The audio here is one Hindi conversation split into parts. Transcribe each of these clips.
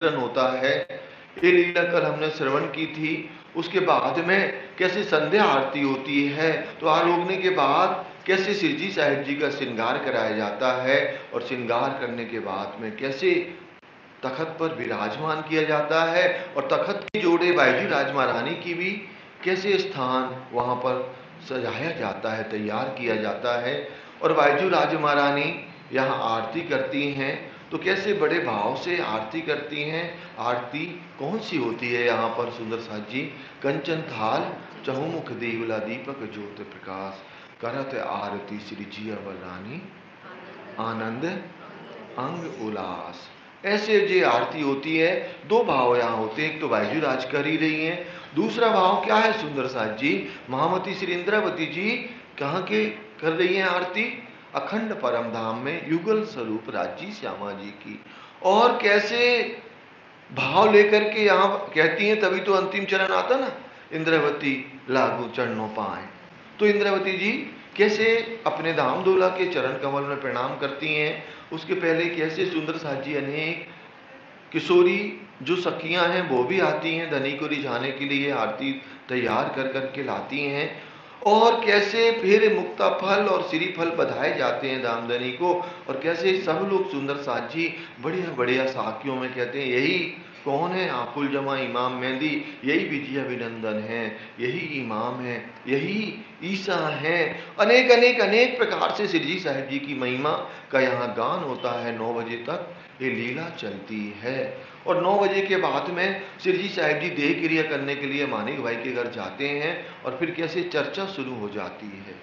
होता है, ये लीला कल हमने श्रवण की थी। उसके बाद में कैसे संध्या आरती होती है, तो आलोकने के बाद कैसे शिवजी साहिब जी का श्रृंगार कराया जाता है, और श्रृंगार करने के बाद में कैसे तखत पर विराजमान किया जाता है, और तखत के जोड़े बायजी राज महारानी की भी कैसे स्थान वहाँ पर सजाया जाता है, तैयार किया जाता है। और बायजू राज महारानी यहाँ आरती करती हैं, तो कैसे बड़े भाव से आरती करती हैं। आरती कौन सी होती है यहाँ पर सुंदर साथ जी? कंचन थाल चहुमुख देवला दीपक ज्योत प्रकाश, करत आरती श्री जी अवर रानी आनंद अंग उल्लास। ऐसे जो आरती होती है, दो भाव यहाँ होते हैं। एक तो बायजू राज कर ही रही हैं, दूसरा भाव क्या है सुंदर साथ जी? महामती श्री इंद्रावती जी कहाँ के कर रही हैं आरती? अखंड परम धाम में युगल स्वरूप राजी श्यामा जी की। और कैसे भाव लेकर के यहाँ कहती हैं, तभी तो अंतिम चरण आता ना, इंद्रावती लागू चरणों पाए। तो इंद्रावती जी कैसे अपने धाम दूल्हा के चरण कमल में प्रणाम करती हैं। उसके पहले कैसे सुंदर साथ जी अनेक किशोरी जो सखियां हैं वो भी आती हैं धनी को रिझाने के लिए, आरती तैयार कर करके लाती हैं। और कैसे फिर मुक्ता फल और श्रीफल बधाए जाते हैं दामदनी को, और कैसे सब लोग सुंदर साथ जी बढ़िया बढ़िया साखियों में कहते हैं, यही कौन है? आकुल जमा इमाम मेहंदी, यही विजय अभिनंदन है, यही इमाम है, यही ईसा है। अनेक अनेक अनेक प्रकार से श्री साहिब जी की महिमा का यहाँ गान होता है। 9 बजे तक ये लीला चलती है, और 9 बजे के बाद में श्री साहिब जी देह क्रिया करने के लिए मानिक भाई के घर जाते हैं, और फिर कैसे चर्चा शुरू हो जाती है।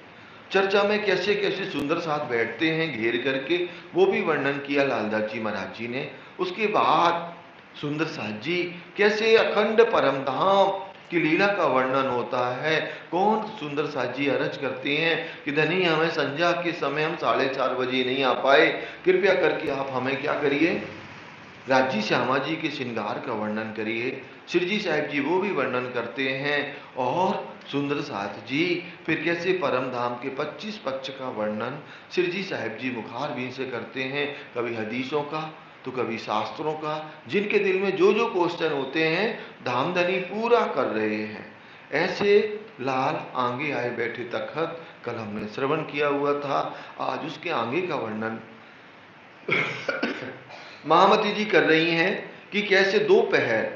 चर्चा में कैसे कैसे सुंदर साथ बैठते हैं घेर करके, वो भी वर्णन किया लालदास जी महाराज जी ने। उसके बाद सुंदर साथ जी कैसे अखंड परम धाम की लीला का वर्णन होता है। कौन सुंदर साथ जी अरज करते हैं कि धनी हमें संध्या के समय हम 4:30 बजे नहीं आ पाए, कृपया करके आप हमें क्या करिए, राजी श्यामा जी के श्रृंगार का वर्णन करिए। श्रीजी साहिब जी वो भी वर्णन करते हैं। और सुंदर साथ जी फिर कैसे परम धाम के 25 पक्ष का वर्णन श्रीजी साहिब जी मुखारबिंद से करते हैं, कभी हदीसों का तो कभी शास्त्रों का, जिनके दिल में जो जो क्वेश्चन होते हैं धामधनी पूरा कर रहे हैं। ऐसे लाल आगे आए बैठे तखत कल हमने श्रवण किया हुआ था, आज उसके आगे का वर्णन महामती जी कर रही हैं कि कैसे 2 पहर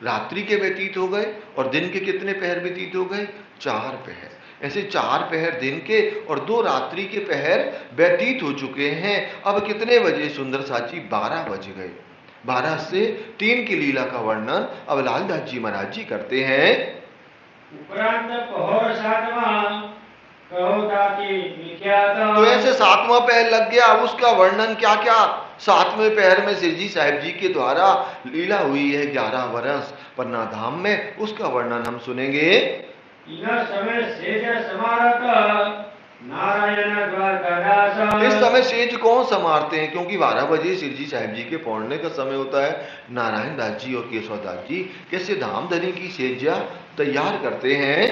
रात्रि के व्यतीत हो गए और दिन के कितने पहर व्यतीत हो गए? 4 पहर। ऐसे 4 पहर दिन के और 2 रात्रि के पहर व्यतीत हो चुके हैं। अब कितने बजे सुंदर साची? 12 बज गए। 12 से 3 की लीला का वर्णन अब लालदास जी महाराज जी करते हैं। उपरांत पहर 7वां कहो ताकि विख्यात। तो ऐसे 7वां पहर लग गया। अब उसका वर्णन क्या क्या 7वें पहर में श्री जी साहिब जी के द्वारा लीला हुई है 11 वर्ष पन्ना धाम में, उसका वर्णन हम सुनेंगे। समय सेज समारत नारायण द्वारकादास। इस समय सेज कौन समारते हैं? क्योंकि 12 बजे श्री जी साहिब जी के पौड़ने का समय होता है। नारायण दास जी और केशव दास जी कैसे धामधनी की सेजिया तैयार करते हैं।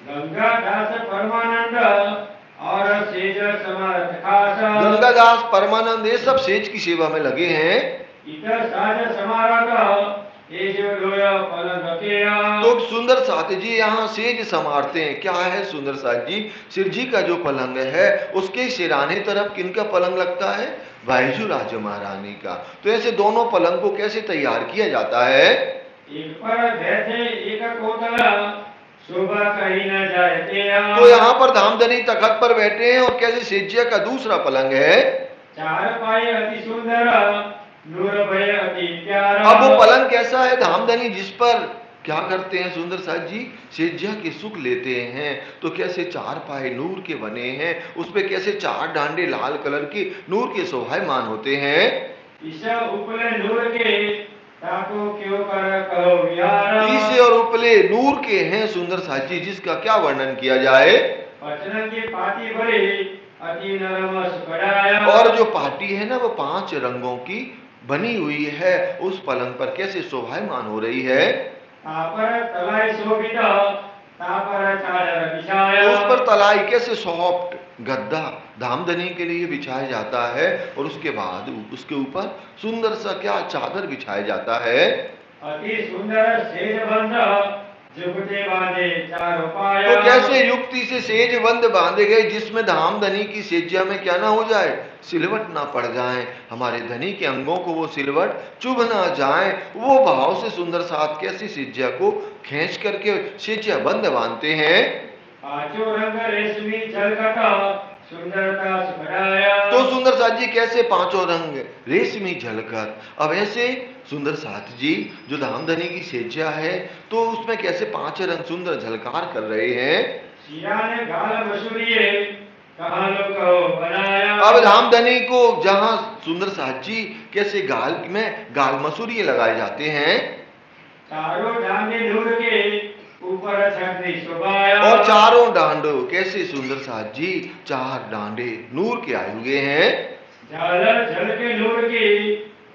गंगादास परमानंद और सेज समारत खास। गंगादास परमानंद ये सब सेज की सेवा में लगे हैं। इतर साज समारत तो सुंदर साथ जी यहाँ सेज समारते हैं। क्या है सुंदर साथ जी? शिव जी का जो पलंग है उसके सिराने तरफ किनका पलंग लगता है? बायजू राज महारानी का। तो ऐसे दोनों पलंग को कैसे तैयार किया जाता है? एक पर बैठे एक कोतला शोभा कहीं न जाए। तो यहाँ पर धामधनी तखत पर बैठे हैं, और कैसे सेजिया का दूसरा पलंग है। 4 पाए अति सुंदर नूर भय अति प्यारा। अब वो पलंग कैसा है धामधनी जिस पर क्या करते हैं सुंदर साथ जी? सेज्या के सुख लेते हैं। तो कैसे 4 पाए नूर के बने हैं, उस पे कैसे 4 डांडे लाल कलर के नूर के शोभायमान होते हैं। ईसा उपले नूर के ताको क्यों कर कहो यारा। ईसे और उपले नूर के हैं सुंदर साथ जी, जिसका क्या वर्णन किया जाए। वचन की पाटी भरी अति नरम सुखदाया। और जो पाटी है ना वो 5 रंगों की बनी हुई है, उस पलंग पर कैसे शोभायमान हो रही है। तापर तलाई शोभित तापर चादर बिछाया। उस पर तलाई कैसे सॉफ्ट गद्दा धामधनी के लिए बिछाया जाता है और उसके बाद उसके ऊपर सुंदर सा क्या चादर बिछाया जाता है। अति सुंदर सेज बंध जुगते बांधे चारों पाया। तो कैसे युक्ति से सेज बंद बांधे गए जिसमें धामधनी की सेज्या में क्या ना हो जाए, सिलवट ना पड़ जाए, हमारे धनी के अंगों को वो सिलवट चुभ ना जाए। वो भाव से सुंदर साथ कैसी सेज्या को खींच करके सेज्या बंद बांधते हैं। पांचों रंग रेशमी झलकता सुंदरता सुखदाया। तो सुंदर साथ जी कैसे पांचों रंग रेशमी झलकर। अब ऐसे सुंदर साथ जी जो धामधनी की सेज्या है तो उसमें कैसे पांच रंग सुंदर झलकार कर रहे हैं। सिया ने गाल मसूरिये कहाँ लो कहो बनाया। अब धामधनी को जहां सुंदर साथ जी कैसे गाल में गाल मसूरिये लगाए जाते हैं। चारों डांडे नूर के ऊपर छतरी शोभाया। और चारों डांडो कैसे सुंदर साथ जी चार डांडे नूर के आए हुए हैं। झालर झल के नूर की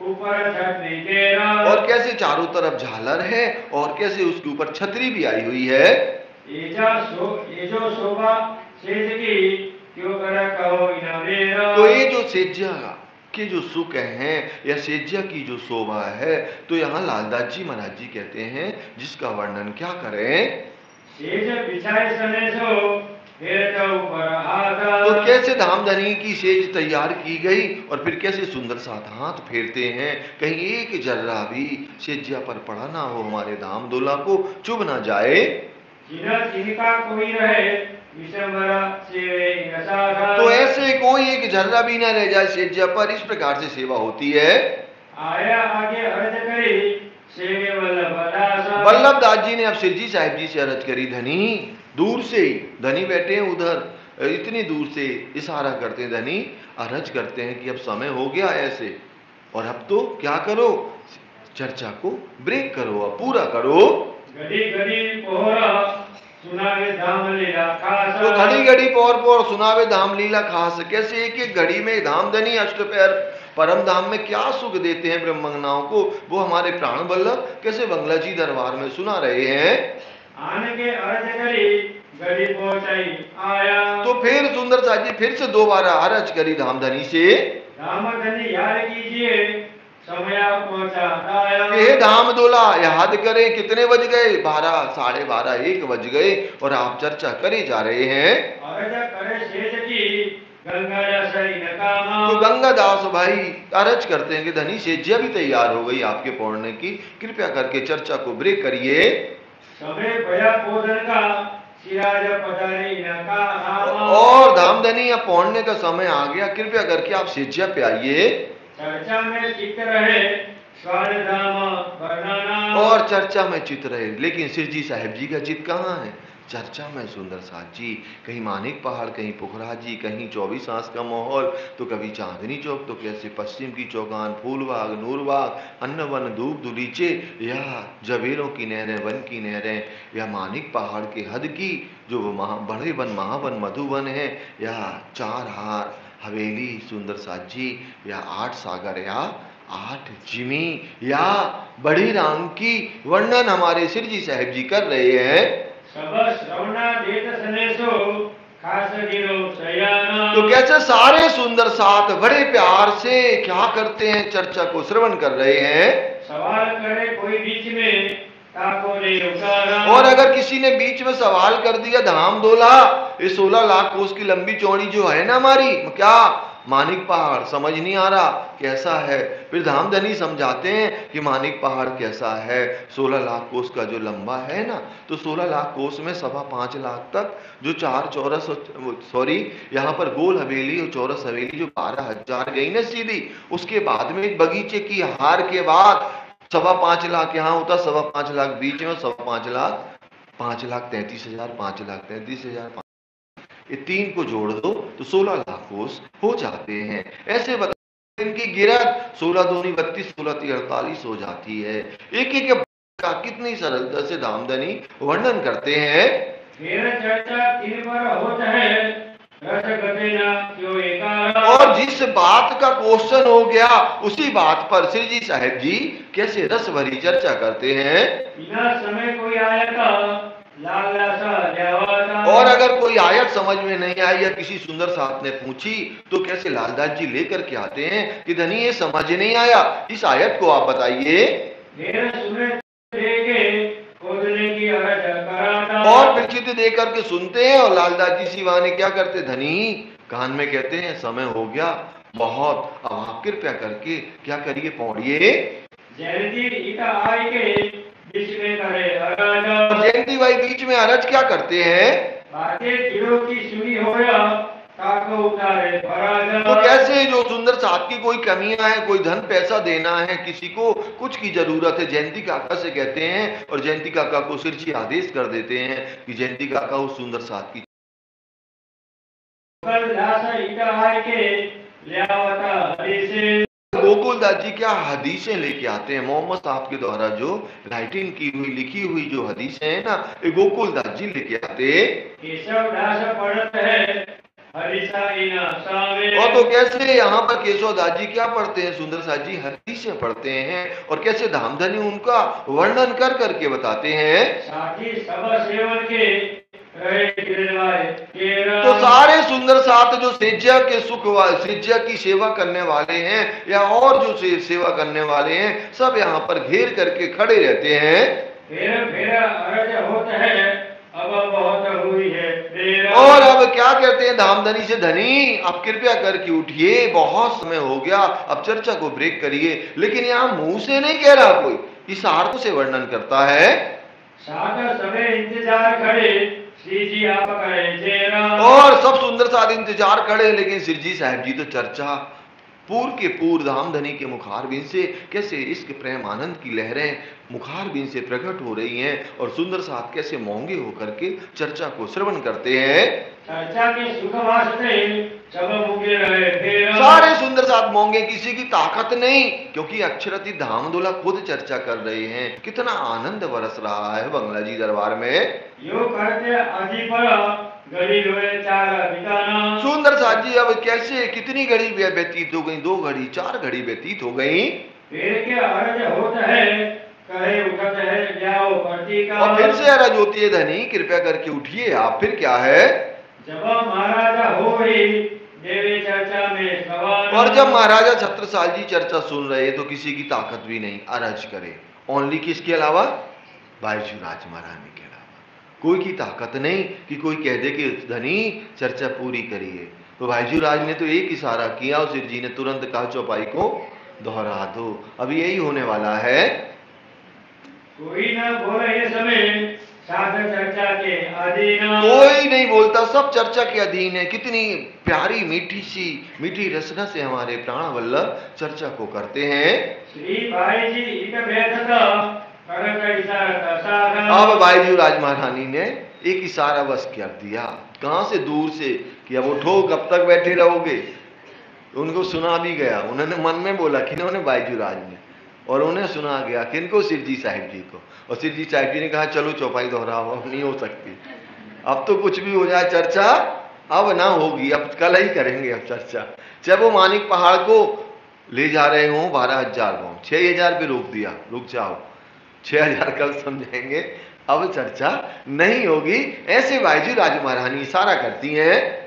ऊपर छतरी केरा। और कैसे चारों तरफ झालर है और कैसे उसके ऊपर छतरी भी आई हुई है। ये जो शोभा सेज की क्यों कर कहो इना मेरा। तो ये जो सेज्या के जो सुख हैं या सेज्या की जो शोभा है तो यहाँ लालदास जी महाराज जी कहते हैं जिसका वर्णन क्या करें। सेज बिछाए सने सो फिर तो ऊपर आधा। तो कैसे धामधनी की सेज तैयार की गई और फिर कैसे सुंदर साथ हाथ फेरते हैं कहीं एक जर्रा भी सेज्या पर पड़ा ना हो, हमारे धाम दूल्हा को चुभ ना जाए। जिनका कोई रहे विषमरा सेवे नसाधा। तो ऐसे कोई एक जर्रा भी ना रह जाए सेज्या पर, इस प्रकार से सेवा होती है। आया आगे अर्ज करी सेवे वल्लभ वल्लभ दास जी ने अब सिरजी साहिब जी से अर्ज करी। धनी दूर से ही धनी बैठे हैं उधर, इतनी दूर से इशारा करते हैं, धनी अर्ज करते हैं कि अब समय हो गया ऐसे और अब तो क्या करो, चर्चा को ब्रेक करो, अब पूरा करो। घड़ी घड़ी पोहरा सुनावे धाम लीला खास। तो घड़ी घड़ी पौर पौर सुनावे धाम लीला खास। कैसे एक एक घड़ी में धामधनी अष्टपैर परम धाम में क्या सुख देते हैं ब्रह्मंगनाओं को, वो हमारे प्राण वल्लभ कैसे बंगला जी दरबार में सुना रहे हैं। आने के अर्ज करी घड़ी पहुंचाई आया। तो फिर सुंदर साथ जी फिर से दोबारा अर्ज करी धामधनी से। धामधनी याद कीजिए समय पहुंचा आया। हे धाम दूल्हा याद करें कितने बज गए, 12, 12:30, 1 बज गए और आप चर्चा करे जा रहे हैं। अर्ज करे शेष की गंगा सही नकामा। तो गंगादास भाई अर्ज करते हैं कि धनी सेज्या भी तैयार हो गई आपके पौड़ने की, कृपया करके चर्चा को ब्रेक करिए। समय भया पोधन का सिराज पधारी नका। और धामधनी या पौड़ने का समय आ गया, कृपया करके आप सेज्या पे आइए। चर्चा में चित्त रहे स्वाद धाम वर्णना। और चर्चा में चित्त रहे, लेकिन सिरजी साहिब जी का चित्त कहाँ है, चर्चा में सुंदर साथ जी। कहीं मानिक पहाड़, कहीं पुखरा जी, कहीं 24 आंस का माहौल, तो कभी चांदनी चौक, तो कैसे पश्चिम की चौगान, फूलबाग, नूरबाग, अन्नवन, धूप धुलीचे, या जबेलों की नहरें, वन की नहरें, या मानिक पहाड़ के हद की जो बड़े वन, महावन, मधुवन है, या 4 हार हवेली सुंदर साथ जी, या 8 सागर, या 8 जिमी, या बड़ी राम की वर्णन हमारे सिरजी साहिब जी कर रहे हैं। सब श्रवणा देत सनेसो खास गिरो सयाना। तो कैसे सारे सुंदर साथ बड़े प्यार से क्या करते हैं, चर्चा को श्रवण कर रहे हैं। सवाल करे कोई बीच में ताको नहीं उतारा। और अगर किसी ने बीच में सवाल कर दिया, धाम दूल्हा ये 16 लाख कोस की लंबी चौड़ी जो है ना हमारी, क्या मानिक पहाड़ समझ नहीं आ रहा कैसा है। फिर धामधनी समझाते हैं कि मानिक पहाड़ कैसा है, 16 लाख कोस का जो लंबा है ना, तो 16 लाख कोस में 5.25 लाख तक जो 4 चौरस, सॉरी यहाँ पर गोल हवेली और चौरस हवेली जो 12,000 गई ना सीधी, उसके बाद में एक बगीचे की हार के बाद 5.25 लाख यहाँ होता, 5.25 लाख बीच में, 5.25 लाख, 5,33,000, 5,33,000, ये 3 को जोड़ दो तो 16 लाख कोस हो जाते हैं। ऐसे बता इनकी गिरत 16 दूनी 32, 16 तीन 48 हो जाती है। एक एक का कितनी सरलता से धामधनी वर्णन करते हैं। फिर चर्चा तीन पर होता है रस गते ना क्यों एकारा। और जिस बात का क्वेश्चन हो गया उसी बात पर सिरजी साहिब जी कैसे रस भरी चर्चा करते हैं। बिना समय कोई आया था और अगर कोई आयत समझ में नहीं आई या किसी सुंदर साथ ने पूछी तो कैसे लालदास जी लेकर के आते हैं कि धनी ये समझ नहीं आया, इस आयत को आप बताइए। और प्रचित देकर के सुनते हैं और लालदास जी शिवा ने क्या करते, धनी कान में कहते हैं समय हो गया बहुत, अब आप कृपया करके क्या करिए, पौड़िए। जयंती भाई बीच में अरज क्या करते हैं, तो कैसे जो सुंदर साथ की कोई कमियां है, कोई धन पैसा देना है, किसी को कुछ की जरूरत है, जयंती काका से कहते हैं और जयंती काका को सिरजी आदेश कर देते हैं कि जयंती काका उस सुंदर साथ की गोकुलदास जी क्या हदीसें लेके आते हैं, मोहम्मद साहब के द्वारा जो राइटिंग की हुई लिखी हुई जो हदीसें हैं ना, ये गोकुलदास जी लेके आते। और तो कैसे यहाँ पर केशवदास जी क्या पढ़ते हैं, सुंदर साथ जी हदीसें पढ़ते हैं और कैसे धामधनी उनका वर्णन कर करके बताते हैं। तो सारे सुंदर साथ जो सेज्या के सुख सेज्या की सेवा करने वाले हैं या और जो सेवा करने वाले हैं, सब यहाँ पर घेर करके खड़े रहते हैं। अब बहुत हुई है और अब क्या कहते हैं धामधनी से, धनी आप कृपया करके उठिए, बहुत समय हो गया, अब चर्चा को ब्रेक करिए। लेकिन यहाँ मुंह से नहीं कह रहा कोई, इशारों से वर्णन करता है। समय इंतजार खड़े श्री जी आप करें, और सब सुंदर साथ इंतजार खड़े, लेकिन श्री जी साहब जी तो चर्चा पूर्व के पूर्व धामधनी के मुखारबिंद से कैसे इश्क प्रेम आनंद की लहरें मुखारबिंद से प्रकट हो रही हैं और सुंदर साथ कैसे मौंगे होकर के चर्चा को श्रवण करते हैं। चर्चा के सुख वास्ते सब मुगे रहे, सारे सुंदर साथ मौंगे, किसी की ताकत नहीं, क्योंकि अक्षरति धामदोला खुद चर्चा कर रहे हैं। कितना आनंद बरस रहा है बंगला जी दरबार में। यो करते आदि पर सुंदर साथ जी अब कैसे कितनी घड़ी व्यतीत हो गई, 2 घड़ी 4 घड़ी व्यतीत हो गई। और फिर से अरज होती है, धनी कृपया करके उठिए आप, फिर क्या है, जब महाराजा हो रही देवी चर्चा में सवाल, और जब महाराजा छत्रसाल जी चर्चा सुन रहे तो किसी की ताकत भी नहीं अरज करे, ओनली किसके अलावा, बाईजू राज महारानी के अलावा कोई की ताकत नहीं कि कोई कह दे कि धनी चर्चा पूरी करिए। तो भाईजू राज ने तो एक इशारा किया और सिर जी ने तुरंत कहा चौपाई को दोहरा दो, अब यही होने वाला है। कोई ना बोले ये समय चर्चा के अधीन, कोई नहीं बोलता, सब चर्चा के अधीन है। कितनी प्यारी मीठी सी मीठी रसना से हमारे प्राण वल्लभ चर्चा को करते हैं। श्री भाई जी अब बाईजू राज महारानी ने एक इशारा बस कर दिया, कहां से, दूर से, कि अब उठो कब तक बैठे रहोगे। उनको सुना भी गया, उन्होंने मन में बोला किन्होंने, बाईजू राज ने, और उन्हें सुना गया किनको, सिरजी साहिब जी को। और सिरजी साहिब जी ने कहा चलो चौपाई दोहराओ, अब नहीं हो सकती, अब तो कुछ भी हो जाए चर्चा अब ना होगी, अब कल ही करेंगे अब चर्चा। जब वो मानिक पहाड़ को ले जा रहे हो 12,000 पाँव, 6,000 पे रोक दिया, रुक जाओ 6,000 कल समझाएंगे, अब चर्चा नहीं होगी। ऐसे बाईजू राज महारानी इशारा करती हैं,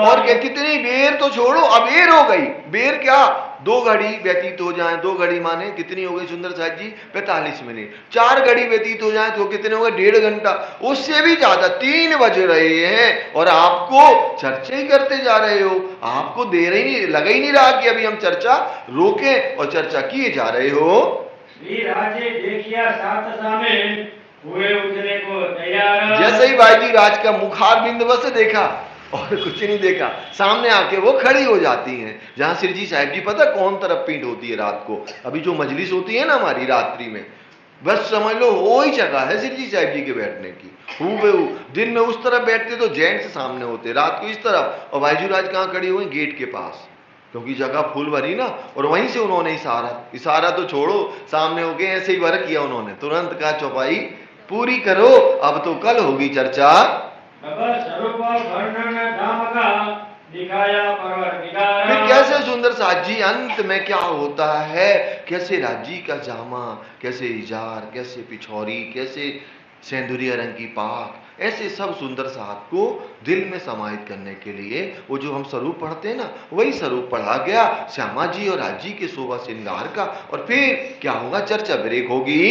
और क्या कितनी बेर तो छोड़ो, अबेर हो गई। बेर क्या, 2 घड़ी व्यतीत हो जाए, 2 घड़ी माने कितनी हो गई सुंदर साथ जी, 45 मिनट। 4 घड़ी व्यतीत हो जाए तो कितने हो गए, 1.5 घंटा, उससे भी ज्यादा, 3 बज रहे हैं और आपको चर्चा ही करते जा रहे हो। आपको देर ही नहीं, लगा ही नहीं रहा कि अभी हम चर्चा रोकें और चर्चा किए जा रहे हो। देखिया सात सामने हुए उठने को तैयार, जैसे ही बाईजी राज का मुखार बिंद बस देखा और कुछ नहीं देखा, सामने आके वो खड़ी हो जाती हैं। जहां सिरजी साहिब जी पता कौन तरफ पीठ होती है रात को, अभी जो मजलिस होती है ना हमारी रात्रि में, बस समझ लो वो ही जगह है सिरजी साहिब जी के बैठने की। दिन में उस तरफ बैठते तो जेंट्स सामने होते, रात को इस तरफ, और बाईजू राज कहाँ खड़ी हुई, गेट के पास, क्योंकि जगह फूल भरी ना। और वहीं से उन्होंने इशारा तो छोड़ो, सामने हो गए, ऐसे ही वर्क किया उन्होंने, तुरंत कहा चौपाई पूरी करो, अब तो कल होगी चर्चा। फिर कैसे है सुंदर साथ जी, अंत में क्या होता है, कैसे राज्य का जामा, कैसे इजार, कैसे पिछौरी, कैसे सेंदुरिया रंग की पाक, ऐसे सब सुंदर साथ को दिल में समाहित करने के लिए वो जो हम स्वरूप पढ़ते हैं ना, वही स्वरूप पढ़ा गया श्यामा जी और राज्य के शोभा श्रृंगार का। और फिर क्या होगा, चर्चा ब्रेक होगी।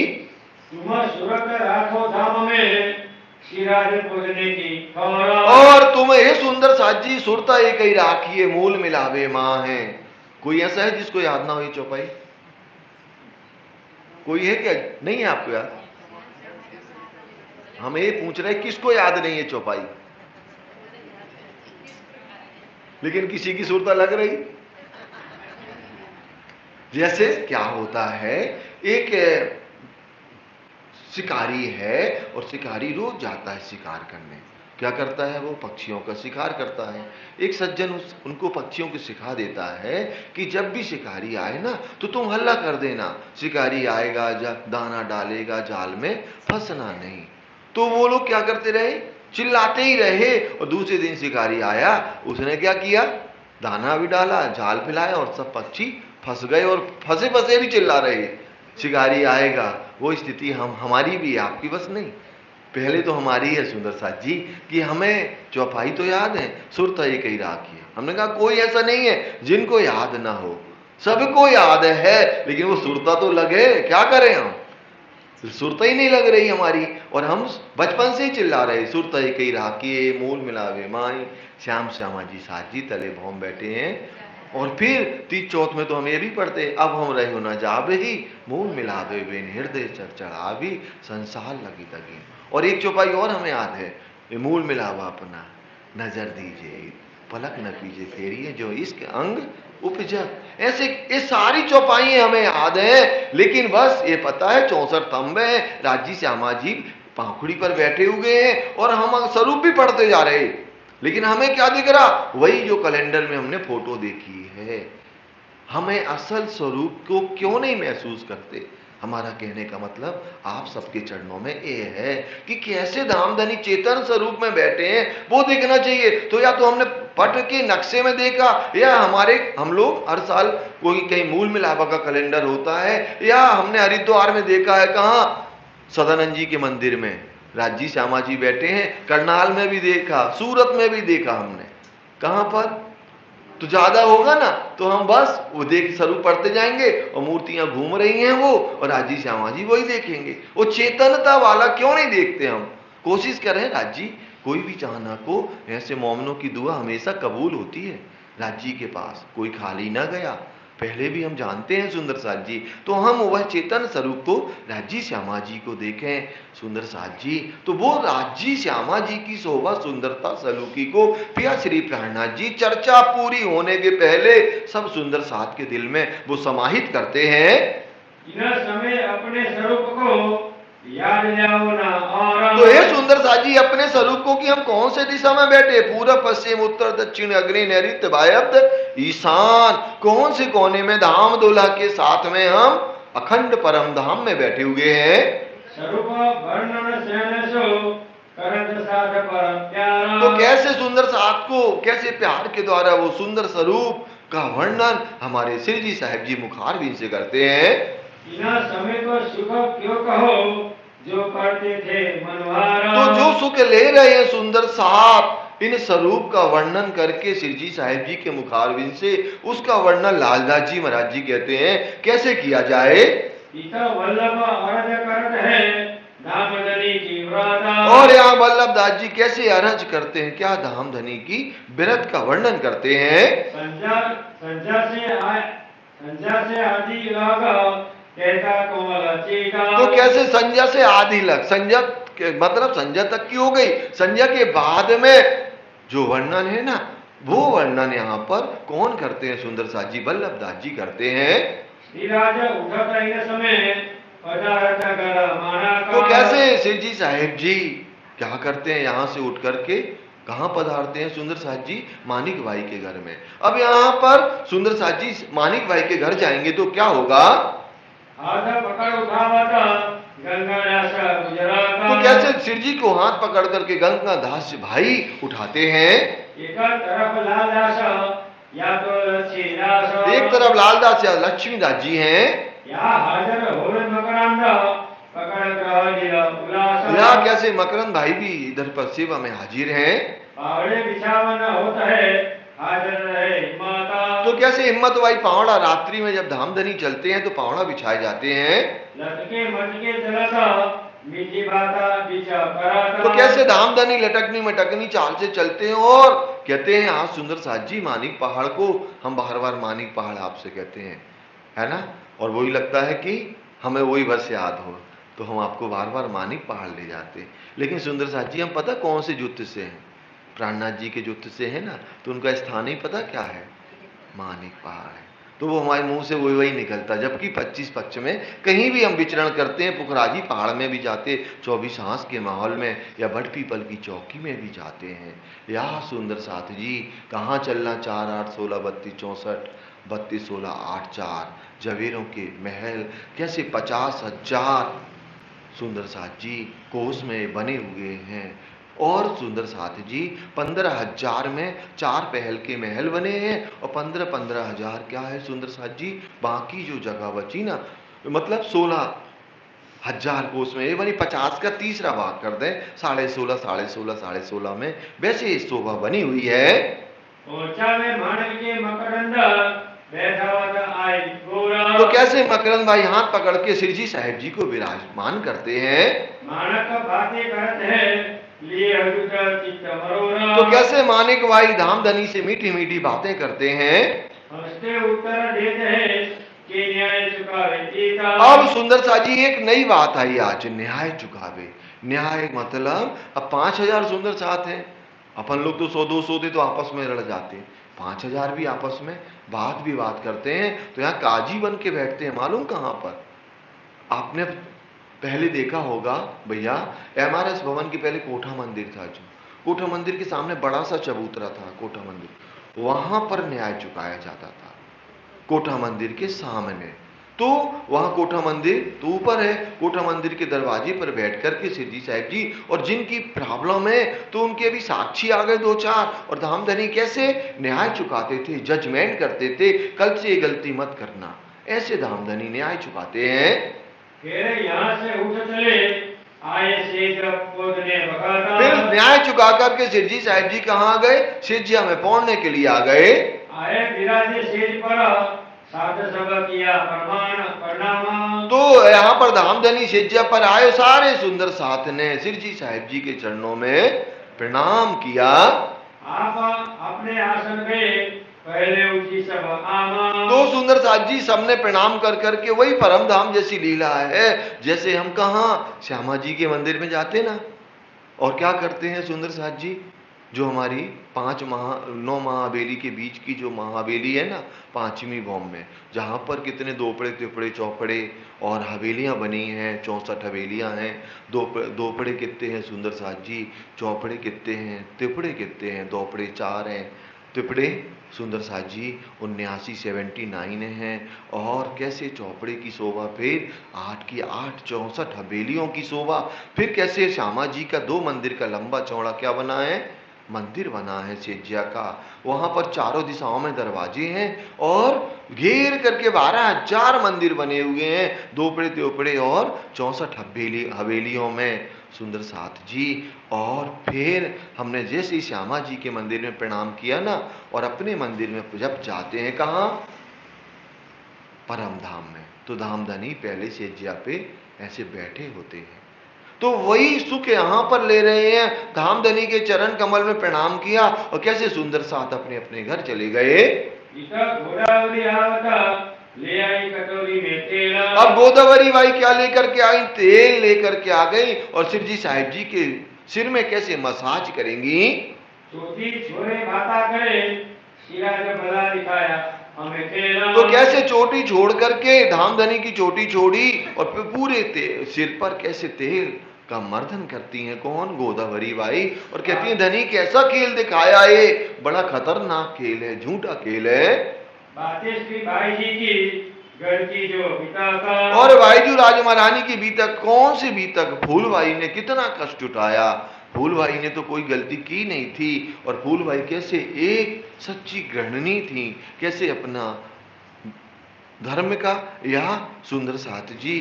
और तुम ये सुंदर साथ जी सुरता एक ही राखिए, मूल मिलावे मां है। कोई ऐसा है जिसको याद ना हो ये चौपाई? कोई है क्या? नहीं है आपको याद? हम ये पूछ रहे किसको याद नहीं है चौपाई? लेकिन किसी की सुरता लग रही। जैसे क्या होता है, एक शिकारी है और शिकारी रोज जाता है शिकार करने। क्या करता है वो? पक्षियों का शिकार करता है। एक सज्जन उनको पक्षियों को सिखा देता है कि जब भी शिकारी आए ना तो तुम हल्ला कर देना, शिकारी आएगा, दाना डालेगा, जाल में फंसना नहीं। तो वो लोग क्या करते रहे, चिल्लाते ही रहे। और दूसरे दिन शिकारी आया, उसने क्या किया, दाना भी डाला, जाल फैलाया और सब पक्षी फंस गए और फंसे फंसे भी चिल्ला रहे शिकारी आएगा। वो स्थिति हमारी भी है, आपकी बस नहीं। पहले तो हमारी है सुंदर साथ जी कि हमें चौपाई तो याद है, सुरता एक ही राखी है। हमने कहा कोई ऐसा नहीं है जिनको याद ना हो, सबको याद है, लेकिन वो सुरता तो लगे। क्या करें हम, सुरता ही नहीं लग रही हमारी। और हम बचपन से ही चिल्ला रहे, सुरता एक ही राखी, मूल मिलावे माई, श्याम श्यामा जी साथ जी तले भौम बैठे हैं। और फिर तीज चौथ में तो हम ये भी पढ़ते, अब हम रहे हो न जाब ही, मूल मिलावे बेन हृदय चढ़ा भी, संसार लगी तगी। और एक चौपाई और हमें याद है, ये मूल मिलावा अपना नजर दीजिए, पलक न कीजिए फेरिए, जो इसके अंग उपजत। ऐसे ये सारी चौपाई हमें याद है, लेकिन बस ये पता है 64 स्तंभ है, राज्य श्यामा जी पाखुड़ी पर बैठे हुए हैं और हम स्वरूप भी पढ़ते जा रहे, लेकिन हमें क्या दिख रहा, वही जो कैलेंडर में हमने फोटो देखी है। हमें असल स्वरूप को क्यों नहीं महसूस करते? हमारा कहने का मतलब आप सबके चरणों में ये है कि कैसे धामधनी चेतन स्वरूप में बैठे हैं, वो देखना चाहिए। तो या तो हमने पट के नक्शे में देखा, या हम लोग हर साल कोई कहीं मूल मिलावा का कैलेंडर होता है, या हमने हरिद्वार में देखा है, कहाँ, सदानंद जी के मंदिर में राज्य श्यामा जी बैठे हैं, करनाल में भी देखा, सूरत में भी देखा हमने। कहां पर तो ज्यादा होगा ना, तो हम बस वो देख स्वरूप पढ़ते जाएंगे और मूर्तियां घूम रही हैं वो, और राज्य श्यामा जी वही देखेंगे। वो चेतनता वाला क्यों नहीं देखते हम? कोशिश करें राज्य, कोई भी चाहना को, ऐसे मोमनों की दुआ हमेशा कबूल होती है। राज्य के पास कोई खाली ना गया, पहले भी हम जानते हैं सुंदर साथ जी। तो हम वह चेतन स्वरूप को राज्य श्यामा जी को देखें सुंदर साथ जी, तो वो राज्य श्यामा जी की शोभा सुंदरता सलूकी को पिया श्री प्राणनाथ जी चर्चा पूरी होने के पहले सब सुंदर साथ के दिल में वो समाहित करते हैं। समय अपने स्वरूप को याद जाओ ना। और तो हे सुंदर साथ जी अपने स्वरूप को कि हम कौन से दिशा में बैठे, पूरब पश्चिम उत्तर दक्षिण अग्नि नैऋत्य वायव्य ईशान, कौन से कोने में धाम दूल्हा के साथ में हम अखंड परम धाम में बैठे हुए हैं। स्वरूप वर्णन सहनसो करत साथ परम प्यारा। तो कैसे सुंदर साथ को, कैसे प्यार के द्वारा वो सुंदर स्वरूप का वर्णन हमारे श्री जी साहब जी मुखारबिंद से करते हैं। इना समय को सुख क्यों कहो, जो करते थे मनवारा। तो जो सुख ले रहे हैं सुंदर साथ इन स्वरूप का वर्णन करके श्री जी साहब जी के मुखारबिंद से, उसका वर्णन लालदास जी महाराज जी कहते हैं कैसे किया जाए। इता वल्लभ अर्ज करत है धामधनी की व्रता। और यहाँ वल्लभ दास जी कैसे अरज करते हैं, क्या धामधनी की व्रत का वर्णन करते हैं। संजा से आदि लग कहता कोमल चीता। तो कैसे संज्ञा से आदि लग, संज्ञा मतलब संज्ञा तक की हो गई, संज्ञा के बाद में जो वर्णन है ना, वो वर्णन यहाँ पर कौन करते हैं, सुंदर साथ जी वल्लभ दास जी करते हैं। समय तो कैसे श्री जी साहेब जी क्या करते हैं, यहाँ से उठ करके कहाँ पधारते हैं सुंदर साथ जी, मानिक भाई के घर में। अब यहाँ पर सुंदर साथ जी मानिक भाई के घर जाएंगे तो क्या होगा, पकड़ उठावा गंगा तो कैसे श्री जी को हाथ पकड़ करके गंगा दास भाई उठाते हैं। एक तरफ लाल दास या तो लक्ष्मीदास एक तरफ लालदास या लक्ष्मीदास जी हैं, या हाजर होर मकरंद पकड़ ग्रह दिल उल्लास या कैसे मकरंद भाई भी इधर पर सेवा में हाजिर हैं। पावड़े बिछावन होता है हाजर रहे माता तो कैसे हिम्मत भाई पावड़ा रात्रि में जब धामधनी चलते हैं तो पावड़ा बिछाए जाते हैं। लटके मटके चलता मीठी बाता बिचा कराता तो कैसे धामधनी लटकनी मटकनी चाल से चलते हैं और कहते हैं आज सुंदर साथ जी मानिक पहाड़ को हम बार बार मानिक पहाड़ आपसे कहते हैं, है ना, और वही लगता है कि हमें वही बस याद हो तो हम आपको बार बार मानिक पहाड़ ले जाते हैं। लेकिन सुंदर साथ जी हम पता कौन से जुत्ते से हैं, प्राणनाथ जी के जुत्ते से है ना, तो उनका स्थान ही पता क्या है, मानिक पहाड़ है। तो वो हमारे मुंह से वही वही निकलता। जबकि 25 पक्ष में कहीं भी हम विचरण करते हैं, पुखराजी पहाड़ में भी जाते, 24 हांस के माहौल में, या बड़ पीपल की चौकी में भी जाते हैं। या सुंदर साथ जी कहाँ चलना 4 8 16 32 64 32 16 8 4 जवेरों के महल कैसे 50,000 सुंदर साथ जी कोस में बने हुए हैं। और सुंदर साथ जी 15,000 में 4 पहल के महल बने हैं और 15,000 क्या है सुंदर साथ जी बाकी जो जगह बची ना, मतलब 16,000 कोस में, ये बनी 50 का तीसरा भाग कर दें, 16.5 16.5 में वैसे शोभा बनी हुई है। ऊंचा में मानक के मकरंद बैठा हुआ आए गोरा तो कैसे मकरंद भाई हाथ पकड़ के श्री जी साहेब जी को विराजमान करते हैं। मानक बातें करते हैं लिए हजूर चित्त मरोरा तो कैसे मानिक भाई धामधनी से मीठी मीठी बातें करते हैं। हंसते उत्तर देते हैं कि न्याय चुकावे जीता अब सुंदर सा जी एक नई बात आई आज, न्याय चुकावे। न्याय मतलब अब 5,000 सुंदर साथ हैं, अपन लोग तो 100-200 दे तो आपस में लड़ जाते हैं, 5,000 भी आपस में बात विवाद करते हैं तो यहाँ काजी बन के बैठते हैं। मालूम कहाँ पर, आपने पहले देखा होगा भैया, एमआरएस भवन के पहले कोठा मंदिर था, जो कोठा मंदिर के सामने बड़ा सा चबूतरा था कोठा मंदिर, वहां पर न्याय चुकाया जाता था कोठा मंदिर के सामने। तो वहां कोठा मंदिर तो ऊपर है, कोठा मंदिर के दरवाजे पर बैठ कर के सिद्धि साहिब जी और जिनकी प्रॉब्लम है तो उनके अभी साक्षी आ गए 2-4 और धामधनी कैसे न्याय चुकाते थे, जजमेंट करते थे, कल से ये गलती मत करना, ऐसे धामधनी न्याय चुकाते हैं। यहाँ से उठ चले आए सेज पोदने बकाता फिर न्याय चुका करके सिद्धि साहिब जी कहाँ गए, सिज्जिया में पौड़ने के लिए आ गए। आए विराजे सेज पर साध सब किया प्रमाण प्रणाम तो यहाँ पर धामधनी सिज्जिया पर आए, सारे सुंदर साथ ने सिरजी साहिब जी के चरणों में प्रणाम किया। आप अपने आसन पे पहले उठी सब आमा तो सुंदर साथ जी सबने प्रणाम कर करके, वही परम धाम जैसी लीला है, जैसे हम कहाँ श्यामा जी के मंदिर में जाते ना और क्या करते हैं सुंदर साथ जी, जो हमारी 9 महाबेली के बीच की जो महाबेली है ना, 5वीं भौम में, जहाँ पर कितने दोपड़े तिपड़े चौपड़े और हवेलियाँ बनी हैं, 64 हवेलियाँ हैं। दोपड़े कितने हैं सुंदर साथ जी, चौपड़े कितने हैं, तिपड़े कितने हैं, दोपड़े 4 हैं, तिपड़े सुंदर साथ जी 79 हैं। और कैसे चौपड़े की शोभा, फिर 8 की 8 64 हवेलियों की शोभा, फिर कैसे श्यामा जी का 2 मंदिर का लंबा चौड़ा क्या बना है, मंदिर बना है सेजिया का, वहां पर चारों दिशाओं में दरवाजे हैं और घेर करके 12,000 मंदिर बने हुए हैं, दोपड़े त्योपड़े और 64 हवेलियों में सुंदर साथ जी। और फिर हमने जैसे ही श्यामा जी के मंदिर में प्रणाम किया ना, और अपने मंदिर में जब जाते हैं कहाँ, परम धाम में, तो धामधनी पहले सेजिया पे ऐसे बैठे होते हैं। तो वही सुख यहाँ पर ले रहे हैं, धामधनी के चरण कमल में प्रणाम किया और कैसे सुंदर साथ अपने अपने घर चले गए। ले आई कटोरी में तेल, अब गोदावरी बाई क्या लेकर के आई, तेल लेकर के आ गई और शिव जी साहिब जी के सिर में कैसे मसाज करेंगी। छोटी छोरे बाता करे सिरा जब भला दिखाया हमें तेल, तो कैसे चोटी छोड़ करके धामधनी की चोटी छोड़ी और फिर पूरे सिर पर कैसे तेल का मर्दन करती हैं, कौन, गोदावरी बाई, और कहती हैं धनी कैसा खेल दिखाया, ये बड़ा खतरनाक खेल है, झूठा खेल है। बातें श्री भाई जी की गढ़ की जो पिता का, और भाईजू राज महारानी की बीतक, कौन सी बीतक, फूलबाई ने कितना कष्ट उठाया, फूलबाई ने तो कोई गलती की नहीं थी, और फूलबाई कैसे एक सच्ची गृहिणी थी, कैसे अपना धर्म का या सुंदर साथ जी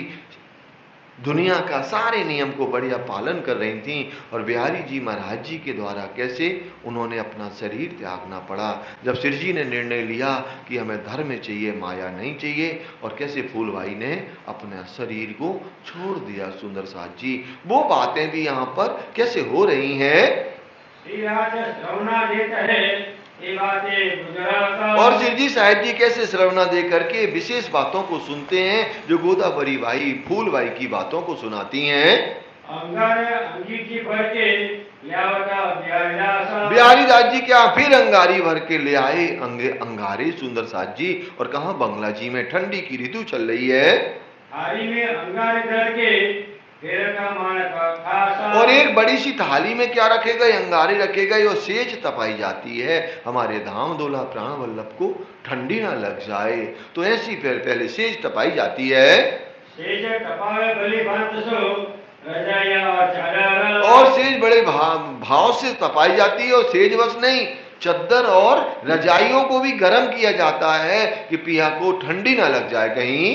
दुनिया का सारे नियम को बढ़िया पालन कर रही थी, और बिहारी जी महाराज जी के द्वारा कैसे उन्होंने अपना शरीर त्यागना पड़ा। जब सिर जी ने निर्णय लिया कि हमें धर्म चाहिए, माया नहीं चाहिए, और कैसे फूलबाई ने अपना शरीर को छोड़ दिया सुंदर साथ जी, वो बातें भी यहाँ पर कैसे हो रही हैं। और सिर जी साहिब जी कैसे श्रवणा दे करके विशेष बातों को सुनते हैं, जो गोदावरी बाई फूलबाई की बातों को सुनाती हैं। बिहारी दास जी क्या फिर अंगारी भर के ले आए अंगारे सुंदर साथ जी, और कहा बंगला जी में ठंडी की ऋतु चल रही है, में अंगारे धर के और एक बड़ी सी थाली में क्या रखे गए, अंगारे रखे गए, और सेज तपाई जाती है, हमारे धाम दोला प्राण वल्लभ को ठंडी ना लग जाए, तो ऐसी फिर पहले सेज तपाई जाती है। सेज तपावे भली भांत सो और सेज बड़े भाव से तपाई जाती है, और सेज बस नहीं, चद्दर और रजाइयों को भी गर्म किया जाता है कि पिया को ठंडी ना लग जाए कहीं।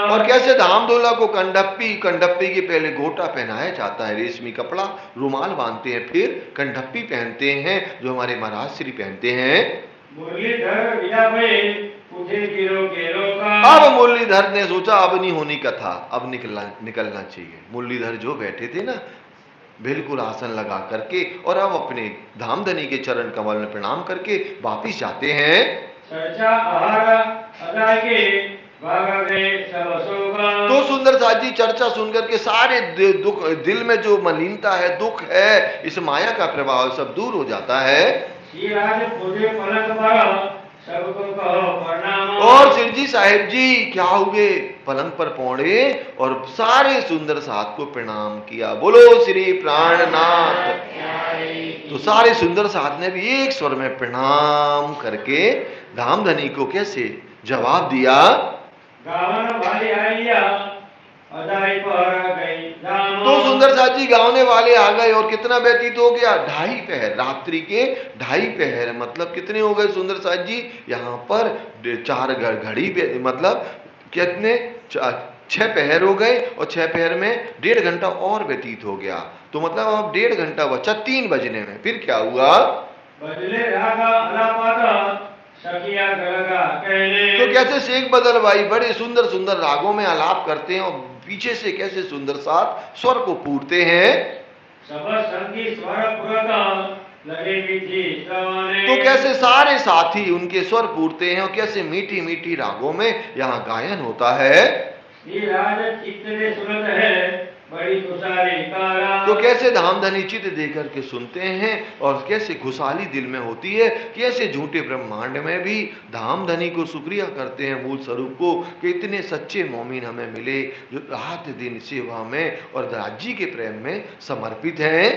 और कैसे धामदोला को कंडप्पी के पहले घोटा पहनाया जाता है, रेशमी कपड़ा रुमाल बांधते हैं, फिर कंडप्पी पहनते हैं जो हमारे महाराज श्री पहनते हैं। अब मुरलीधर ने सोचा अब नहीं होनी कथा, अब निकलना चाहिए। मुरलीधर जो बैठे थे ना बिल्कुल आसन लगा करके, और अब अपने धामधनी के चरण कमल में प्रणाम करके वापिस जाते हैं। तो सुंदर साथ जी चर्चा सुनकर के सारे दुख, दिल में जो मलिनता है, दुख है, इस माया का प्रभाव सब दूर हो जाता है। और सिर जी साहिब जी क्या हुए, पलंग पर पौड़े और सारे सुंदर साथ को प्रणाम किया, बोलो श्री प्राणनाथ। तो सारे सुंदर साथ ने भी एक स्वर में प्रणाम करके धामधनी को कैसे जवाब दिया। तो सुंदर साथ जी गावने वाले आ गए, और कितना व्यतीत हो गया, 2:30 पहर, रात्रि के 2:30 पहर, मतलब कितने हो गए सुंदर साथ जी, यहाँ पर 4 घड़ी, मतलब कितने 6 पहर हो गए, और 6 पहर में 1.5 घंटा और व्यतीत हो गया, तो मतलब अब 1.5 घंटा बचा 3 बजने में। फिर क्या हुआ, तो कैसे शेख बदल भाई बड़े सुंदर सुंदर रागों में आलाप करते हैं, और पीछे से कैसे सुंदर साथ स्वर को पूरते हैं। तो कैसे सारे साथी उनके स्वर पूरते हैं, और कैसे मीठी मीठी रागों में यहाँ गायन होता है। तो कैसे धामधनी चित देकर के सुनते हैं, और कैसे खुशहाली दिल में होती है, कैसे झूठे ब्रह्मांड में भी धामधनी को शुक्रिया करते हैं मूल स्वरूप को, कि इतने सच्चे मोमिन हमें मिले जो रात दिन सेवा में और राज्य के प्रेम में समर्पित हैं।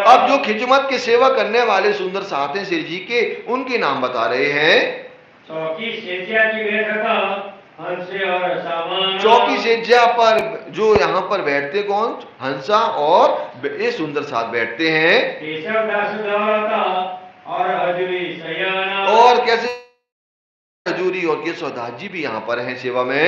अब जो खिदमत के सेवा करने वाले सुंदर साथ हैं सिर जी के, उनके नाम बता रहे हैं। चौकी सेज्या पर जो यहाँ पर बैठते कौन, हंसा और ये सुंदर साथ बैठते हैं। और कैसे हजूरी और केशवदास जी भी यहाँ पर हैं सेवा में।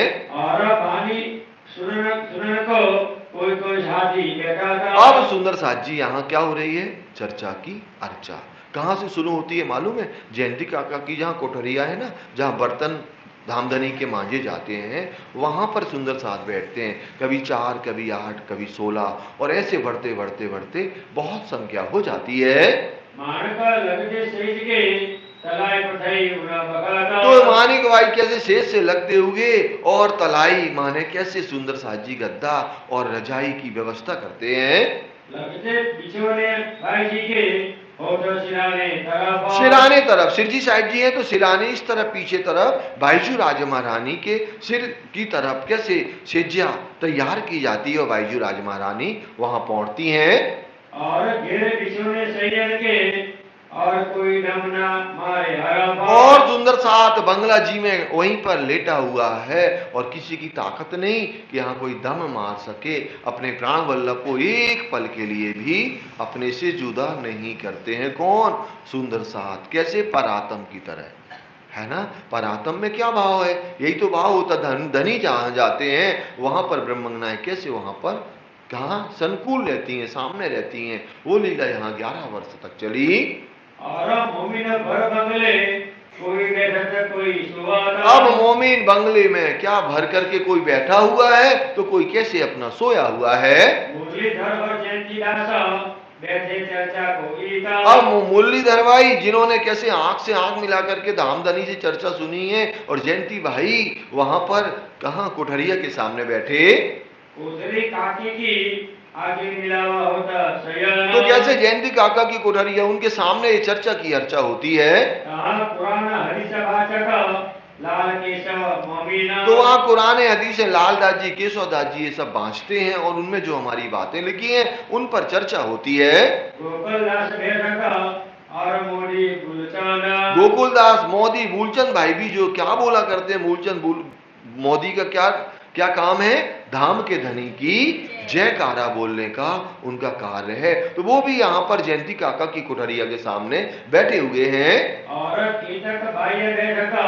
अब सुंदर साथ जी यहाँ क्या हो रही है, चर्चा की अर्चा। कहाँ से शुरू होती है मालूम है, जयंती काका की जहाँ कोठरिया है ना, जहाँ बर्तन धामधनी के मांझे जाते हैं, वहां पर सुंदर साथ बैठते हैं, कभी 4, कभी 8, कभी 16, और ऐसे बढ़ते बढ़ते बढ़ते बहुत संख्या हो जाती है। तो मानिक भाई कैसे शेष से लगते हुए, और तलाई माने कैसे सुंदर साथ जी गद्दा और रजाई की व्यवस्था करते हैं। सिराने तरफ सिर जी साहिब जी हैं, तो सिराने इस तरफ पीछे तरफ बाईजू राज महारानी के सिर की तरफ कैसे सेज्या तैयार की जाती है, और बाईजू राज महारानी वहां पहुंचती हैं। और घेरे बिछोने सैयद के और कोई दम ना मारे हरा और सुंदर साथ बंगला जी में वहीं पर लेटा हुआ है और किसी की ताकत नहीं कि यहाँ कोई दम मार सके। अपने प्राण वल्लभ को एक पल के लिए भी अपने से जुदा नहीं करते हैं। कौन? सुंदर साथ। कैसे? परात्म की तरह, है ना। परात्म में क्या भाव है? यही तो भाव होता। धनी जहां जाते हैं वहां पर ब्रह्मंगनाएं कैसे वहां पर कहा संकुल रहती हैं, सामने रहती हैं। वो लीला यहाँ 11 वर्ष तक चली। और मोमिन भर बंगले कोई बैठक कोई सुवाता। अब मोमिन बंगले में क्या भर करके कोई बैठा हुआ है तो कोई कैसे अपना सोया हुआ है। मुरलीधर और जयंती दासा बैठे चर्चा को ईता। अब मुरलीधर भाई जिन्होंने कैसे आंख से आंख मिला करके धामधनी से चर्चा सुनी है और जयंती भाई वहां पर कहा कोठरिया के सामने बैठे। कोठरी काकी की आगे मिलावा होता सयन। तो कैसे जयंती काका की कोठरिया उनके सामने ये चर्चा की अर्चा होती है। पुराना हरिसभा चका लाल केशव मोमिना। तो वहाँ पुराने हदीस लालदास जी केशवदास जी ये सब बांचते हैं और उनमें जो हमारी बातें लिखी हैं उन पर चर्चा होती है। गोकुलदास और मोदी बुलचंद। गोकुलदास मोदी मूलचंद भाई भी जो क्या बोला करते हैं। मूलचंद मोदी का क्या क्या काम है? धाम के धनी की जयकारा बोलने का उनका कार्य है। तो वो भी यहाँ पर जयंती काका की कोठरिया के सामने बैठे हुए हैं। और कीचक भाई बैठका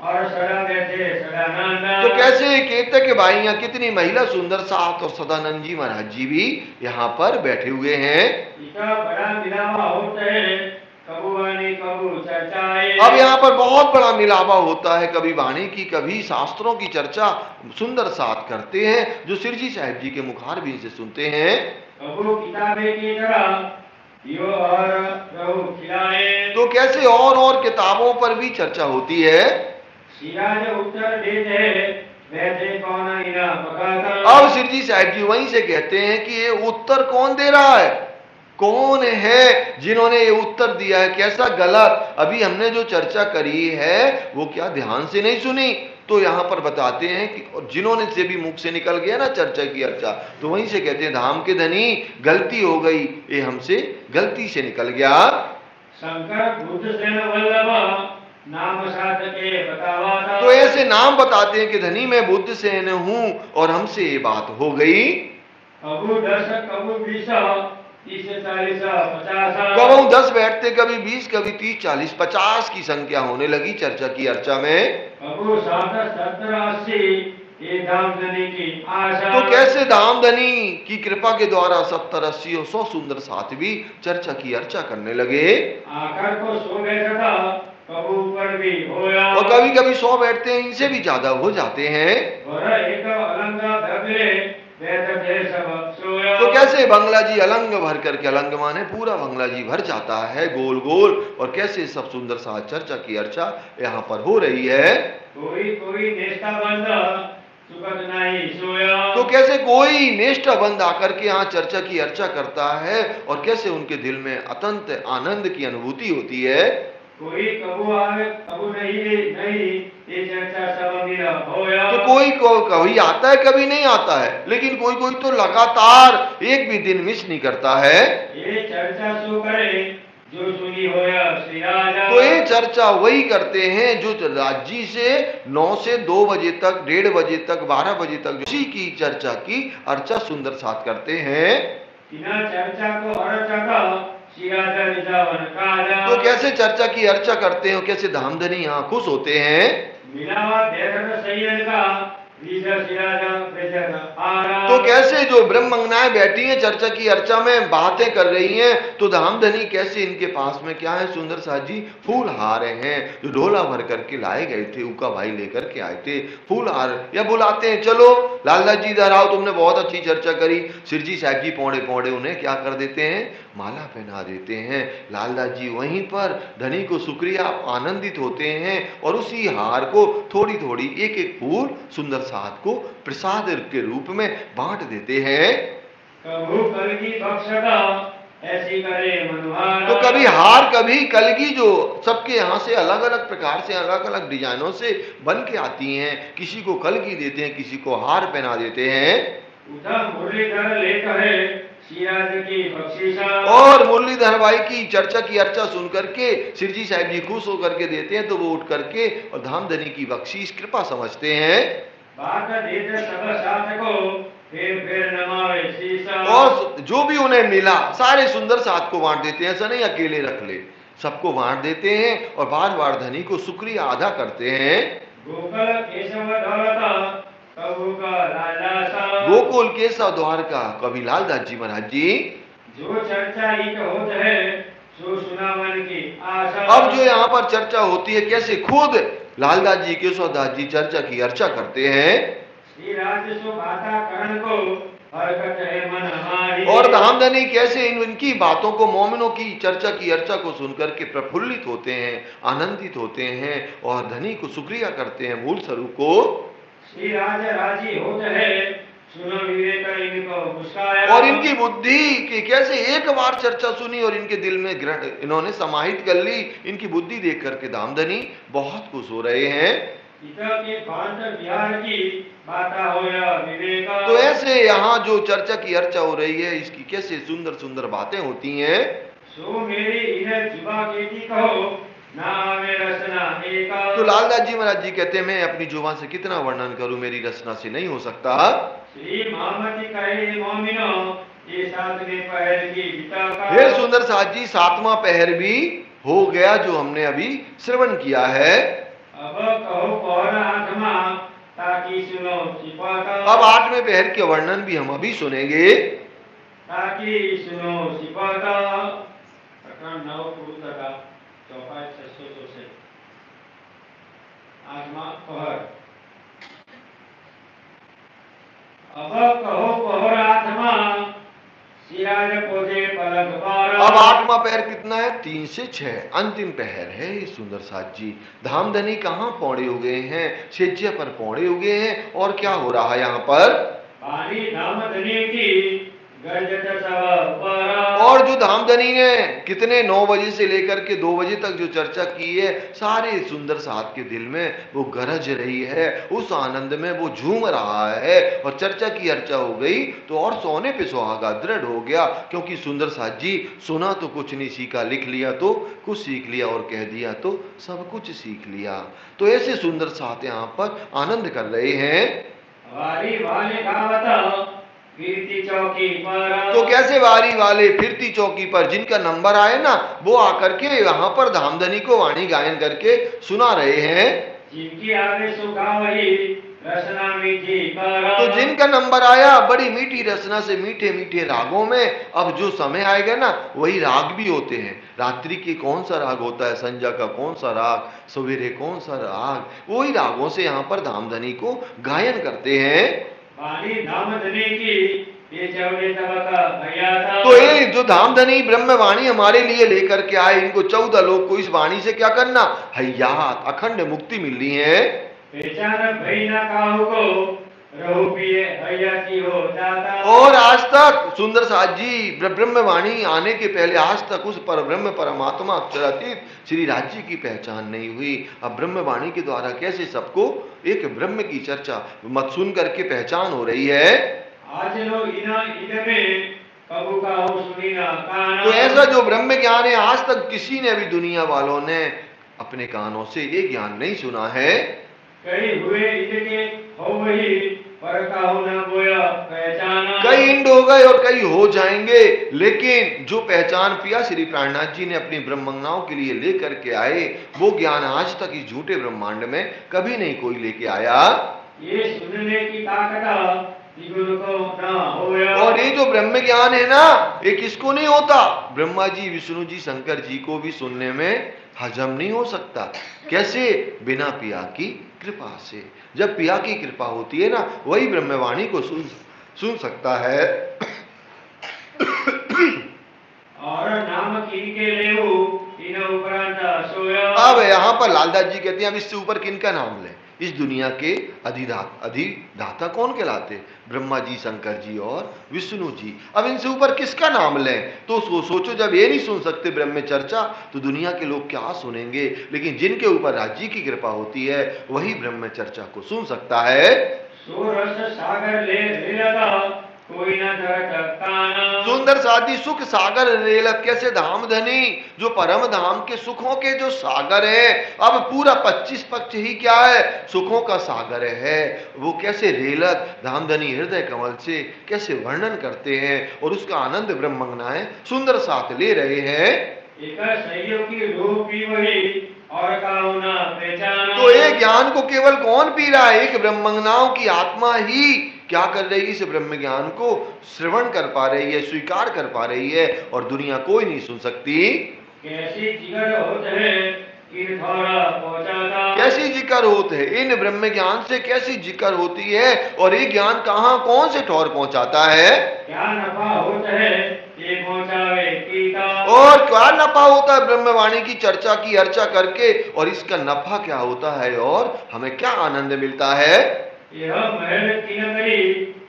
और सदा बैठे सदानंद। तो कैसे केतक भाइयां कितनी महिला सुंदर साथ और सदानंद जी महाराज जी भी यहाँ पर बैठे हुए हैं। इसका बड़ा मिलावा होता है कबू वाणी कबू चर्चाए। अब यहाँ पर बहुत बड़ा मिलावा होता है, कभी वाणी की कभी शास्त्रों की चर्चा सुंदर साथ करते हैं जो सिरजी साहिब जी के मुखारबिंद से सुनते हैं। कबू किताबे की तरह यो और रहु खिलाए। तो कैसे और किताबों पर भी चर्चा होती है। सिराज उत्तर देते बैठे कौन इना पकाता। अब सिरजी साहिब जी वहीं से कहते हैं कि ये उत्तर कौन दे रहा है, कौन है जिन्होंने ये उत्तर दिया है, कैसा गलत। अभी हमने जो चर्चा करी है वो क्या ध्यान से नहीं सुनी। तो यहां पर बताते हैं कि जिन्होंने से भी मुख से निकल गया ना चर्चा की अर्चा, तो वहीं से कहते हैं धाम के धनी गलती हो गई, ये हमसे गलती से निकल गया। शंकर बुद्ध सेन वल्लभ नाम साथ के बतावा। तो ऐसे नाम बताते हैं कि धनी मैं बुद्ध सेन हूं और हमसे ये बात हो गई। कबू 10 कबू 20 30 40 50। कबू 10 बैठते, कभी 20 कभी 30 40 50 की संख्या होने लगी चर्चा की अर्चा में। कबू 60 70 80 ये धामधनी की आशा। तो कैसे धामधनी की कृपा के द्वारा 70 80 और 100 सुंदर साथ भी चर्चा की अर्चा करने लगे। आकर को सो बैठा कबू पर भी होया। और कभी कभी 100 बैठते हैं, इनसे भी ज्यादा हो जाते हैं। और एक अलंगा भगले बैठे सब सोया। तो कैसे बंगला जी अलंग भर करके, अलंग माने पूरा बंगला जी भर जाता है गोल गोल। और कैसे सब सुंदर साथ चर्चा की अर्चा यहाँ पर हो रही है। कोई नेता बंदा सुखद नहीं सोया। तो कैसे कोई निष्ठा बंद आकर के यहाँ चर्चा की अर्चा करता है और कैसे उनके दिल में अत्यंत आनंद की अनुभूति होती है। कोई कबू आवे कबू नहीं ये चर्चा सब मिला होया। तो कोई कभी आता है कभी नहीं आता है, लेकिन कोई कोई तो लगातार एक भी दिन मिस नहीं करता है। ये चर्चा सो करे जो सुनी होया श्री राजा। तो ये चर्चा वही करते हैं जो राज्य से 9 से 2 बजे तक, 1:30 बजे तक, 12 बजे तक उसी की चर्चा की अर्चा सुंदर साथ करते हैं। बिना चर्चा को अर्चा का श्री राजा निजावन काजा। तो कैसे चर्चा की अर्चा करते हैं, कैसे धामधनी यहाँ खुश होते हैं। मिलावा देखकर सही का तो कैसे जो ब्रह्मंगनाएं बैठी हैं चर्चा की अर्चा में बातें कर रही हैं, तो धामधनी कैसे इनके पास में क्या है सुंदर साथ जी फूल हार हैं जो ढोला भर करके लाए गए थे, उका भाई लेकर के आए थे फूल हार। या बुलाते हैं चलो लालदास जी इधर आओ, तुमने बहुत अच्छी चर्चा करी। सिरजी साहब जी पौड़े पौड़े उन्हें क्या कर देते हैं, माला पहना देते हैं। लालदास जी वहीं पर धनी को शुक्रिया आनंदित होते हैं और उसी हार को थोड़ी थोड़ी एक एक फूल सुंदर साथ को प्रसाद के रूप में बांट देते हैं। ऐसी करे मनोहार। तो कभी हार कभी कलगी जो सबके यहाँ से अलग अलग प्रकार से अलग अलग डिजाइनों से बन के आती हैं, किसी को कलगी देते हैं, किसी को हार पहना देते हैं। मुरलीधर लेकर श्रीराज की बख्शिशा और मुरलीधर भाई की चर्चा की अर्चा सुन करके सिरजी साहिब जी खुश होकर के देते हैं, तो वो उठ करके और धामधनी की बख्शीश कृपा समझते हैं बात देते सब साथ को फिर नमावे शीशा। और जो भी उन्हें मिला सारे सुंदर साथ को बांट देते हैं, ऐसा नहीं अकेले रख ले, सबको बांट देते हैं और बार बार धनी को शुक्रिया अदा करते हैं। गोकुल केशव दौलता कबू का लालासा गोकुल केशव द्वारका कवि लालदास जी महाराज जी, जो चर्चा ही होत है सो सुनावन की आशा। अब जो यहाँ पर चर्चा होती है कैसे खुद लालदास जी केशवदास जी चर्चा की अर्चा करते हैं श्री राज्य सो बाता करण को हरकत है मन हमारी। और धामधनी कैसे इनकी बातों को मोमिनों की चर्चा की अर्चा को सुनकर के प्रफुल्लित होते हैं, आनंदित होते हैं और धनी को शुक्रिया करते हैं मूल स्वरूप को। श्री राज राजी होत है सुनो विवेक इनको मुस्काया। और इनकी बुद्धि की कैसे एक बार चर्चा सुनी और इनके दिल में इन्होंने समाहित कर ली, इनकी बुद्धि देख करके धामधनी बहुत खुश हो रहे हैं। के बिहार की बाता होया विवेक। तो ऐसे यहाँ जो चर्चा की अर्चा हो रही है इसकी कैसे सुंदर सुंदर बातें होती हैं। सो मेरी इधर जुबा केती कहो ना मेरा रचना एका। तो लालदास जी महाराज जी कहते हैं मैं अपनी जुबान से कितना वर्णन करूं, मेरी रचना से नहीं हो सकता। श्री महामती कहे मोमिनो ये सातवें पहर की गीता का। हे सुंदर साथ जी, सातवां पहर भी हो गया जो हमने अभी श्रवण किया है। अब कहो पहर आत्मा ताकि सुनो सिपाता। अब आठवें पहर के वर्णन भी हम अभी सुनेंगे ताकि सुनो सिपाता। प्रकरण 9 पुस्तका चौपाई 664 आत्मा पहर। अब कहो पहर आत्मा सिराज पोजे पलक पार। अब आठवां पहर कितना है? 3 से 6 अंतिम पहर है। सुंदर साथ जी, धामधनी कहाँ पौड़े हो गए हैं? सेज्य पर पौड़े हो गए हैं। और क्या हो रहा है यहाँ पर? पानी धामधनी की गर्जत सब पर। और जो धामधनी ने कितने 9 बजे से लेकर के 2 बजे तक जो चर्चा की है, सारे सुंदर साथ के दिल में वो गरज रही है, उस आनंद में वो झूम रहा है। और चर्चा की अर्चा हो गई तो और सोने पे सुहागा दृढ़ हो गया, क्योंकि सुंदर साथ जी सुना तो कुछ नहीं सीखा, लिख लिया तो कुछ सीख लिया और कह दिया तो सब कुछ सीख लिया। तो ऐसे सुंदर साथ यहाँ पर आनंद कर रहे हैं। वारी वाले गावत फिरती चौकी पर। तो कैसे वारी वाले फिरती चौकी पर जिनका नंबर आए ना, वो आकर के यहाँ पर धामधनी को वाणी गायन करके सुना रहे हैं। जिनकी आगे सुगा वही रचना मीठी कर। तो जिनका नंबर आया बड़ी मीठी रचना से मीठे मीठे रागों में, अब जो समय आएगा ना वही राग भी होते हैं। रात्रि के कौन सा राग होता है, संध्या का कौन सा राग, सवेरे कौन सा राग, वही रागों से यहाँ पर धामधनी को गायन करते हैं। वाणी धामधनी की ये चौदह तबका भैया था। तो ये जो धामधनी ब्रह्मवाणी हमारे लिए लेकर के आए, इनको 14 लोग को इस वाणी से क्या करना? हयात अखंड मुक्ति मिल रही है। पहचान भई ना काहू को रहु पिए हयाती हो जाता। और आज तक सुंदर साथ जी ब्रह्मवाणी आने के पहले आज तक उस पर ब्रह्म परमात्मा अक्षरातीत श्री राज्य की पहचान नहीं हुई। अब ब्रह्मवाणी के द्वारा कैसे सबको एक ब्रह्म की चर्चा मत सुन करके पहचान हो रही है। आज लो इना इनमे कबू का हो सुनी ना काना। तो ऐसा जो ब्रह्म ज्ञान है आज तक किसी ने भी दुनिया वालों ने अपने कानों से ये ज्ञान नहीं सुना है। कई हुए इनके हो वही पर काहू ना बोया पहचाना। कई इंड हो गए और कई हो जाएंगे, लेकिन जो पहचान पिया श्री प्राणनाथ जी ने अपनी ब्रह्मंगनाओं के लिए लेकर के आए, वो ज्ञान आज तक इस झूठे ब्रह्मांड में कभी नहीं कोई लेके आया। ये सुनने की ताकत को ना होया। और ये जो ब्रह्म ज्ञान है ना, ये किसको नहीं होता? ब्रह्मा जी, विष्णु जी, शंकर जी को भी सुनने में हजम नहीं हो सकता। कैसे? बिना पिया की कृपा से। जब पिया की कृपा होती है ना, वही ब्रह्मवाणी को सुन सकता है। और नाम किनके लेऊ इन उपरांत सोया। अब यहाँ पर लालदास जी कहते हैं अब इससे ऊपर किनका नाम ले? इस दुनिया के अधिदाता कौन कहलाते? ब्रह्मा जी, शंकर जी और विष्णु जी। अब इनसे ऊपर किसका नाम लें? तो सोचो, जब ये नहीं सुन सकते ब्रह्म चर्चा, तो दुनिया के लोग क्या सुनेंगे? लेकिन जिनके ऊपर राज्य की कृपा होती है वही ब्रह्म चर्चा को सुन सकता है। सो रस सागर ले लेता कोई न धरत काना। सुंदर साथी सुख सागर रेलत, कैसे धाम धनी जो परम धाम के सुखों के जो सागर है, अब पूरा 25 पक्ष ही क्या है, सुखों का सागर है, वो कैसे रेलत धाम धनी हृदय कमल से कैसे वर्णन करते हैं और उसका आनंद ब्रह्मंगनाएं सुंदर साथ ले रहे हैं। एक संयोग की रूपी वही और काऊ ना पहचाना। तो ये ज्ञान को केवल कौन पी रहा है, एक ब्रह्मंगनाओं की आत्मा ही क्या कर रही है, इस ब्रह्म ज्ञान को श्रवण कर पा रही है, स्वीकार कर पा रही है, और दुनिया कोई नहीं सुन सकती। कैसी जिगर होत है इन थोड़ा पहुंचाता। कैसी जिक्र होते है, इन ब्रह्म ज्ञान से कैसी जिक्र होती है, और ये ज्ञान कहाँ कौन से ठौर पहुंचाता है, क्या नफा होता है ये पहुंचावे कीता। और क्या नफा होता है ब्रह्मवाणी की चर्चा की अर्चा करके, और इसका नफा क्या होता है, और हमें क्या आनंद मिलता है। यह मेहनत की न करी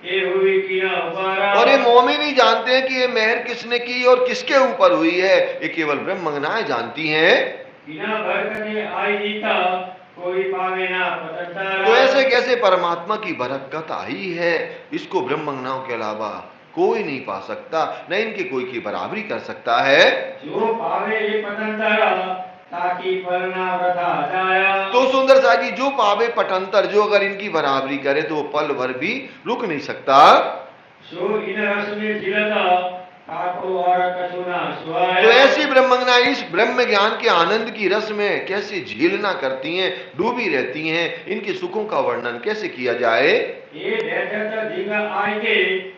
ये हुई की न उबारा। और ये मोमिन ही जानते हैं कि ये मेहर किसने की और किसके ऊपर हुई है, ये केवल ब्रह्मंगनाएं जानती हैं। बिना बरकते आई जीता कोई पावे ना पतंता। तो ऐसे कैसे परमात्मा की बरकत आई है, इसको ब्रह्मंगनाओं के अलावा कोई नहीं पा सकता, न इनकी कोई की बराबरी कर सकता है। जो पावे ये पतंतरा ताकि फल ना वृथा जाया। तो सुंदर सा जी जो पावे पटंतर, जो अगर इनकी बराबरी करे तो वो पल भर भी रुक नहीं सकता। सो इन रस में झिलता ताको और कछुना सुहाया। तो ऐसी ब्रह्मंगना इस ब्रह्म ज्ञान के आनंद की रस में कैसे झीलना करती हैं, डूबी रहती हैं, इनके सुखों का वर्णन कैसे किया जाए। ये बैठत दिग आए के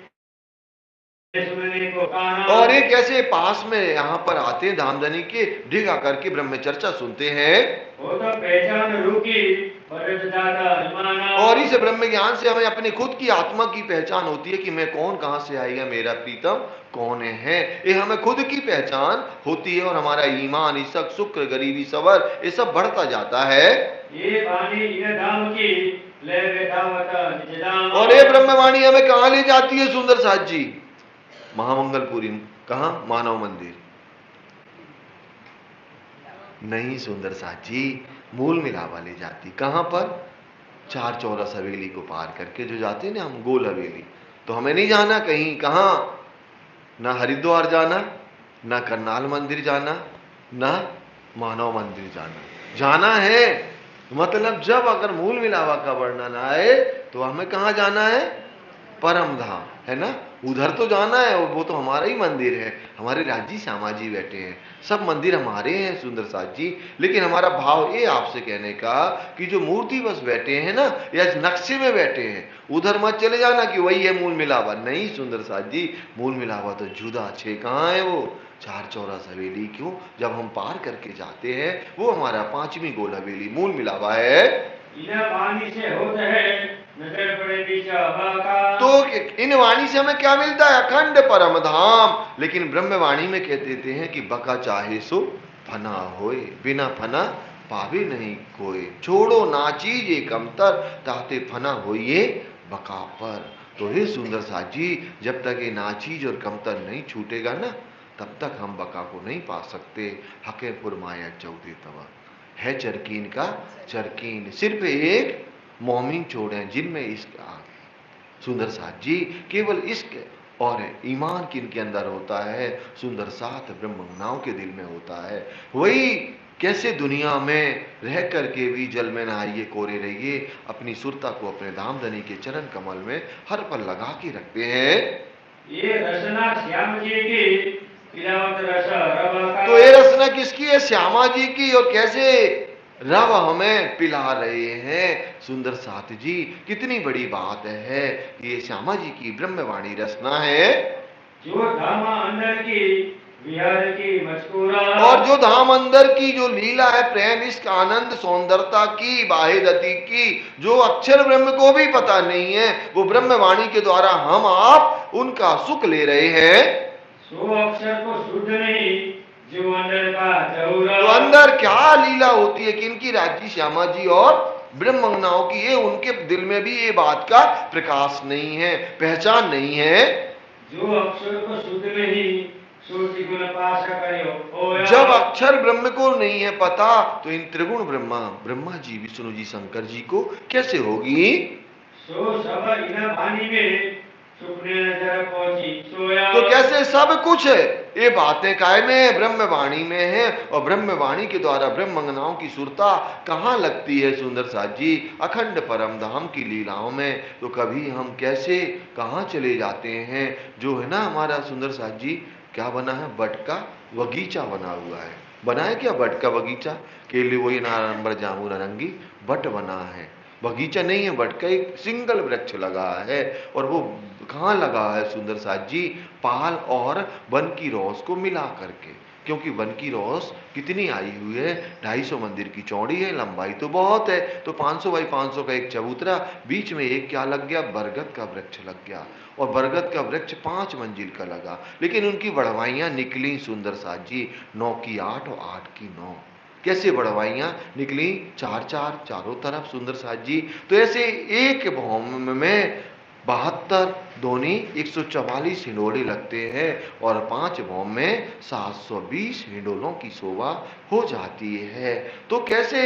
सुनने को काना। और ये कैसे पास में यहाँ पर आते हैं धामधनी के, ढिग आकर के ब्रह्म चर्चा सुनते हैं। वो तो पहचान रूकी परत दादा माना। और इस ब्रह्म ज्ञान से हमें अपनी खुद की आत्मा की पहचान होती है कि मैं कौन, कहां से आई है, मेरा प्रीतम कौन है, ये हमें खुद की पहचान होती है, और हमारा ईमान, ईशक, शुक्र, गरीबी, सबर, ये सब बढ़ता जाता है। ये वाणी इन धाम की ले बेदावत निज धाम। और ये ब्रह्मवाणी हमें कहां ले जाती है सुंदर साथ जी, महामंगलपुरी, कहां, मानव मंदिर नहीं सुंदर साथ जी, मूल मिलावा ले जाती, कहां पर, चार चौरस हवेली को पार करके जो जाते हैं ना हम, गोल हवेली। तो हमें नहीं जाना कहीं, कहां, ना हरिद्वार जाना, ना करनाल मंदिर जाना, ना मानव मंदिर जाना, जाना है मतलब जब अगर मूल मिलावा का वर्णन आए तो हमें कहां जाना है, परम धाम, है ना, उधर तो जाना है, और वो तो हमारा ही मंदिर है, हमारे राज्य श्यामा जी बैठे हैं, सब मंदिर हमारे हैं सुंदर साथ जी। लेकिन हमारा भाव ये आपसे कहने का कि जो मूर्ति बस बैठे हैं ना, या नक्शे में बैठे हैं, उधर मत चले जाना कि वही है मूल मिलावा, नहीं सुंदर साथ जी, मूल मिलावा तो जुदा छे, कहाँ है वो, चार चौरस हवेली, क्यों, जब हम पार करके जाते हैं वो हमारा 5वीं गोल हवेली मूल मिलावा है। इन वाणी से होता है नजर पड़े बीचा बाका। तो इन वाणी से हमें क्या मिलता है, अखंड परम धाम। लेकिन ब्रह्मवाणी में कह देते हैं कि बका चाहे सो फना होए, बिना फना पावे नहीं कोई, छोड़ो ना चीज एक कमतर ताते फना होइए बका पर। तो हे सुंदर साथ जी, जब तक ये नाचीज और कमतर नहीं छूटेगा ना, तब तक हम बका को नहीं पा सकते। हके पुरमाया चौदे तवा है चरकीन का चरकीन, सिर्फ एक मोमिन छोड़े जिनमें इश्क आ। सुंदर साथ जी, केवल इश्क और ईमान किनके अंदर होता है, सुंदर साथ ब्रह्मंगनाओं के दिल में होता है। वही कैसे दुनिया में रह करके भी जल में नहाइए कोरे रहिए, अपनी सुरता को अपने धामधनी के चरण कमल में हर पल लगा के रखते हैं। ये रचना श्याम जी की तिलावत रस रवा का। तो ये रचना किसकी है, श्यामा जी की, और कैसे रव हमें पिला रहे हैं सुंदर साथ जी। कितनी बड़ी बात है, ये श्यामा जी की ब्रह्मवाणी रचना है। जो धाम अंदर की विहार की मस्कुरा। और जो धाम अंदर की जो लीला है, प्रेम, इश्क, आनंद, सौंदर्यता की, बाहिदती की, जो अक्षर ब्रह्म को भी पता नहीं है, वो ब्रह्मवाणी के द्वारा हम आप उनका सुख ले रहे हैं। सो अक्षर को शुद्ध नहीं जो अंदर का जौरा। तो अंदर क्या लीला होती है कि इनकी राज्य श्यामा जी और ब्रह्मंगनाओं की, ये उनके दिल में भी ये बात का प्रकाश नहीं है, पहचान नहीं है। जो अक्षर को शुद्ध नहीं सो त्रिगुण पास करो। जब अक्षर ब्रह्म को नहीं है पता, तो इन त्रिगुण ब्रह्मा जी, विष्णु जी, शंकर जी को कैसे होगी। सो सब इन वाणी में सुपने नजर पहुंची सोया। तो कैसे सब कुछ है, ये बातें काय में है, ब्रह्मवाणी में है, और ब्रह्मवाणी के द्वारा ब्रह्मंगनाओं की सुरता कहाँ लगती है सुंदर साथ जी? अखंड परम धाम की लीलाओं में। तो कभी हम कैसे कहाँ चले जाते हैं? जो है ना हमारा सुंदर साथ जी, क्या बना है? बट का बगीचा बना हुआ है। बना है क्या बट का बगीचा? केले वही नारंबर जामुन नारंगी, बट बना है, बगीचा नहीं है। बट का एक सिंगल वृक्ष लगा है, और वो कहाँ लगा है सुंदर साथ जी? पाल और वन की रोस को मिला करके। क्योंकि वन की रोस कितनी आई हुई है? 250 मंदिर की चौड़ी है, लंबाई तो बहुत है, तो 500 बाई 500 का एक चबूतरा, बीच में एक क्या लग गया? बरगद का वृक्ष लग गया, और बरगद का वृक्ष 5 मंजिल का लगा। लेकिन उनकी बढ़वाइयां निकली सुंदर साथ जी, 9 की 8 और 8 की 9। कैसे बढ़वाइयां निकली? 4-4 चारों तरफ सुंदर साथ जी। तो ऐसे एक भौम में 72 दोनी 144 हिंडोले लगते हैं, और 5 भौम में 720 हिंडोलों की शोभा हो जाती है। तो कैसे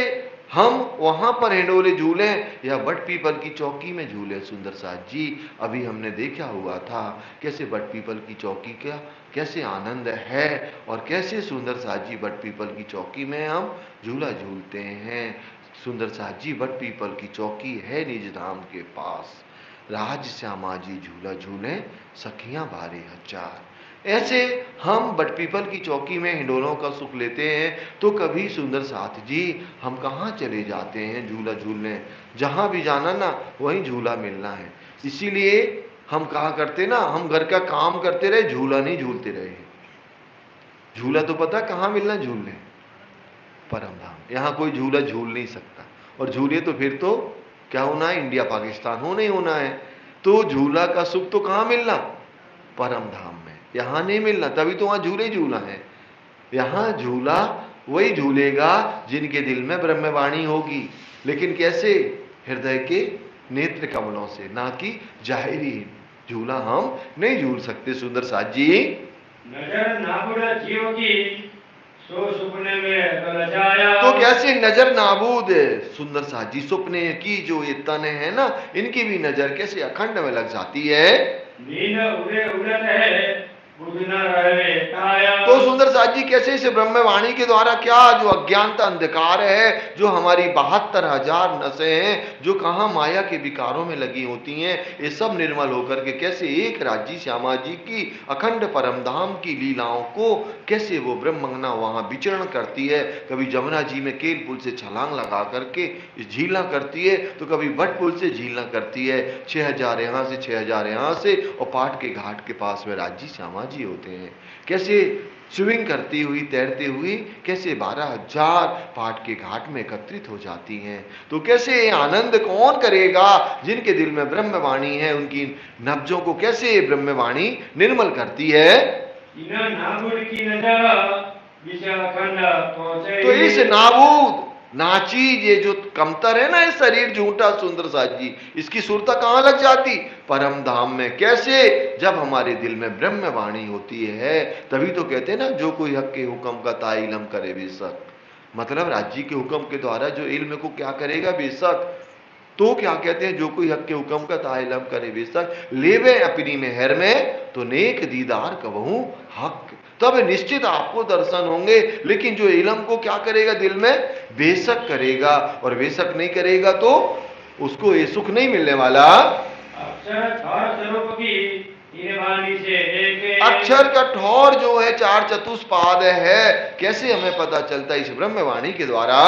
हम वहां पर हिंडोले झूले या बट पीपल की चौकी में झूले सुंदर साथ जी? अभी हमने देखा हुआ था कैसे बट पीपल की चौकी का कैसे आनंद है, और कैसे सुंदर साथ जी बट पीपल की चौकी में हम झूला झूलते हैं। सुंदर साथ जी बट पीपल की चौकी है निज धाम के पास, राज श्यामा जी झूला झूले सखियां बारे हजार। ऐसे हम बट पीपल की चौकी में हिंडोलों का सुख लेते हैं। तो कभी सुंदर साथ जी हम कहाँ चले जाते हैं झूला झूलने? जहां भी जाना ना वहीं झूला मिलना है। इसीलिए हम कहा करते ना, हम घर का काम करते रहे, झूला नहीं झूलते रहे। झूला तो पता कहाँ मिलना? झूलने परम धाम। यहाँ कोई झूला झूल नहीं सकता, और झूले तो फिर तो क्या होना है? इंडिया पाकिस्तान हो नहीं होना है। तो झूला का सुख तो कहाँ मिलना? परम धाम में। यहाँ नहीं मिलना, तभी तो वहां झूले झूला है। यहाँ झूला वही झूलेगा जिनके दिल में ब्रह्मवाणी होगी। लेकिन कैसे? हृदय के नेत्र कमलों से, ना कि जाहिरी झूला हम नहीं झूल सकते सुंदर साथ जी। नजर नाबुद जीव की सो सुपने में कल जाया। तो कैसे नजर नाबूद है सुंदर साथ जी? सुपने की जो ये तन है ना, इनकी भी नजर कैसे अखंड में लग जाती है। नींद उड़े उड़त है बुझ न रहे काया। तो सुंदर साथ जी कैसे इस ब्रह्मवाणी के द्वारा क्या जो अज्ञानता अंधकार है, जो हमारी 72,000 नसें हैं जो कहाँ माया के विकारों में लगी होती हैं, ये सब निर्मल होकर के कैसे एक राज्य श्यामा जी की अखंड परम धाम की लीलाओं को कैसे वो ब्रह्मंगना वहां विचरण करती है। कभी जमुना जी में केल पुल से छलांग लगा करके झीलना करती है, तो कभी बट पुल से झीलना करती है। 6,000 यहाँ से 6,000 यहाँ से, और पाट के घाट के पास में राज्य श्यामा जी होते हैं। कैसे स्विमिंग करती हुई तैरते हुई कैसे 12,000 पाट के घाट में एकत्रित हो जाती हैं। तो कैसे ये आनंद कौन करेगा? जिनके दिल में ब्रह्मवाणी है, उनकी नब्जों को कैसे ब्रह्मवाणी निर्मल करती है। इना नाबुद की नजर विचल खंड पहुंचे। तो इस नाबूद नाचीज ये जो कमतर है ना, ये शरीर झूठा सुंदर साथ जी, इसकी सुरता कहाँ लग जाती? परम धाम में। कैसे? जब हमारे दिल में ब्रह्मवाणी होती है, तभी तो कहते हैं ना, जो कोई हक के हुक्म का ताइलम करे बेशक। मतलब राज्य के हुक्म के द्वारा जो इल्म को क्या करेगा बेशक। तो क्या कहते हैं? जो कोई हक के हुक्म का ताइलम करे बेशक, लेवे अपनी मेहर में तो नेक दीदार कबहू हक। तब निश्चित आपको दर्शन होंगे। लेकिन जो इलम को क्या करेगा दिल में? बेशक करेगा, और बेशक नहीं करेगा तो उसको ये सुख नहीं मिलने वाला। अक्षर ठोर स्वरूप की इन वाणी से एक अक्षर का ठोर जो है 4 चतुष्पाद है। कैसे हमें पता चलता है? इस ब्रह्मवाणी के द्वारा।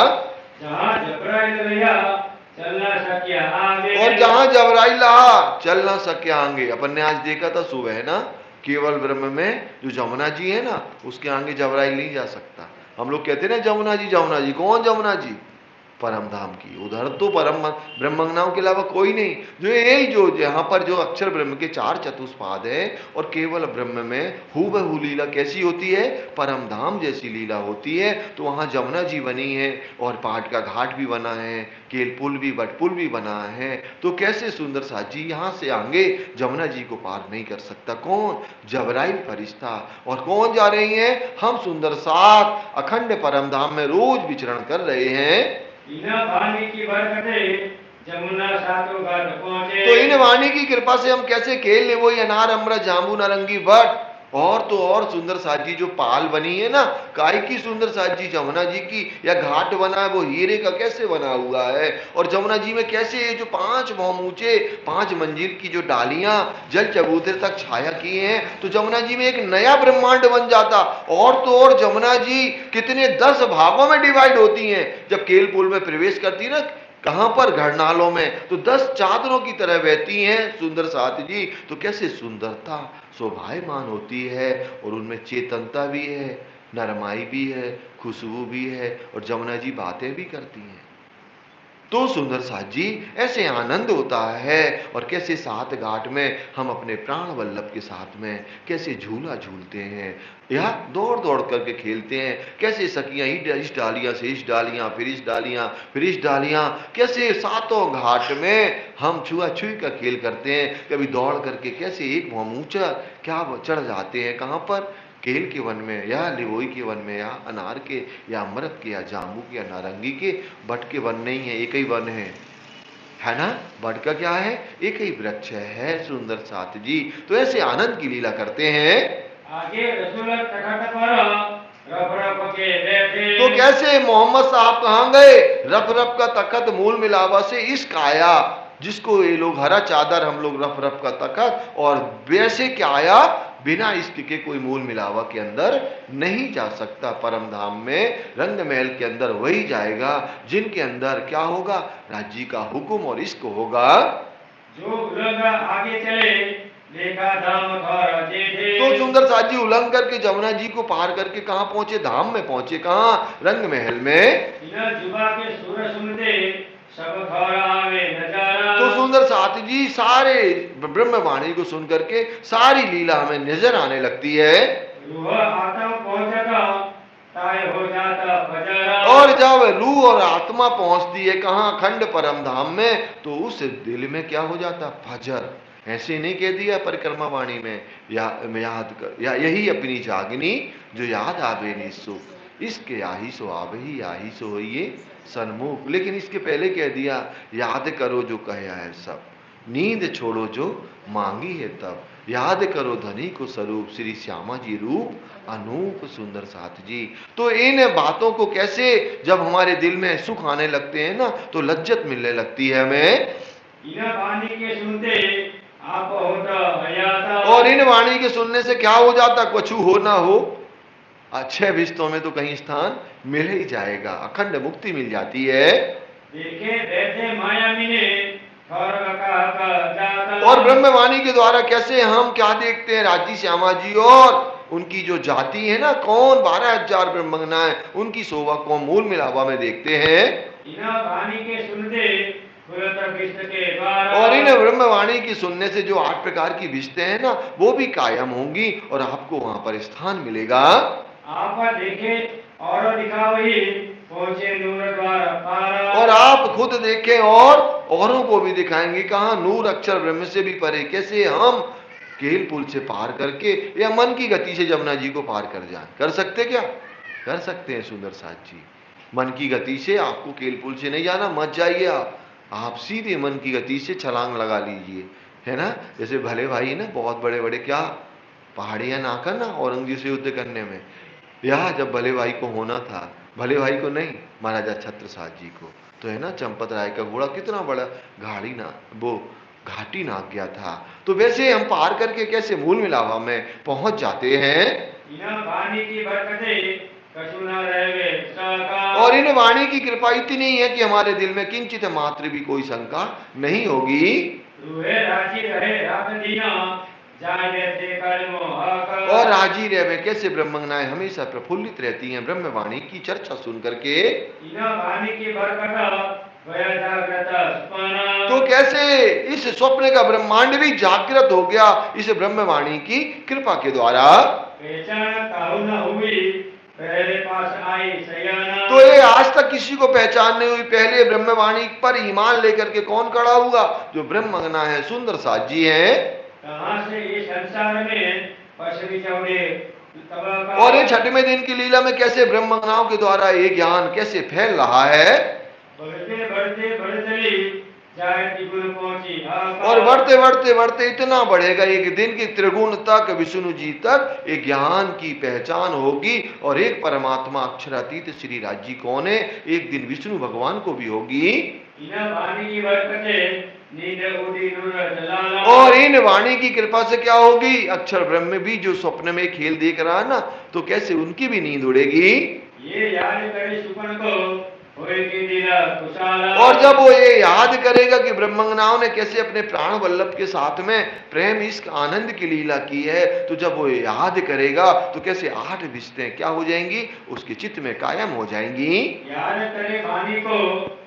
जहाँ जबराइल रहा चल ना सकिया आगे। और जहां जबराइल रहा चल ना सके आगे। अपन ने आज देखा था सुबह है ना, केवल ब्रह्म में जो जमुना जी है ना, उसके आगे जबराइल नहीं जा सकता। हम लोग कहते हैं ना जमुना जी, जमुना जी। कौन जमुना जी? परम धाम की। उधर तो परम ब्रह्मंगनाओं के अलावा कोई नहीं। जो यही जो यहाँ पर जो अक्षर ब्रह्म के 4 चतुष्पाद है, और केवल ब्रह्म में हूबहू लीला कैसी होती है? परम धाम जैसी लीला होती है। तो वहाँ जमुना जी बनी है, और पाट का घाट भी बना है, केल पुल भी, बट पुल भी बना है। तो कैसे सुंदर साथ जी यहाँ से आगे जमुना जी को पार नहीं कर सकता? कौन? जबराइल फरिश्ता। और कौन जा रही है? हम सुंदर साथ अखंड परम धाम में रोज विचरण कर रहे हैं। इना वाणी की बरकते जमुना सातों घाट पहुँचे। तो इन वाणी की कृपा से हम कैसे खेल ले, वही अनार अमृत जाम्बू नारंगी बट, और तो और सुंदर साजी जो पाल बनी है ना, काय की सुंदर साजी जमुना जी की, या घाट बना है वो हीरे का कैसे बना हुआ है, और जमुना जी में कैसे ये जो 5 भौम ऊंचे 5 मंजिल की जो डालियां जल चबूतरे तक छाया किए हैं, तो जमुना जी में एक नया ब्रह्मांड बन जाता। और तो और जमुना जी कितने 10 भागों में डिवाइड होती हैं, जब केलपुल में प्रवेश करती ना, कहां पर घड़नालों में, तो 10 चादरों की तरह बहती हैं सुंदर साथ जी। तो कैसे सुंदरता शोभायमान होती है, और उनमें चेतनता भी है, नरमाई भी है, खुशबू भी है, और जमुना जी बातें भी करती हैं। तो सुंदर साथ जी ऐसे आनंद होता है, और कैसे 7 घाट में हम अपने प्राण वल्लभ के साथ में कैसे झूला झूलते हैं, या दौड़ दौड़ करके खेलते हैं, कैसे सखियां इस डालियां से इस डालियां, फिर इस डालियां, फिर इस डालियां, कैसे 7 घाट में हम छुआ छुई का खेल करते हैं। कभी दौड़ करके कैसे एक भौम ऊंचा क्या चढ़ जाते हैं, कहां पर, केल के वन में, या लिवोई के वन में, या अनार के, या अमृत के, या जाम्बू के, या नारंगी के। बट के वन नहीं है, एक ही वन है ना। बट का क्या है, एक ही वृक्ष है सुंदर साथ जी। तो ऐसे आनंद की लीला करते हैं। आगे रसूल तखत पर रफ रफ के बैठे। तो कैसे मोहम्मद साहब कहां गए, रफ रफ का तखत मूल मिलावा से इस काया, जिसको ये लोग हरा चादर, हम लोग रफ रफ का तखत, और वैसे क्या आया, बिना इश्क के कोई मूल मिलावा के अंदर नहीं जा सकता। परम धाम में रंग महल के अंदर वही जाएगा जिनके अंदर क्या होगा, राज्य का हुक्म और इश्क होगा। जो उलंघ आगे चले देखा धाम घर जेठे। तो सुंदर साथ जी उल्लंघ करके जमुना जी को पार करके कहां पहुंचे, धाम में पहुंचे, कहां, रंग महल में। इधर जुबा के सुर सुनते सब घर आवे नजारा। तो सुंदर साथ जी सारे ब्रह्मवाणी को सुन करके सारी लीला हमें नजर आने लगती है। रूह आत्मा पहुंचता ताय हो जाता फजरा। और जब रूह और आत्मा पहुंचती है कहां, खंड परम धाम में, तो उस दिल में क्या हो जाता, फजर। ऐसे नहीं कह दिया परिक्रमा वाणी में, याद कर, या यही अपनी जागनी जो याद आवे निसो, इसके आही सो आवे आही सो होइए सन्मुख। लेकिन इसके पहले कह दिया, याद करो जो कहा है सब, नींद छोड़ो जो मांगी है तब, याद करो धनी को स्वरूप श्री श्यामा जी रूप अनूप सुंदर साथ जी। तो इन बातों को कैसे जब हमारे दिल में सुख आने लगते हैं ना, तो लज्जत मिलने लगती है हमें। इन वाणी के सुनते आप होता हयाता। और इन वाणी के सुनने से क्या हो जाता, कुछ हो ना हो, 6 विस्तों में तो कहीं स्थान मिल ही जाएगा, अखंड मुक्ति मिल जाती है। देखे बैठे माया मिने और ब्रह्मवाणी के द्वारा कैसे हम क्या देखते हैं, राजी श्यामा जी और उनकी जो जाति है ना, कौन 12,000 ब्रह्मंगनाएं, उनकी शोभा को मूल मिलावा में देखते हैं। वाणी के सुनते और इन ब्रह्मवाणी की सुनने से जो 8 प्रकार की विषयें हैं ना, वो भी कायम होंगी, और आपको वहां पर स्थान मिलेगा। आप देखे और दिखावही पहुंचे नूर द्वार पारा। और आप खुद देखें और औरों को भी दिखाएंगे, कहां, नूर अक्षर ब्रह्म से भी परे, कैसे हम केल पुल से पार करके, या मन की गति से जमुना जी को पार कर जाए। कर सकते क्या, कर सकते हैं सुंदर साथ जी। मन की गति से आपको केल पुल से नहीं जाना, मत जाइए आप सीधे मन की गति से छलांग लगा लीजिए, है ना। जैसे भले भाई ना, बहुत बड़े बड़े क्या पहाड़ियां नाकर ना औरंगजेब से युद्ध करने में, यह जब भले भाई को होना था, भले भाई को नहीं, महाराजा छत्रसाल जी को, तो है ना, चंपत राय का घोड़ा कितना बड़ा घाड़ी ना, वो घाटी नाक गया था। तो वैसे हम पार करके कैसे मूल मिलावा में पहुंच जाते हैं। वाणी की बरकतें कछु न रहे शंका। और इन वाणी की कृपा इतनी है कि हमारे दिल में किंचित मात्र भी कोई शंका नहीं होगी। राजी रहे रात दीना और राजी रहे, कैसे ब्रह्मंगनाएं हमेशा प्रफुल्लित रहती हैं ब्रह्मवाणी की चर्चा सुन करके। वाणी की बरकत तो कैसे इस स्वप्न का ब्रह्मांड भी जागृत हो गया इस ब्रह्मवाणी की कृपा के द्वारा। पहले पास आई सयाना। तो ये आज तक किसी को पहचान नहीं हुई, पहले ब्रह्मवाणी पर ईमान लेकर के कौन खड़ा हुआ, जो ब्रह्मंगना है, सुंदर साथ जी है। कहां से इस संसार में और ये 6वें दिन की लीला में कैसे ब्रह्मंगनाओं के द्वारा ये ज्ञान कैसे फैल रहा है। बढ़ते बढ़ते बढ़ते जाए त्रिगुण पहुंची और बढ़ते बढ़ते बढ़ते इतना बढ़ेगा एक दिन की त्रिगुण तक, विष्णु जी तक एक ज्ञान की पहचान होगी। और एक परमात्मा अक्षरातीत श्री राज जी कौन है, एक दिन विष्णु भगवान को भी होगी। इना वाणी की बरकते नींद उड़ी नूर जलाला। और इन वाणी की कृपा से क्या होगी, अक्षर ब्रह्म भी जो स्वप्न में खेल देख रहा है ना, तो कैसे उनकी भी नींद उड़ेगी। ये याद करे सुपन को होएगी दिला कुशाला। और जब वो ये याद करेगा कि ब्रह्मंगनाओं ने कैसे अपने प्राण वल्लभ के साथ में प्रेम इश्क आनंद की लीला की है, तो जब वो याद करेगा तो कैसे 8 विशेषताएं क्या हो जाएंगी, उसके चित्त में कायम हो जाएंगी। याद करे वाणी को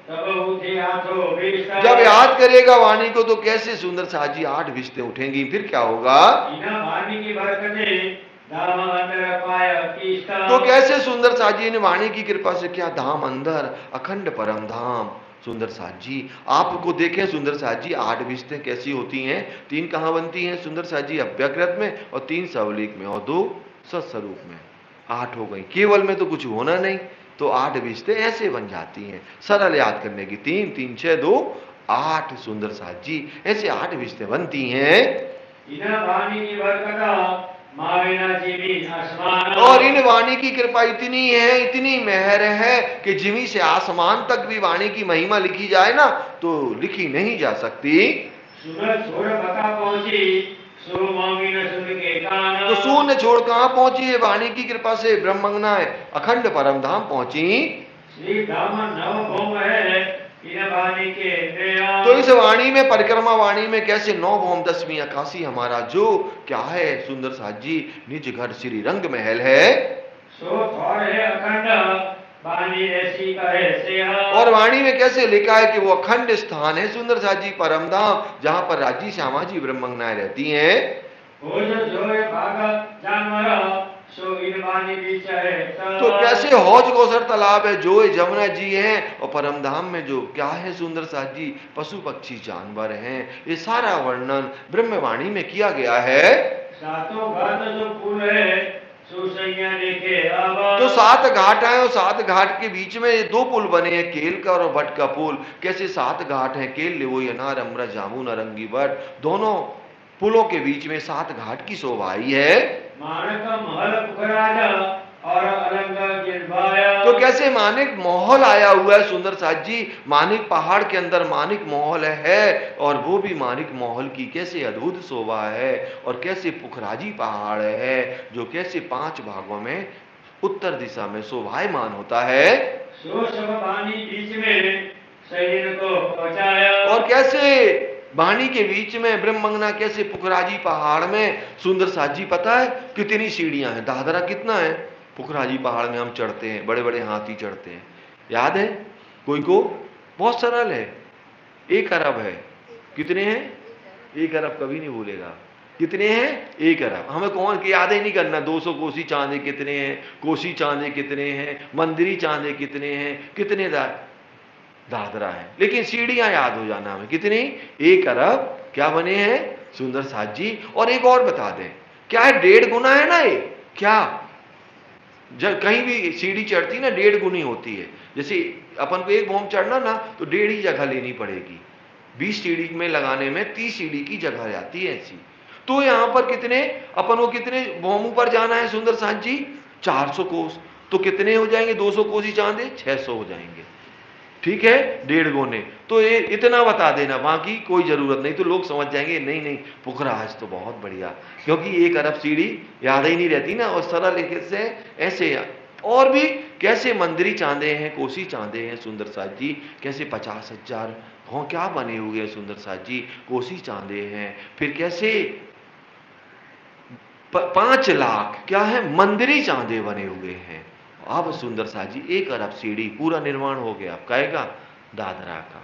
तब उठे हाथों विस्तार। जब याद करेगा वाणी को तो कैसे सुंदर साजी 8 विशेषताएं उठेंगी। फिर क्या होगा, इना वाणी की बरकते धाम अंदर पाया कीस्ता। तो कैसे सुंदर साजी ने वाणी की कृपा से क्या धाम अंदर, अखंड परम धाम। सुंदर साज जी आपको देखें, सुंदर साज जी 8 विशेषताएं कैसी होती हैं। 3 कहाँ बनती हैं सुंदर साज जी, अव्यकृत में, और 3 सवलिक में, और 2 सत्स्वरूप में। 8 हो गई, केवल में तो कुछ होना नहीं, तो 8 विशेषताएं ऐसे बन जाती हैं। सरल याद करने की 3 3 6 2 8 सुंदर साज जी ऐसे 8 विशेषताएं बनती हैं। इना वाणी की बरकता माविना जीवी आसमान। और इन वाणी की कृपा इतनी है, इतनी मेहर है कि जिमी से आसमान तक भी वाणी की महिमा लिखी जाए ना तो लिखी नहीं जा सकती। सूरज छोड़ बता पहुंची सो मांगी न सुन के कान। तो शून्य छोड़ कहां पहुंची है, वाणी की कृपा से ब्रह्मंगना है अखंड परम धाम पहुंची। श्री धाम नव भौम है इन वाणी के दया। तो इस वाणी में, परिक्रमा वाणी में कैसे 9 भौम 10वीं आकाशी हमारा जो क्या है सुंदर साज जी, निज घर श्री रंग महल है। सो थोर है अखंड वाणी ऐसी कहे से। और वाणी में कैसे लिखा है कि वो अखंड स्थान है सुंदर साज जी परम धाम, जहां पर राजी श्यामा जी ब्रह्मंगनाएं रहती हैं। हो जो भाग जानवर सो इन वाणी बीच है। तो कैसे हौज गोसर तालाब है जो जमुना जी हैं, और परम धाम में जो क्या है सुंदर साज जी, पशु पक्षी जानवर हैं। ये सारा वर्णन ब्रह्मवाणी में किया गया है। सातों घाट जो पुल है सो सैया देखे अब। तो 7 घाट हैं, और 7 घाट के बीच में 2 पुल बने हैं, केल का और भट्ट का पुल। कैसे 7 घाट हैं, केल लेवोई अनार अमृत जामू नारंगी भट्ट, दोनों पुलों के बीच में 7 घाट की शोभा आई है। मानक महल पुखराजा और अलंग गिरवाया। तो कैसे मानिक महल आया हुआ है सुंदर साज जी, मानिक पहाड़ के अंदर मानिक महल है, और वो भी मानिक महल की कैसे अद्भुत शोभा है। और कैसे पुखराजी पहाड़ है जो कैसे 5 भागों में उत्तर दिशा में शोभायमान होता है। सो सब पानी बीच में शरीर को पहुंचाया। और कैसे वाणी के बीच में ब्रह्मंगना कैसे पुखराजी पहाड़ में सुंदर साज जी पता है कितनी सीढ़ियां हैं, दादरा कितना है। पुखराजी पहाड़ में हम चढ़ते हैं, बड़े बड़े हाथी चढ़ते हैं, याद है कोई को, बहुत सरल है। 1 अरब है, कितने हैं 1 अरब, कभी नहीं भूलेगा कितने हैं 1 अरब। हमें कौन की याद ही नहीं करना, 200 कोसी चांदे कितने हैं, कोसी चांदे कितने हैं, मंदिरी चांदे कितने हैं, कितने दादरा है, लेकिन सीढ़ियां याद हो जाना हमें कितनी, 1 अरब क्या बने हैं सुंदर साज जी। और एक और बता दें, क्या है 1.5 गुना है ना ये, क्या जब कहीं भी सीढ़ी चढ़ती ना 1.5 गुनी होती है। जैसे अपन को 1 भौम चढ़ना ना तो 1.5 ही जगह लेनी पड़ेगी, 20 सीढ़ी में लगाने में 30 सीढ़ी की जगह जाती है ऐसी। तो यहां पर कितने अपन को कितने भौमों पर जाना है सुंदर साज जी, 400 कोस। तो कितने हो जाएंगे 200 कोसी चांदे, 600 हो जाएंगे, ठीक है 1.5 गुने। तो ये इतना बता देना, बाकी कोई जरूरत नहीं, तो लोग समझ जाएंगे नहीं नहीं पुखराज तो बहुत बढ़िया, क्योंकि 1 अरब सीढ़ी याद ही नहीं रहती ना, और सरल से ऐसे। और भी कैसे मंदिरी चांदे हैं, कोसी चांदे हैं सुंदर साज जी, कैसे 50,000 क्या बने हुए हैं सुंदर साज जी, कोसी चांदे हैं। फिर कैसे 5 लाख क्या है मंदिरी चांदे बने हुए हैं। अब सुंदर साज जी 1 अरब सीढ़ी पूरा निर्माण हो गया, अब कहेगा दादरा का,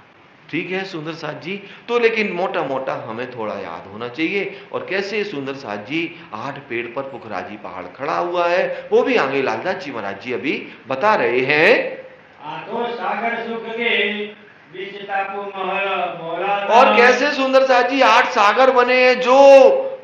ठीक है सुंदर साज जी। तो लेकिन मोटा मोटा हमें थोड़ा याद होना चाहिए। और कैसे सुंदर साज जी 8 पेड़ पर पुखराजी पहाड़ खड़ा हुआ है, वो भी आगे लालदास जी महाराज जी अभी बता रहे हैं। आठों सागर सुख के बीच टापू महल मौला। और कैसे सुंदर साज जी 8 सागर बने हैं, जो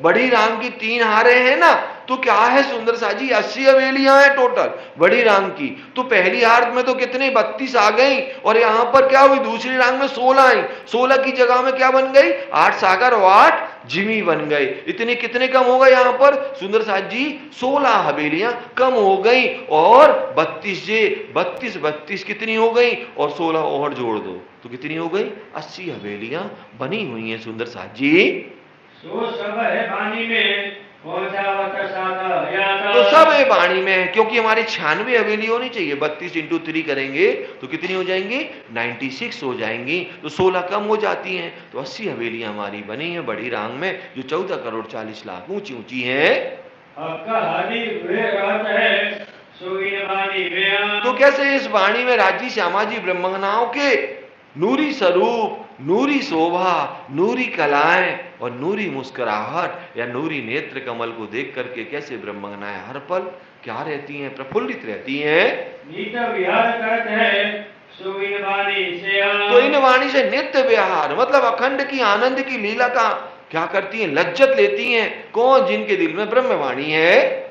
बड़ी राम की 3 हारे हैं ना, तो क्या है सुंदर सा जी, 80 हवेलियां हैं टोटल बड़ी रांग की। तो पहली आर्त में तो कितने 32 आ गई, और यहां पर क्या हुई, दूसरी रांग में 16 आई। 16 की जगह में क्या बन गई, 8 सागर और 8 जिमी बन गए। इतने कितने कम हो गए यहां पर सुंदर साथ जी, 16 हवेलियां कम हो गई। और 32 जे 32 कितनी हो गई, और 16 और जोड़ दो तो कितनी हो गई, 80 हवेलियां बनी हुई हैं सुंदर साथ जी। सो सब है वाणी में पहुंचावत साथ तो सब है वाणी में है, क्योंकि हमारी 96 हवेली होनी चाहिए। 32 इंटू 3 करेंगे तो कितनी हो जाएंगी, 96 हो जाएंगी। तो 16 कम हो जाती हैं, तो 80 हवेलियां हमारी बनी हैं बड़ी रांग में, जो 14 करोड़ 40 लाख ऊंची ऊंची है। तो कैसे इस वाणी में राजी श्यामा जी ब्रह्मंगनाओं के नूरी स्वरूप, नूरी शोभा, नूरी कलाएं और नूरी मुस्कुराहट या नूरी नेत्र कमल को देख करके कैसे ब्रह्मंगनाएं हर पल क्या रहती हैं, प्रफुल्लित रहती हैं। तो इन वाणी से नित्य विहार मतलब अखंड की आनंद की लीला का क्या करती हैं, लज्जत लेती हैं। कौन, जिनके दिल में ब्रह्मवाणी है।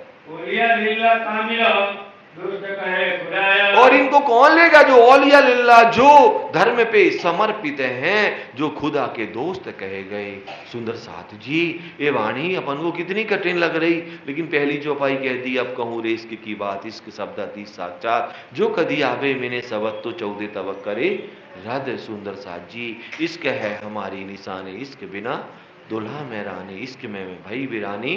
और इनको कौन लेगा, जो औलिया लिल्ला, जो धर्म पे समर्पित हैं, जो खुदा के दोस्त कहे गए। सुंदर साथ जी, ये वाणी अपन को कितनी कठिन लग रही, लेकिन पहली चौपाई कह दी, अब कहूँ रे इश्क की बात, इश्क शब्द अति साक्षात, जो कदी आवे मैंने सबक तो 14 तबक करे रद। सुंदर साथ जी, इश्क है हमारी निशानी, इश्क बिना दुल्हा मेहरानी, इश्क में भई बिरानी,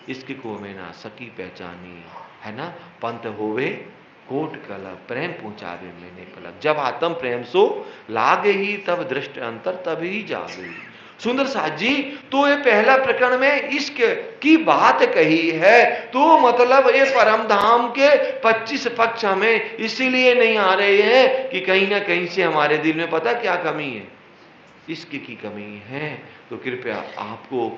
इश्क को मैं ना सकी पहचानी, है ना। पंत होवे कोट कलप, प्रेम पहुंचावे मैंने पलक, जब आत्म प्रेम सो लागे ही, तब दृष्ट अंतर तभी जागे। सुंदर साथ जी, तो ये पहला प्रकरण में इश्क की बात कही है। तो मतलब ये परम धाम के 25 पक्ष हमें इसीलिए नहीं आ रहे हैं कि कहीं ना कहीं से हमारे दिल में पता क्या कमी है, इश्क की कमी है। तो कृपया आपको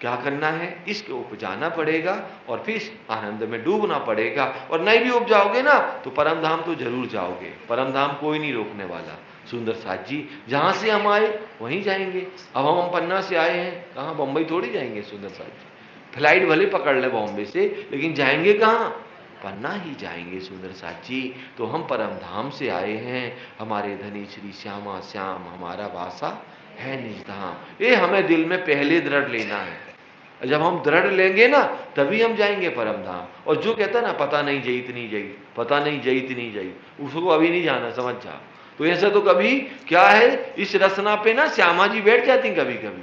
क्या करना है, इसको उपजाना पड़ेगा और फिर आनंद में डूबना पड़ेगा। और नहीं भी उपजाओगे ना तो परम धाम तो जरूर जाओगे, परम धाम कोई नहीं रोकने वाला। सुंदर साथ जी, जहां से हम आए वहीं जाएंगे। अब हम पन्ना से आए हैं, कहाँ बंबई थोड़ी जाएंगे सुंदर साथ जी। फ्लाइट भले पकड़ ले बॉम्बे से, लेकिन जाएंगे कहाँ, पन्ना ही जाएंगे सुंदर साथ जी। तो हम परम धाम से आए हैं, हमारे धनी श्री श्यामा श्याम हमारा वासा है निज धाम। ये हमें दिल में पहले दृढ़ लेना है। जब हम दृढ़ लेंगे ना तभी हम जाएंगे परम धाम। और जो कहता ना पता नहीं जईत नहीं जई, पता नहीं जईत नहीं जई, उसको अभी नहीं जाना, समझ जा। तो ऐसा तो कभी क्या है, इस रचना पे ना श्यामा जी बैठ जाती कभी कभी,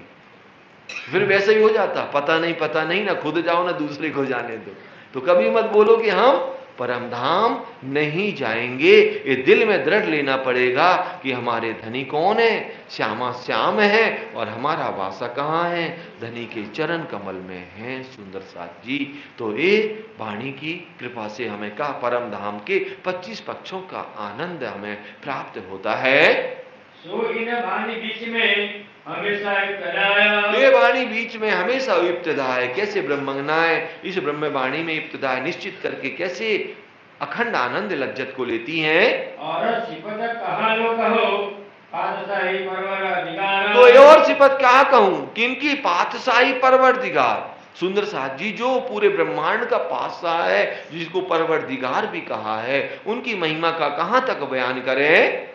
फिर वैसे ही हो जाता, पता नहीं ना खुद जाओ ना दूसरे को जाने दो। तो कभी मत बोलो कि हम परम धाम नहीं जाएंगे। ये दिल में दृढ़ लेना पड़ेगा कि हमारे धनी कौन है, श्यामा श्याम है, और हमारा वासा कहाँ है, धनी के चरण कमल में है। सुंदर साथ जी, तो ये वाणी की कृपा से हमें का परम धाम के 25 पक्षों का आनंद हमें प्राप्त होता है। ये वाणी बीच में हमेशा इब्तिदाए, कैसे ब्रह्मंगनाएं इस ब्रह्म वाणी में इब्तिदाए निश्चित करके कैसे अखंड आनंद लज्जत को लेती हैं। तो ये और सिफत कहा कहूं, किनकी, पातशाही परवरदिगार। सुंदर साथ जी, जो पूरे ब्रह्मांड का पातशाह है, जिसको परवरदिगार भी कहा है, उनकी महिमा का कहां तक बयान करें।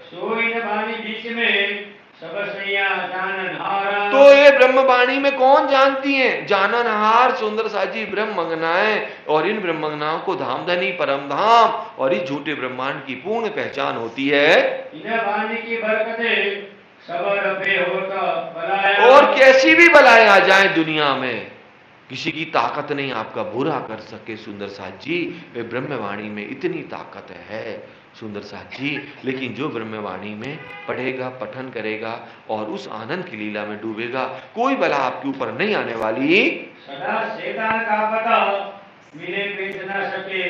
तो ये ब्रह्मवाणी में कौन जानती हैं, जाननहार सुंदर साजी ब्रह्मंगनाएं, और इन ब्रह्मंगनाओं को धामधनी परम धाम और इस झूठे ब्रह्मांड की पूर्ण पहचान होती है। और कैसी भी बलाएं आ जाए दुनिया में, किसी की ताकत नहीं आपका बुरा कर सके। सुंदर साथ जी, वे ब्रह्मवाणी में इतनी ताकत है सुंदर साथ जी। लेकिन जो ब्रह्मवाणी में पढ़ेगा, पठन करेगा और उस आनंद की लीला में डूबेगा, कोई बला आपके ऊपर नहीं आने वाली। सदा शैतान का पता मिले पेट न सके।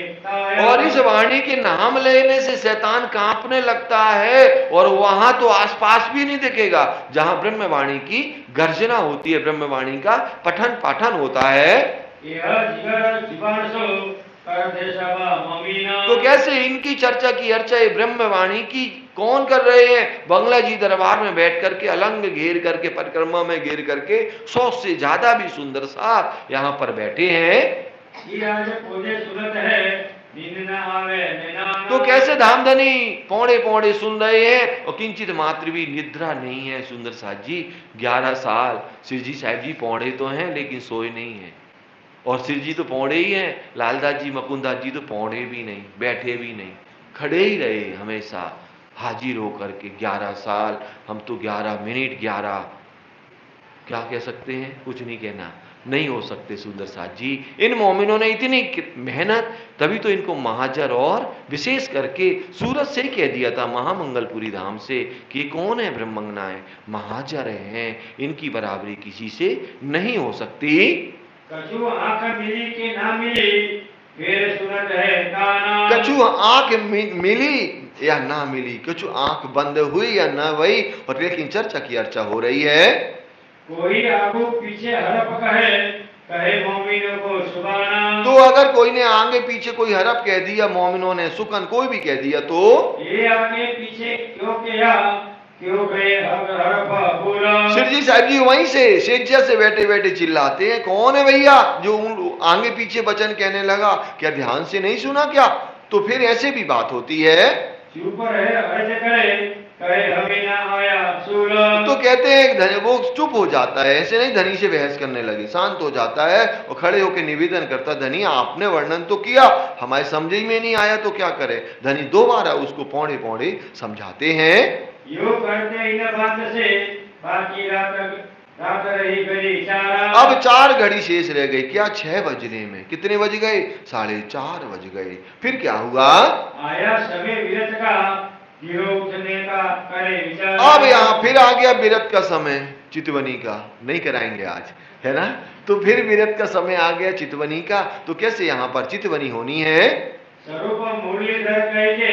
और इस वाणी के नाम लेने से शैतान कांपने लगता है, और वहां तो आसपास भी नहीं दिखेगा जहां ब्रह्मवाणी की गर्जना होती है, ब्रह्मवाणी का पठन पाठन होता है। तो कैसे इनकी चर्चा की अर्चा ब्रह्मवाणी की कौन कर रहे हैं, बंगला जी दरबार में बैठ करके, अलंग घेर करके, परिक्रमा में घेर करके 100 से ज्यादा भी सुंदर साथ यहां पर बैठे हैं। ई राज पोजे सुरत है, नींद न आवे नैना। तो कैसे धामधनी पौड़े पौड़े सुन रहे हैं और किंचित मात्र भी निद्रा नहीं है। सुंदर साथ जी 11 साल सिरजी साहब जी पौड़े तो हैं लेकिन सोए नहीं हैं, और सिरजी तो पौड़े ही हैं, लालदास जी मकुंदास जी तो पौड़े भी नहीं, बैठे भी नहीं, खड़े ही रहे हमेशा हाजिर होकर के। 11 साल, हम तो 11 मिनट 11, क्या कह सकते हैं, कुछ नहीं कहना, नहीं हो सकते सुंदर साथ जी। इन मोमिनों ने इतनी मेहनत, तभी तो इनको महाजर और विशेष करके सूरत से ही कह दिया था, महामंगलपुरी धाम से, कि कौन है ब्रह्मंगनाएं, महाजर हैं, इनकी बराबरी किसी से नहीं हो सकती। कछु आंख मिली कि ना मिली, फिर सुनत है गाना। कछु आंख मिली या ना मिली, कछु आंख बंद हुई या ना हुई, और लेकिन चर्चा की अर्चा हो रही है। कोई आगू पीछे हड़प कहे, कहे मोमिनों को सुबाना। तो अगर कोई ने आगे पीछे कोई हरप कह दिया, मोमिनों ने सुकन कोई भी कह दिया, तो ये आगे पीछे क्यों किया, क्यों गए हड़प बोला। सिरजी साहब जी वहीं से सेज्या से बैठे बैठे चिल्लाते हैं, कौन है भैया जो आगे पीछे वचन कहने लगा, क्या ध्यान से नहीं सुना क्या? तो फिर ऐसे भी बात होती है। चुप रहे अर्ज करे, कहे हमें ना आया सूल। तो कहते हैं धनी वो चुप हो जाता है, ऐसे नहीं धनी से बहस करने लगे, शांत हो जाता है और खड़े होकर निवेदन करता, धनी आपने वर्णन तो किया, हमारे समझ में नहीं आया तो क्या करे। धनी दोबारा उसको पौड़े पौड़े समझाते हैं। यो करते इन बात से, बाकी रात रही गई चारा। अब 4 घड़ी शेष रह गई, क्या 6 बजने में, कितने बज गए, 4:30 बज गए। फिर क्या हुआ, आया समय विरत का, गिरो उठने का करे विचार। अब यहां फिर आ गया विरत का समय, चितवनी का नहीं कराएंगे आज, है ना। तो फिर विरत का समय आ गया चितवनी का, तो कैसे यहां पर चितवनी होनी है। स्वरूप मुरलीधर कहे,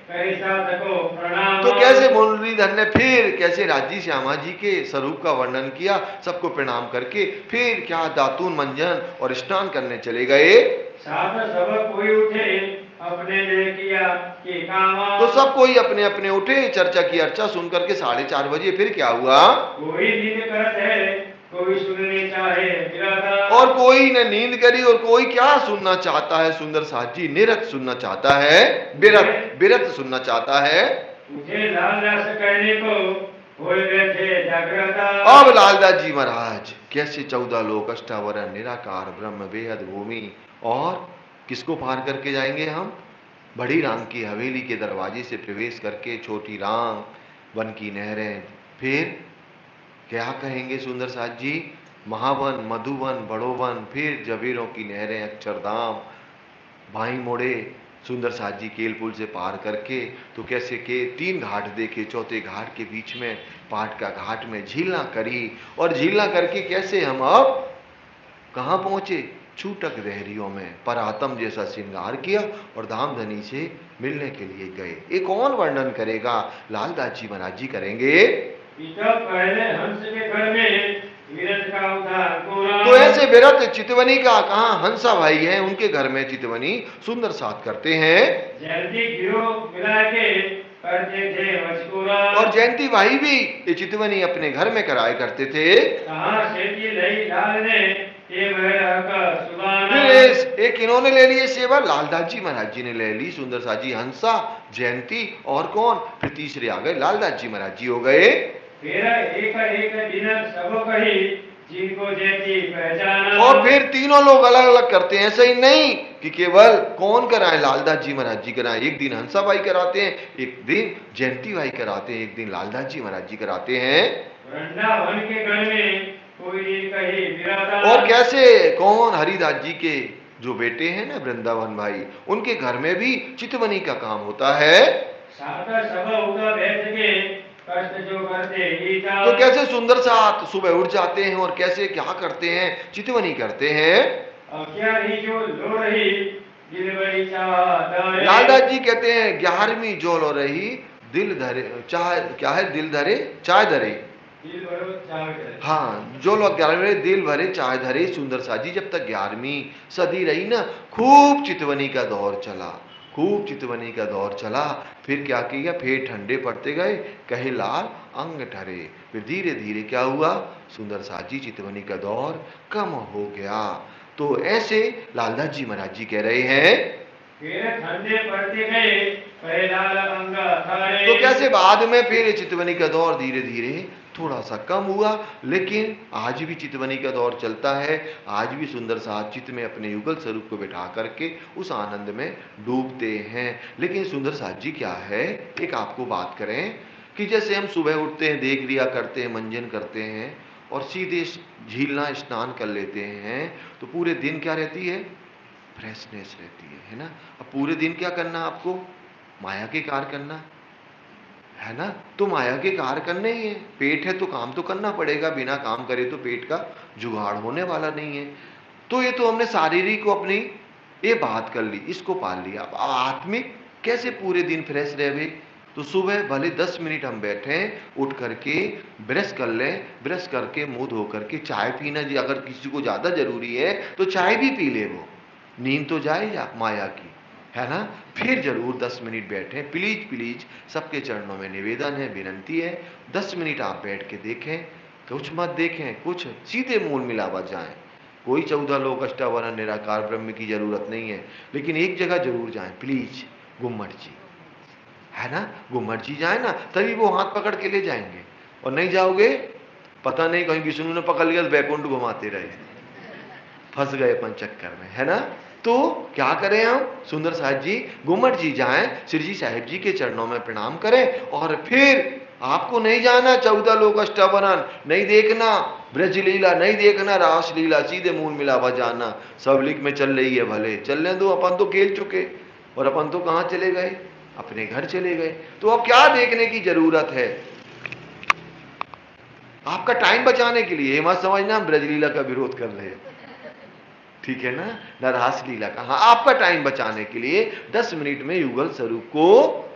कहे साधको प्रणाम। तो कैसे मुरलीधर ने फिर कैसे राजी श्यामा जी के स्वरूप का वर्णन किया, सबको प्रणाम करके फिर क्या दातून मंजन और स्नान करने चले गए। साथ सब कोई उठे, अपने ने किया कि काम। तो सब कोई अपने अपने उठे, चर्चा की अर्चा सुन करके 4:30 बजे। फिर क्या हुआ, कोई नींद करत है, कोई सुनने चाहे विरत। और कोई ने नींद करी और कोई क्या सुनना चाहता है सुंदर साथ जी, निरत सुनना चाहता है, बिरत बिरत सुनना चाहता है। मुझे लालदास कहने को होए बैठे जागृता। अब लालदास जी महाराज कैसे 14 लोक अष्टावरण निराकार ब्रह्म बेहद भूमि, और किसको पार करके जाएंगे हम, बड़ी राम की हवेली के दरवाजे से प्रवेश करके छोटी राम, वन की नहरें, फिर क्या कहेंगे सुंदर साथ जी, महावन, मधुवन, बड़ोवन, फिर जबीरों की नहरें, अक्षरधाम, भाई मोड़े। सुंदर साथ जी केलपुल से पार करके तो कैसे के 3 घाट देखे, चौथे घाट के बीच में पाट का घाट में झीलना करी, और झीलना करके कैसे हम अब कहाँ पहुंचे, छूटक देहरियों में परातम जैसा श्रृंगार किया और धामधनी से मिलने के लिए गए। ये कौन वर्णन करेगा, लालदास जी महाराज जी करेंगे। पहले हंस के घर में विरत का उद्धार कोरा। तो ऐसे विरत चितवनी का कहाँ हंसा भाई है, उनके घर में चितवनी सुंदर साथ करते हैं। जल्दी गिरो मिला के करते थे मचकोरा। और जयंती भाई भी ये चितवनी अपने घर में कराया करते थे। कहाँ से लई लाल ने ये मेरा का सुबाना। एक इन्होंने ले लिए सेवा, लालदास जी महाराज जी ने ले ली, सुंदर साथ जी हंसा, जयंती और कौन, फिर तीसरे आ गए लालदास जी महाराज जी हो गए। फिर एक दिन सब कही, जिनको जयंती पहचाना। और फिर तीनों लोग अलग अलग करते हैं, ऐसा ही नहीं कि केवल कौन कराए, लालदास जी महाराज जी कराए, एक दिन हंसा भाई कराते हैं, एक दिन जयंती भाई कराते हैं, एक दिन लालदास जी महाराज जी कराते हैं। वृंदावन के गण में कोई कही विराता। और कैसे कौन, हरिदास जी के जो बेटे हैं ना वृंदावन भाई, उनके घर में भी चितवनी का काम होता है। साथ सब होगा बैठ के कष्ट जो करते ही था। तो कैसे सुंदर साथ सुबह उठ जाते हैं और कैसे क्या करते हैं, चितवनी करते हैं। अब क्या रही जो लो रही, दिल बड़ी चाह। लालदास जी कहते हैं 11वीं जोल हो रही, दिल धरे चाह, क्या है, दिल धरे चाय धरे, दिल भरो चाह करे। हाँ जो लोग 11वीं दिल भरे चाय धरे। सुंदर साथ जी जब तक 11वीं सदी रही ना, खूब चितवनी का दौर चला, खूब चितवनी का दौर चला। फिर क्या किया, फिर ठंडे पड़ते गए, कहे लाल अंग ठरे। फिर धीरे धीरे क्या हुआ, सुंदर साथ जी चितवनी का दौर कम हो गया। तो ऐसे लालदास जी महाराज जी कह रहे हैं फिर ठंडे पड़ते गए पहला अंग अखाड़े। तो कैसे बाद में फिर चितवनी का दौर धीरे धीरे थोड़ा सा कम हुआ, लेकिन आज भी चितवनी का दौर चलता है। आज भी सुंदर साथ चित्त में अपने युगल स्वरूप को बिठा करके उस आनंद में डूबते हैं। लेकिन सुंदर साथ जी क्या है, एक आपको बात करें कि जैसे हम सुबह उठते हैं, देख लिया करते हैं, मंजन करते हैं और सीधे झीलना स्नान कर लेते हैं, तो पूरे दिन क्या रहती है, फ्रेशनेस रहती है ना। अब पूरे दिन क्या करना आपको, माया के कार्य करना है ना। तो माया के कार्य करने ही है, पेट है तो काम तो करना पड़ेगा, बिना काम करे तो पेट का जुगाड़ होने वाला नहीं है। तो ये तो हमने शारीरिक को अपनी ये बात कर ली, इसको पाल लिया। अब आत्मिक कैसे पूरे दिन फ्रेश रहे। तो सुबह भले 10 मिनट हम बैठे, उठ करके ब्रश कर लें, ब्रश करके मुंह धो करके चाय पीना जी, अगर किसी को ज्यादा जरूरी है तो चाय भी पी ले, वो नींद तो जाए या माया की, है ना। फिर जरूर 10 मिनट बैठे, प्लीज प्लीज सबके चरणों में निवेदन है, विनंती है, 10 मिनट आप बैठ के देखें, कुछ मत देखें, कुछ सीधे मूल मिलावट जाएं। कोई 14 लोक अष्टावरण निराकार ब्रह्म की जरूरत नहीं है, लेकिन एक जगह जरूर जाएं प्लीज, गुम्मट जी, है ना। गुम्मट जी जाए ना, तभी वो हाथ पकड़ के ले जाएंगे। और नहीं जाओगे, पता नहीं कहीं विष्णु ने पकड़ लिया तो बैकुंठ घुमाते रहे, फंस गए अपन चक्कर में, है ना। तो क्या करें हम, सुंदर साहब जी गुम्मट जी जाएं, श्री जी साहिब जी के चरणों में प्रणाम करें, और फिर आपको नहीं जाना 14 लोक अष्टावरण, नहीं देखना ब्रज लीला, नहीं देखना रास लीला, सीधे मूल मिलावा जाना। सबलिक में चल रही है, भले चलने दो, अपन तो खेल चुके, और अपन तो कहां चले गए, अपने घर चले गए। तो अब क्या देखने की जरूरत है, आपका टाइम बचाने के लिए। मत समझना हम ब्रजलीला का विरोध कर रहे हैं, ठीक है ना, न रास लीला का। हाँ, आपका टाइम बचाने के लिए 10 मिनट में युगल स्वरूप को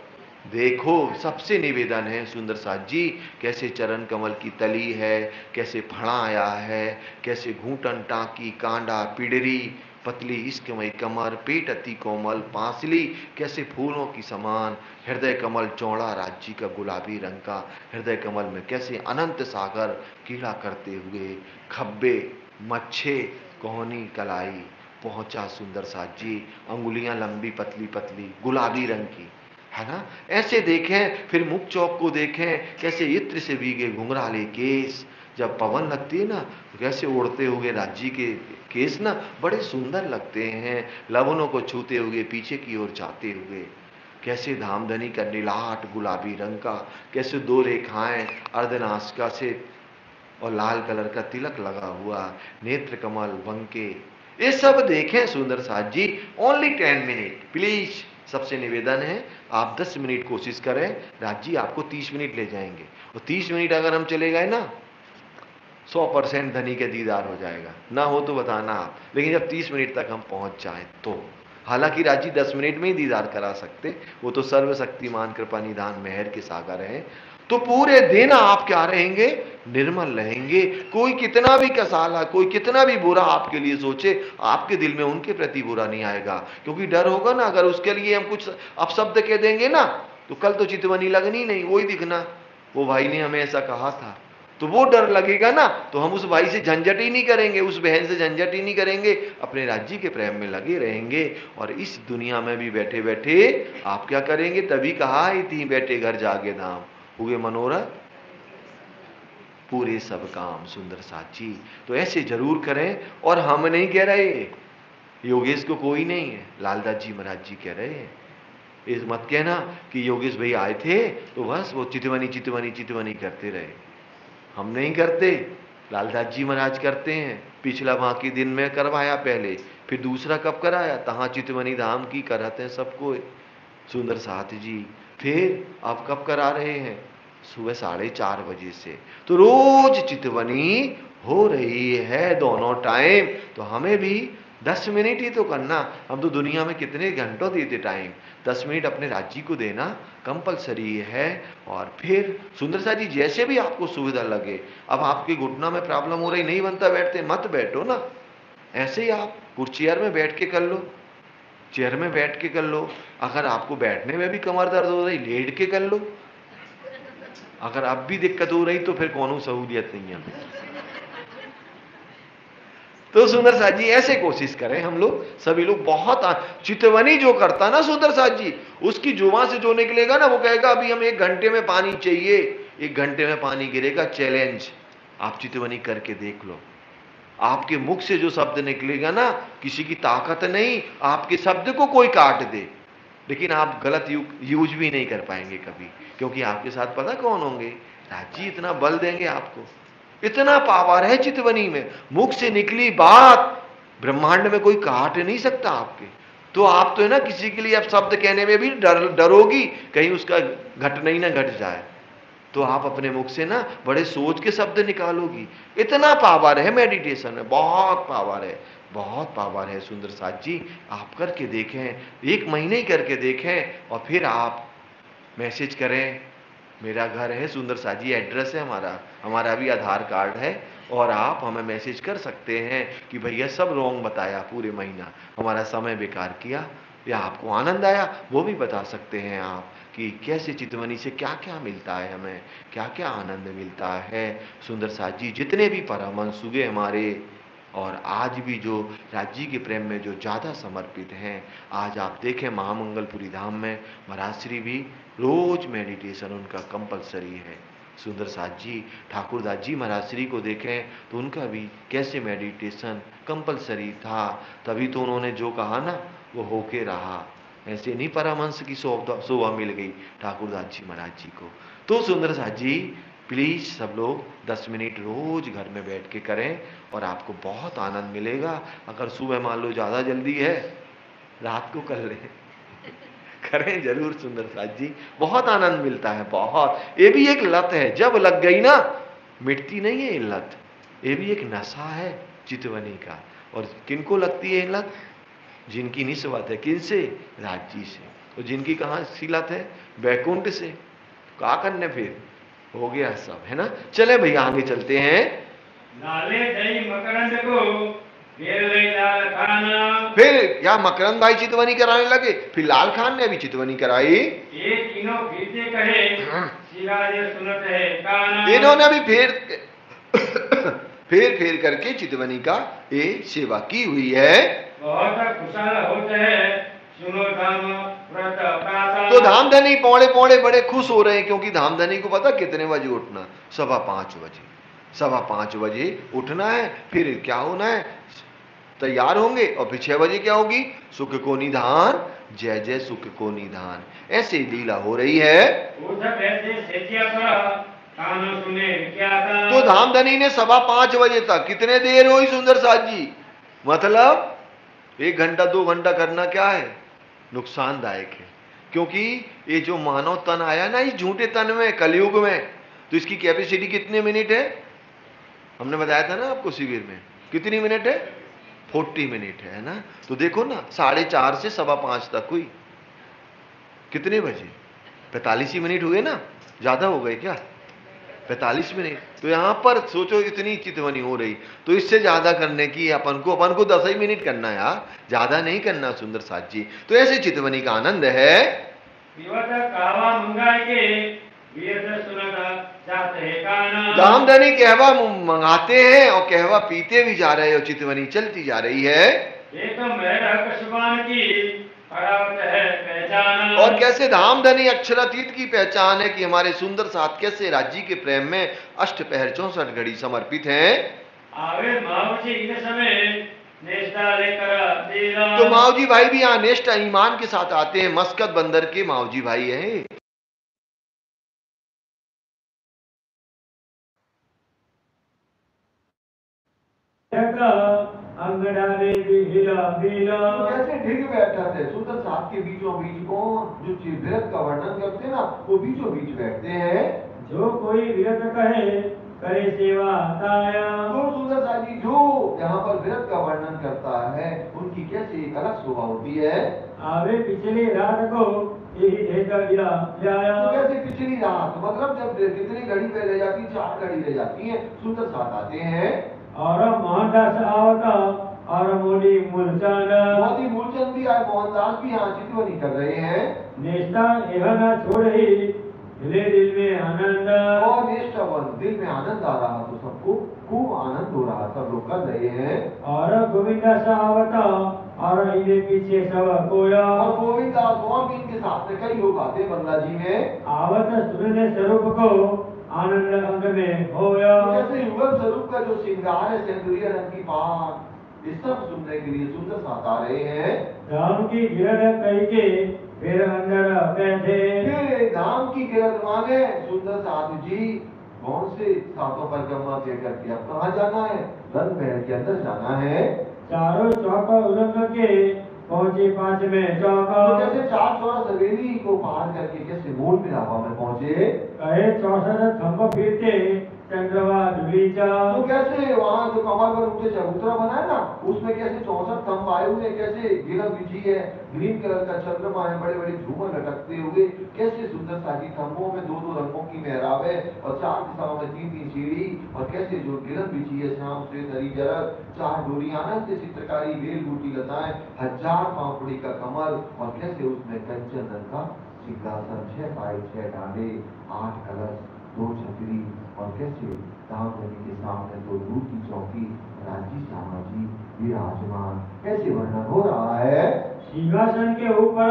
देखो। सबसे निवेदन है सुंदर साथ जी, कैसे चरण कमल की तली है, कैसे फड़ा आया है, कैसे घूटन टाकी कांडा पिडरी, पतली इश्कमय कमर, पेट अति कोमल पांसली, कैसे फूलों की समान, हृदय कमल चौड़ा राज्य का गुलाबी रंग का, हृदय कमल में कैसे अनंत सागर कीड़ा करते हुए खब्बे मच्छे कोहनी कलाई पहुंचा सुंदर साथ जी, अंगुलियां लंबी पतली पतली गुलाबी रंग की, है ना। ऐसे देखें, फिर मुख चौक को देखें, कैसे इत्र से भीगे घुंघराले केस, जब पवन लगती है ना तो कैसे उड़ते हुए राज्य के केस ना बड़े सुंदर लगते हैं, लवनों को छूते हुए पीछे की ओर जाते हुए, कैसे धामधनी का नीलाट गुलाबी रंग का, कैसे 2 रेखाएं अर्धनासिका से और लाल कलर का तिलक लगा हुआ, नेत्र कमल बंके, ये सब देखें सुंदर साथ जी। ओनली 10 मिनट प्लीज, सबसे निवेदन है आप 10 मिनट कोशिश करें, राज जी आपको 30 मिनट ले जाएंगे। और 30 मिनट अगर हम चले गए ना 100% धनी के दीदार हो जाएगा, ना हो तो बताना आप। लेकिन जब 30 मिनट तक हम पहुंच जाएं तो, हालांकि राजी 10 मिनट में ही दीदार करा सकते, वो तो सर्वशक्तिमान कृपा निधान मेहर के सागर हैं। तो पूरे दिन आप क्या रहेंगे, निर्मल रहेंगे। कोई कितना भी कसाला, कोई कितना भी बुरा आपके लिए सोचे, आपके दिल में उनके प्रति बुरा नहीं आएगा, क्योंकि डर होगा ना, अगर उसके लिए हम कुछ अपशब्द कह देंगे ना तो कल तो चितवनी लगनी नहीं, वही दिखना वो भाई ने हमें ऐसा कहा था, तो वो डर लगेगा ना, तो हम उस भाई से झंझट ही नहीं करेंगे, उस बहन से झंझट ही नहीं करेंगे, अपने राज्य के प्रेम में लगे रहेंगे। और इस दुनिया में भी बैठे बैठे आप क्या करेंगे, तभी कहा ही थी बैठे घर जागे धाम, हुए मनोरथ पूरे सब काम सुंदर साची। तो ऐसे जरूर करें। और हम नहीं कह रहे, योगेश को कोई नहीं है, लालदास जी महाराज जी कह रहे हैं। इस मत कहना कि योगेश भाई आए थे तो बस वो चितवनी चितवनी चितवनी करते रहे, हम नहीं करते, लालदास जी महाराज करते हैं। पिछला बाकी दिन में करवाया पहले, फिर दूसरा कब कराया, तहां चितवनी धाम की कराते हैं सबको सुंदर साथ जी। फिर अब कब करा रहे हैं, सुबह 4:30 बजे से। तो रोज चितवनी हो रही है दोनों टाइम। तो हमें भी 10 मिनट ही तो करना, हम तो दुनिया में कितने घंटों देते टाइम, 10 मिनट अपने राज्य को देना कंपलसरी है। और फिर सुंदर सा जी जैसे भी आपको सुविधा लगे, अब आपके घुटना में प्रॉब्लम हो रही, नहीं बनता बैठते, मत बैठो ना, ऐसे ही आप चेयर में बैठ के कर लो, चेयर में बैठ के कर लो। अगर आपको बैठने में भी कमर दर्द हो रही, लेट के कर लो। अगर अब भी दिक्कत हो रही तो फिर कौनो सहूलियत नहीं है। तो सुंदर साथ जी ऐसे कोशिश करें हम लोग सभी लोग। बहुत चितवनी जो करता ना सुंदर साथ जी, उसकी जुबान से जो निकलेगा ना वो कहेगा अभी हम 1 घंटे में पानी चाहिए, 1 घंटे में पानी गिरेगा, चैलेंज। आप चितवनी करके देख लो, आपके मुख से जो शब्द निकलेगा ना, किसी की ताकत नहीं आपके शब्द को कोई काट दे, लेकिन आप गलत यूज भी नहीं कर पाएंगे कभी, क्योंकि आपके साथ पता कौन होंगे? राजी इतना बल देंगे आपको, इतना पावर है चितवनी में। मुख से निकली बात ब्रह्मांड में कोई काट नहीं सकता आपके। तो आप तो है ना किसी के लिए अब शब्द कहने में भी डरोगी कहीं उसका घट नहीं ना घट जाए, तो आप अपने मुख से ना बड़े सोच के शब्द निकालोगी। इतना पावर है मेडिटेशन में, बहुत पावर है, बहुत पावर है सुंदर साथ जी। आप करके देखें, 1 महीने ही करके देखें और फिर आप मैसेज करें। मेरा घर है सुंदर साथ जी, एड्रेस है हमारा भी आधार कार्ड है, और आप हमें मैसेज कर सकते हैं कि भैया सब रॉन्ग बताया, पूरे महीना हमारा समय बेकार किया, या आपको आनंद आया, वो भी बता सकते हैं आप कि कैसे चितवनी से क्या क्या मिलता है, हमें क्या क्या आनंद मिलता है। सुंदर साथ जी जितने भी परमहंस हुए हमारे, और आज भी जो राज्य के प्रेम में जो ज़्यादा समर्पित हैं, आज आप देखें महामंगलपुरी धाम में महाराज श्री भी रोज मेडिटेशन उनका कंपलसरी है। सुंदर साथ जी ठाकुरदास जी महाराज श्री को देखें तो उनका भी कैसे मेडिटेशन कंपलसरी था, तभी तो उन्होंने जो कहा ना वो होके रहा। ऐसे नहीं परमहंस की शोभा मिल गई ठाकुरदास जी महाराज जी को। तो सुंदर साथ जी प्लीज सब लोग 10 मिनट रोज घर में बैठ के करें और आपको बहुत आनंद मिलेगा। अगर सुबह मान लो ज्यादा जल्दी है, रात को कर लें, करें जरूर सुंदर साथ जी, बहुत आनंद मिलता है बहुत। ये भी एक लत है, जब लग गई ना मिटती नहीं है ये लत, ये भी एक नशा है चितवनी का। और किनको लगती है ये लत? जिनकी निस्बत है किनसे? राज्य से। और जिनकी कहाँ सी लत है? बैकुंठ से। क्या करने फिर, हो गया सब, है ना। चले भैया आगे चलते हैं। लाले दही मकरंद को फिर ले लाल खान। फिर या मकरंद भाई चितवनी कराने लगे, फिर लाल खान ने भी चितवनी कराई। ये तीनों फिरते कहे सिराज सुनत है कान। इन्होंने भी फेर करके चितवनी का ये सेवा की हुई है। बहुत खुशहाल होते हैं सुनो धाम व्रत प्रातः। तो धामधनी पौड़े पौड़े बड़े खुश हो रहे हैं, क्योंकि धामधनी को पता कितने बजे उठना? 5:15 बजे। 5:15 बजे उठना है, फिर क्या होना है, तैयार होंगे, और फिर 6 बजे क्या होगी? सुख को निधान, जय जय सुख को निधान। ऐसे लीला हो रही है। तो धामधनी ने 5:15 बजे तक कितने देर हुई सुंदर साथ जी? मतलब 1 घंटा 2 घंटा करना क्या है, नुकसानदायक है। क्योंकि ये जो मानव तन आया ना इस झूठे तन में कलयुग में, तो इसकी कैपेसिटी कितने मिनट है? हमने बताया था ना आपको शिविर में, कितनी मिनट है? 40 मिनट है ना। तो देखो ना 4:30 से 5:15 तक हुई, कितने बजे? 45 ही मिनट हुए ना, ज्यादा हो गए क्या? 45 मिनट। तो यहां पर सोचो इतनी चितवनी हो रही, तो इससे ज्यादा करने की अपन को 10 ही मिनट करना है यार, ज्यादा नहीं करना सुंदर साथ जी। तो ऐसे चितवनी का आनंद है। धामधनी कहवा मंगाते हैं और कहवा पीते भी जा रहे हो, चितवनी चलती जा रही है। और कैसे धामधनी अक्षरातीत की पहचान है कि हमारे सुंदर साथ कैसे राज्य के प्रेम में 8 पहर 64 घड़ी समर्पित हैं। तो मावजी भाई भी यहाँ निष्ठा ईमान के साथ आते हैं, मस्कत बंदर के मावजी भाई हैं। कैसे ढिग बैठा थे सुंदर साथ के बीचों बीच कौन जो विरत का वर्णन करते हैं ना, वो बीचों बीच बैठते हैं। जो कोई विरत कहे करे सेवा ताया। तो सुंदर साथ जी जो यहाँ पर विरत का वर्णन करता है, उनकी कैसी एक अलग शोभा होती है। आवे पिछली रात को यही ढेकर गिरा जाया। तो कैसे पिछली रात, मतलब जब कितनी घड़ी पे रह जाती, 4 घड़ी रह जाती है, सुंदर साथ आते हैं। और मोहनदास आवता और मोदी मूलचंद भी आए, मोहनदास भी यहाँ चितवनी कर रहे हैं। निष्ठा यह न छोड़ ही मिले दिल में आनंद और निष्ठावन दिल में आनंद आ रहा, तो सबको खूब आनंद हो रहा, सब लोग कर रहे हैं। और गोविंदा सावता और इनके पीछे सब कोया और गोविंदास और भी इनके साथ में कई लोग आते हैं बंगला जी में। आवत सुनने स्वरूप को आनंद अंग में होया। तो जैसे युगल स्वरूप का जो श्रृंगार है, सिंदूरिया रंग की पाग, ये सब सुनने के लिए सुंदर साथ आ रहे हैं। राम की गिरद कई के फिर अंदर बैठे। फिर नाम की गिरद माने सुंदर साधु जी कौन से सातों परिक्रमा के करके अब कहाँ जाना है, रंग महल के अंदर जाना है। चारों चौका उलंघ के पहुंचे पांच में चौका। तो जैसे चार चौरस हवेली को पार करके कैसे मूल मिलावा में पहुंचे, कहे 64 खंभ फिरते चंद्रवा दुलीचा। तो कैसे वहाँ जो कमल पर ऊंचे चबूतरा बना है ना, उसमें कैसे 64 खंभ आए हुए, कैसे गिरद बिछी है, ग्रीन कलर का चंद्रमा है, बड़े बड़े झूमर लटकते हुए, कैसे सुंदर साजी खंभों में दो दो रंगों की मेहराब है और चार दिशाओं में तीन तीन सीढ़ी, और कैसे जो गिरद बिछी है श्याम से हरी जरद, चार डोरी आनंद से चित्रकारी बेल बूटी लताएं, 1000 पापड़ी का कमल, और कैसे उसमें कंचन रंग का सिंहासन, 6 पाए 6 डाले, 8 कलश, 2 छतरी, और कैसे राम नदी के सामने 2 दूध की चौकी, राजी श्यामा जी विराजमान, कैसे वर्णन हो रहा है। सिंहासन के ऊपर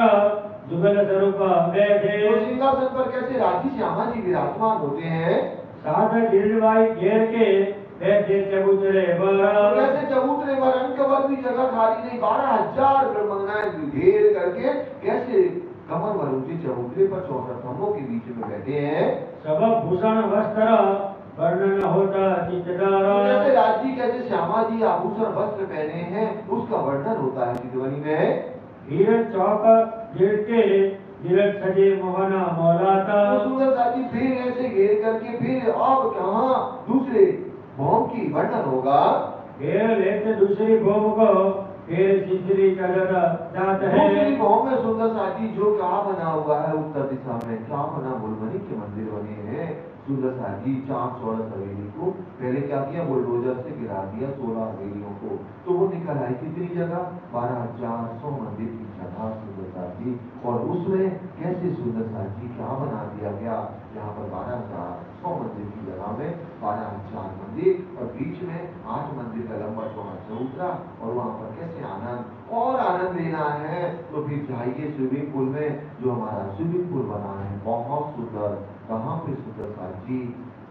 जुगल स्वरूप बैठे। तो सिंहासन पर कैसे राजी श्यामा जी विराजमान होते हैं। साथ गिरवाई घेर के बैठे चबूतरे पर। तो कैसे चबूतरे पर अंक पर भी जगह खाली नहीं, 12,000 ब्रह्मंगाएं घेर करके कैसे कमल वरुणजी चबूतरे पर 64 खंभों के बीच में बैठे हैं। सब भूषण वस्त्र वर्णन होता चित्तदार। तो जैसे राजी कैसे श्यामा जी आभूषण वस्त्र पहने हैं, उसका वर्णन होता है चितवनी में। हीर चौक गिरते गिरत सजे मोहना मौलाता। तो सुंदर साथी फिर ऐसे घेर करके फिर अब कहाँ दूसरे भौम की वर्णन होगा। घेर लेते दूसरी भौम को फिर तीसरी कदर जात है। दूसरी भौम में सुंदर साथी जो क्या बना हुआ है उत्तर दिशा में, क्या बना, बुलबनी के मंदिर बने हैं। सुंदर साथी 4 चौरस हवेली को पहले क्या किया, बुलडोजर से गिरा दिया 16 हवेलियों को, तो वो निकल आई कितनी जगह, 12,100 मंदिर की जगह सुंदर साथी। और उसमें कैसे सुंदर साथी क्या बना दिया गया, यहाँ पर 12,100 मंदिर की जगह में 12,000 मंदिर, और बीच में 8 मंदिर का लंबा चौड़ा चबूतरा, और वहाँ पर कैसे आनंद और आनंद लेना है। तो फिर जाइए स्विमिंग पूल में, जो हमारा स्विमिंग पूल बना है बहुत सुंदर, कहाँ पे सुंदर साथी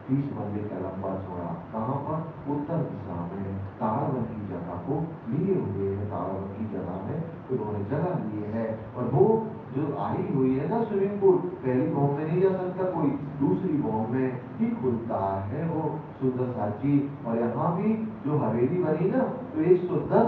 30 मंदिर का लंबा चौड़ा, कहाँ पर उत्तर दिशा में तारावन की जगह को लिए हुए है। तारावन की जगह में उन्होंने जगह ली है, और वो जो आई हुई है ना स्विमिंग पूल, पहली भौम में नहीं जा सकता कोई, दूसरी भौम में ही खुलता है वो सुंदर साथी। और यहाँ भी जो हवेली बनी ना, तो 110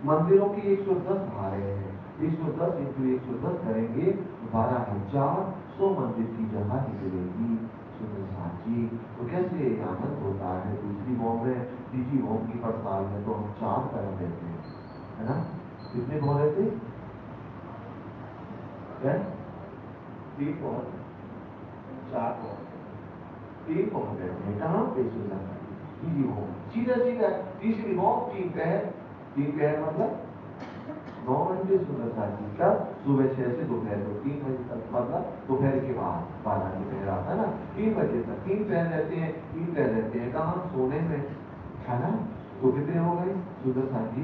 मंदिरों की 110 भारे हैं, 110 इंटू 110 करेंगे 12,100 मंदिर की जगह निकलेगी सुंदर साथी। तो कैसे आनंद होता है। दूसरी भौम में, तीसरी भौम की पड़ताल में तो हम 4 कर देते हैं, है ना, कितने भौम रहते, 3 भौम, 4 भौम, 3 भौम रहते हैं, कहाँ पे सुंदर साथी, तीसरी भौम, सीधा सीधा तीसरी भौम 3 पहर, 3 पहर मतलब 9 घंटे सुंदर साथी का, सुबह 6 से दोपहर को 3 बजे तक, मतलब दोपहर के बाद 12 दोपहर आता है ना, 3 बजे तक 3 पहर रहते हैं। 3 पहर रहते हैं कहाँ, सोने में, है ना। तो कितने हो गए सुंदर साथी,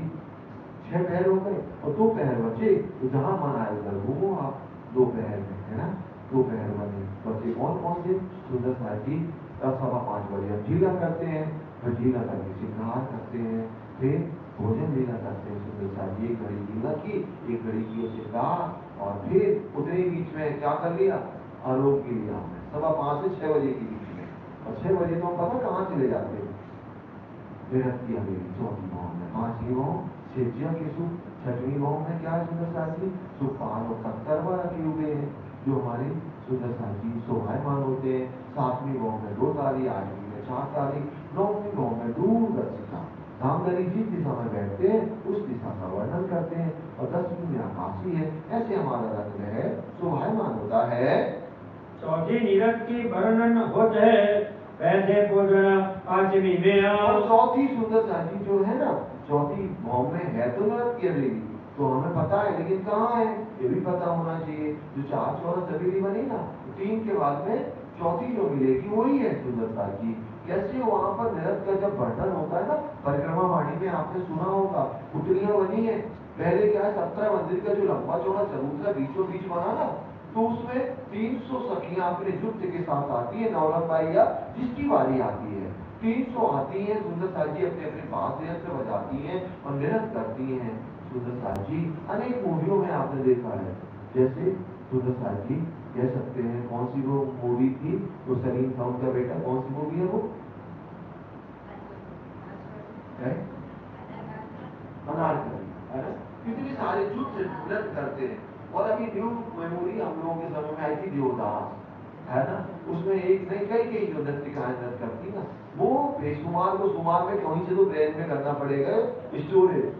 6 पहर हो गए, और 2 पहर बचे, तो जहां मन आए उधर घूमो आप 2 पहर में, है ना। 2 पहर बने बचे कौन कौन से सुंदर साथी, तब 5:15 बजे अब ढीला करते हैं, फिर ढीला करके श्रृंगार करते हैं, फिर भोजन लीला करते हैं सुंदर साथी। 1 घड़ी लीला की, 1 घड़ी की श्रृंगार, और फिर उतने बीच में क्या कर लिया, आरोप के लिया हमने 5:15 से 6 बजे के बीच में, और 6 बजे तो हम पता कहाँ चले जाते हैं, बेहद की हवेली 4वीं भौम में, 5वीं भौम सेजिया के सुख, 6वीं भौम में क्या है सुंदर साथी, सुखपान और कंकरवा रखे हुए हैं जो हमारे सुंदर साथी शोभायमान होते हैं। 7वीं भौम में 2 ताली, 8वीं में 4 ताली, 9वीं भौम में दूरदर्शिका, धामधरी जिस दिशा में बैठते हैं उस दिशा का वर्णन करते हैं, और 10वीं में आकाशी है। ऐसे हमारा रंग है शोभायमान होता है। चौथी निरत की वर्णन होते है वैसे भोजन 5वीं में। और चौथी सुंदर साथी जो है ना, चौथी भौम में है तो नरक की हवेली, तो हमें पता है, लेकिन कहाँ है ये भी पता होना चाहिए। जो 4 चौरस हवेली बनी ना, 3 के बाद में चौथी जो मिलेगी वही है सुंदरता जी। कैसे वहां पर नृत्य का जब वर्णन होता है ना, परिक्रमा वाणी में आपने सुना होगा, पुतलियां बनी है। पहले क्या है, 17 मंदिर का जो लंबा चौड़ा चबूतरा बीचों बीच बना ना, तो उसमें 300 सखियां अपने जुट के साथ आती है, नौरंगाइया जिसकी बारी आती है 300 आती हैं। सुंदरता जी अपने अपने बांस यंत्र बजाती हैं और नृत्य करती हैं। सुंदरता जी अनेक मूवियों में आपने देखा है, जैसे सुंदरता जी कह सकते हैं कौन सी वो मूवी थी, तो सलीम था उनका बेटा, कौन सी मूवी है वो? अनारकली, है ना? कितने सारे जुट से नृत्य करते हैं। और अभी न्यू मेमोरी हम लोगों के समय में आई थी देवदास, है ना? उसमें एक नहीं कई जो नृत्यकाएं नृत्य करती ना, वो बेशुमार को शुमार में कहीं से तो ब्रेन में करना पड़ेगा स्टोरेज,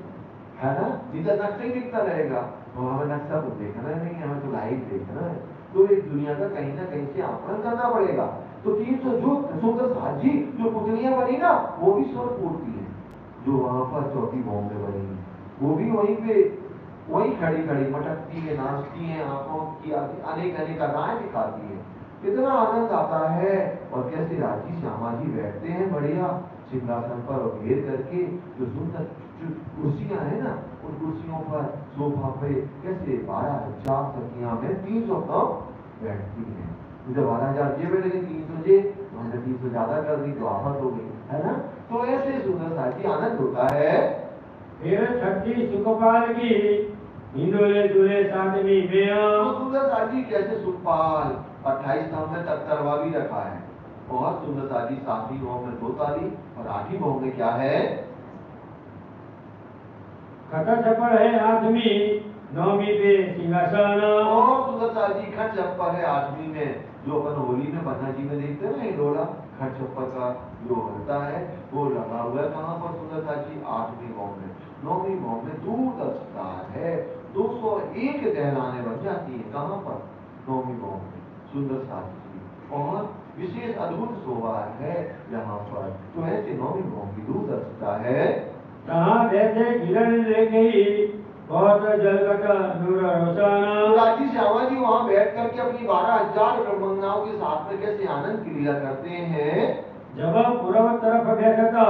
है ना? जितना नक्शा ही दिखता रहेगा, तो हमें नक्शा तो देखना नहीं, हमें तो लाइव देखना है। तो एक दुनिया का कहीं ना कहीं से आकलन करना पड़ेगा। तो 300 जो सुंदर साजी जो पुतलियां बनी ना, वो भी स्वर पूर्ति है। जो वहां पर चौथी भौम में बनी, वो भी वहीं पे वही खड़ी खड़ी मटकती है, नाचती है, आंखों की अनेक अनेक अदाएं दिखाती है। कितना आनंद आता है। और कैसे राजी श्यामा जी बैठते हैं बढ़िया सिंहासन पर और घेर करके, जो सुंदर जो कुर्सियां है ना, उन कुर्सियों पर सोफा पे कैसे 12,000 सखियां में 300 बैठती हैं। जब 12,000 ये बैठे 300 जे, हमने 300 ज्यादा कर दी तो आफत हो गई, है ना? तो ऐसे सुंदर साथी आनंद होता है। फिर छठी सुखपाल की हिंदोले दूल्हे सातवीं में तो सुंदर साथी कैसे सुखपाल 28 नाम में तख्तरवा भी रखा है। बहुत सुंदर साथी 7वीं भौम में 2 ताली और 8वीं भौम में क्या है? खटा छपर है 8वीं, 9वीं पे सिंहासन। और सुंदर साथी खट छप्पर है 8वीं में, जो अपन होली में बन्ना जी में देखते हैं ना, डोला खट छप्पर का जो होता है वो लगा हुआ है। कहाँ पर सुंदर साथी? 8वीं भौम में। 9वीं भौम में दूरदर्शिता है, 201 दहलाने बन जाती है। कहाँ पर? 9वीं भौम में सुंदर साथी। और विशेष अद्भुत शोभा है यहाँ पर। तो ऐसे 9वीं भौम की दूरदर्शिता है। कहाँ बैठे गिरन लेके ही बहुत जलगट नूर रोशन। राजी श्यामा जी वहां बैठ करके अपनी 12,000 ब्रह्मंगाओं के साथ में कैसे आनंद की लीला करते हैं। जब पूर्व तरफ बैठता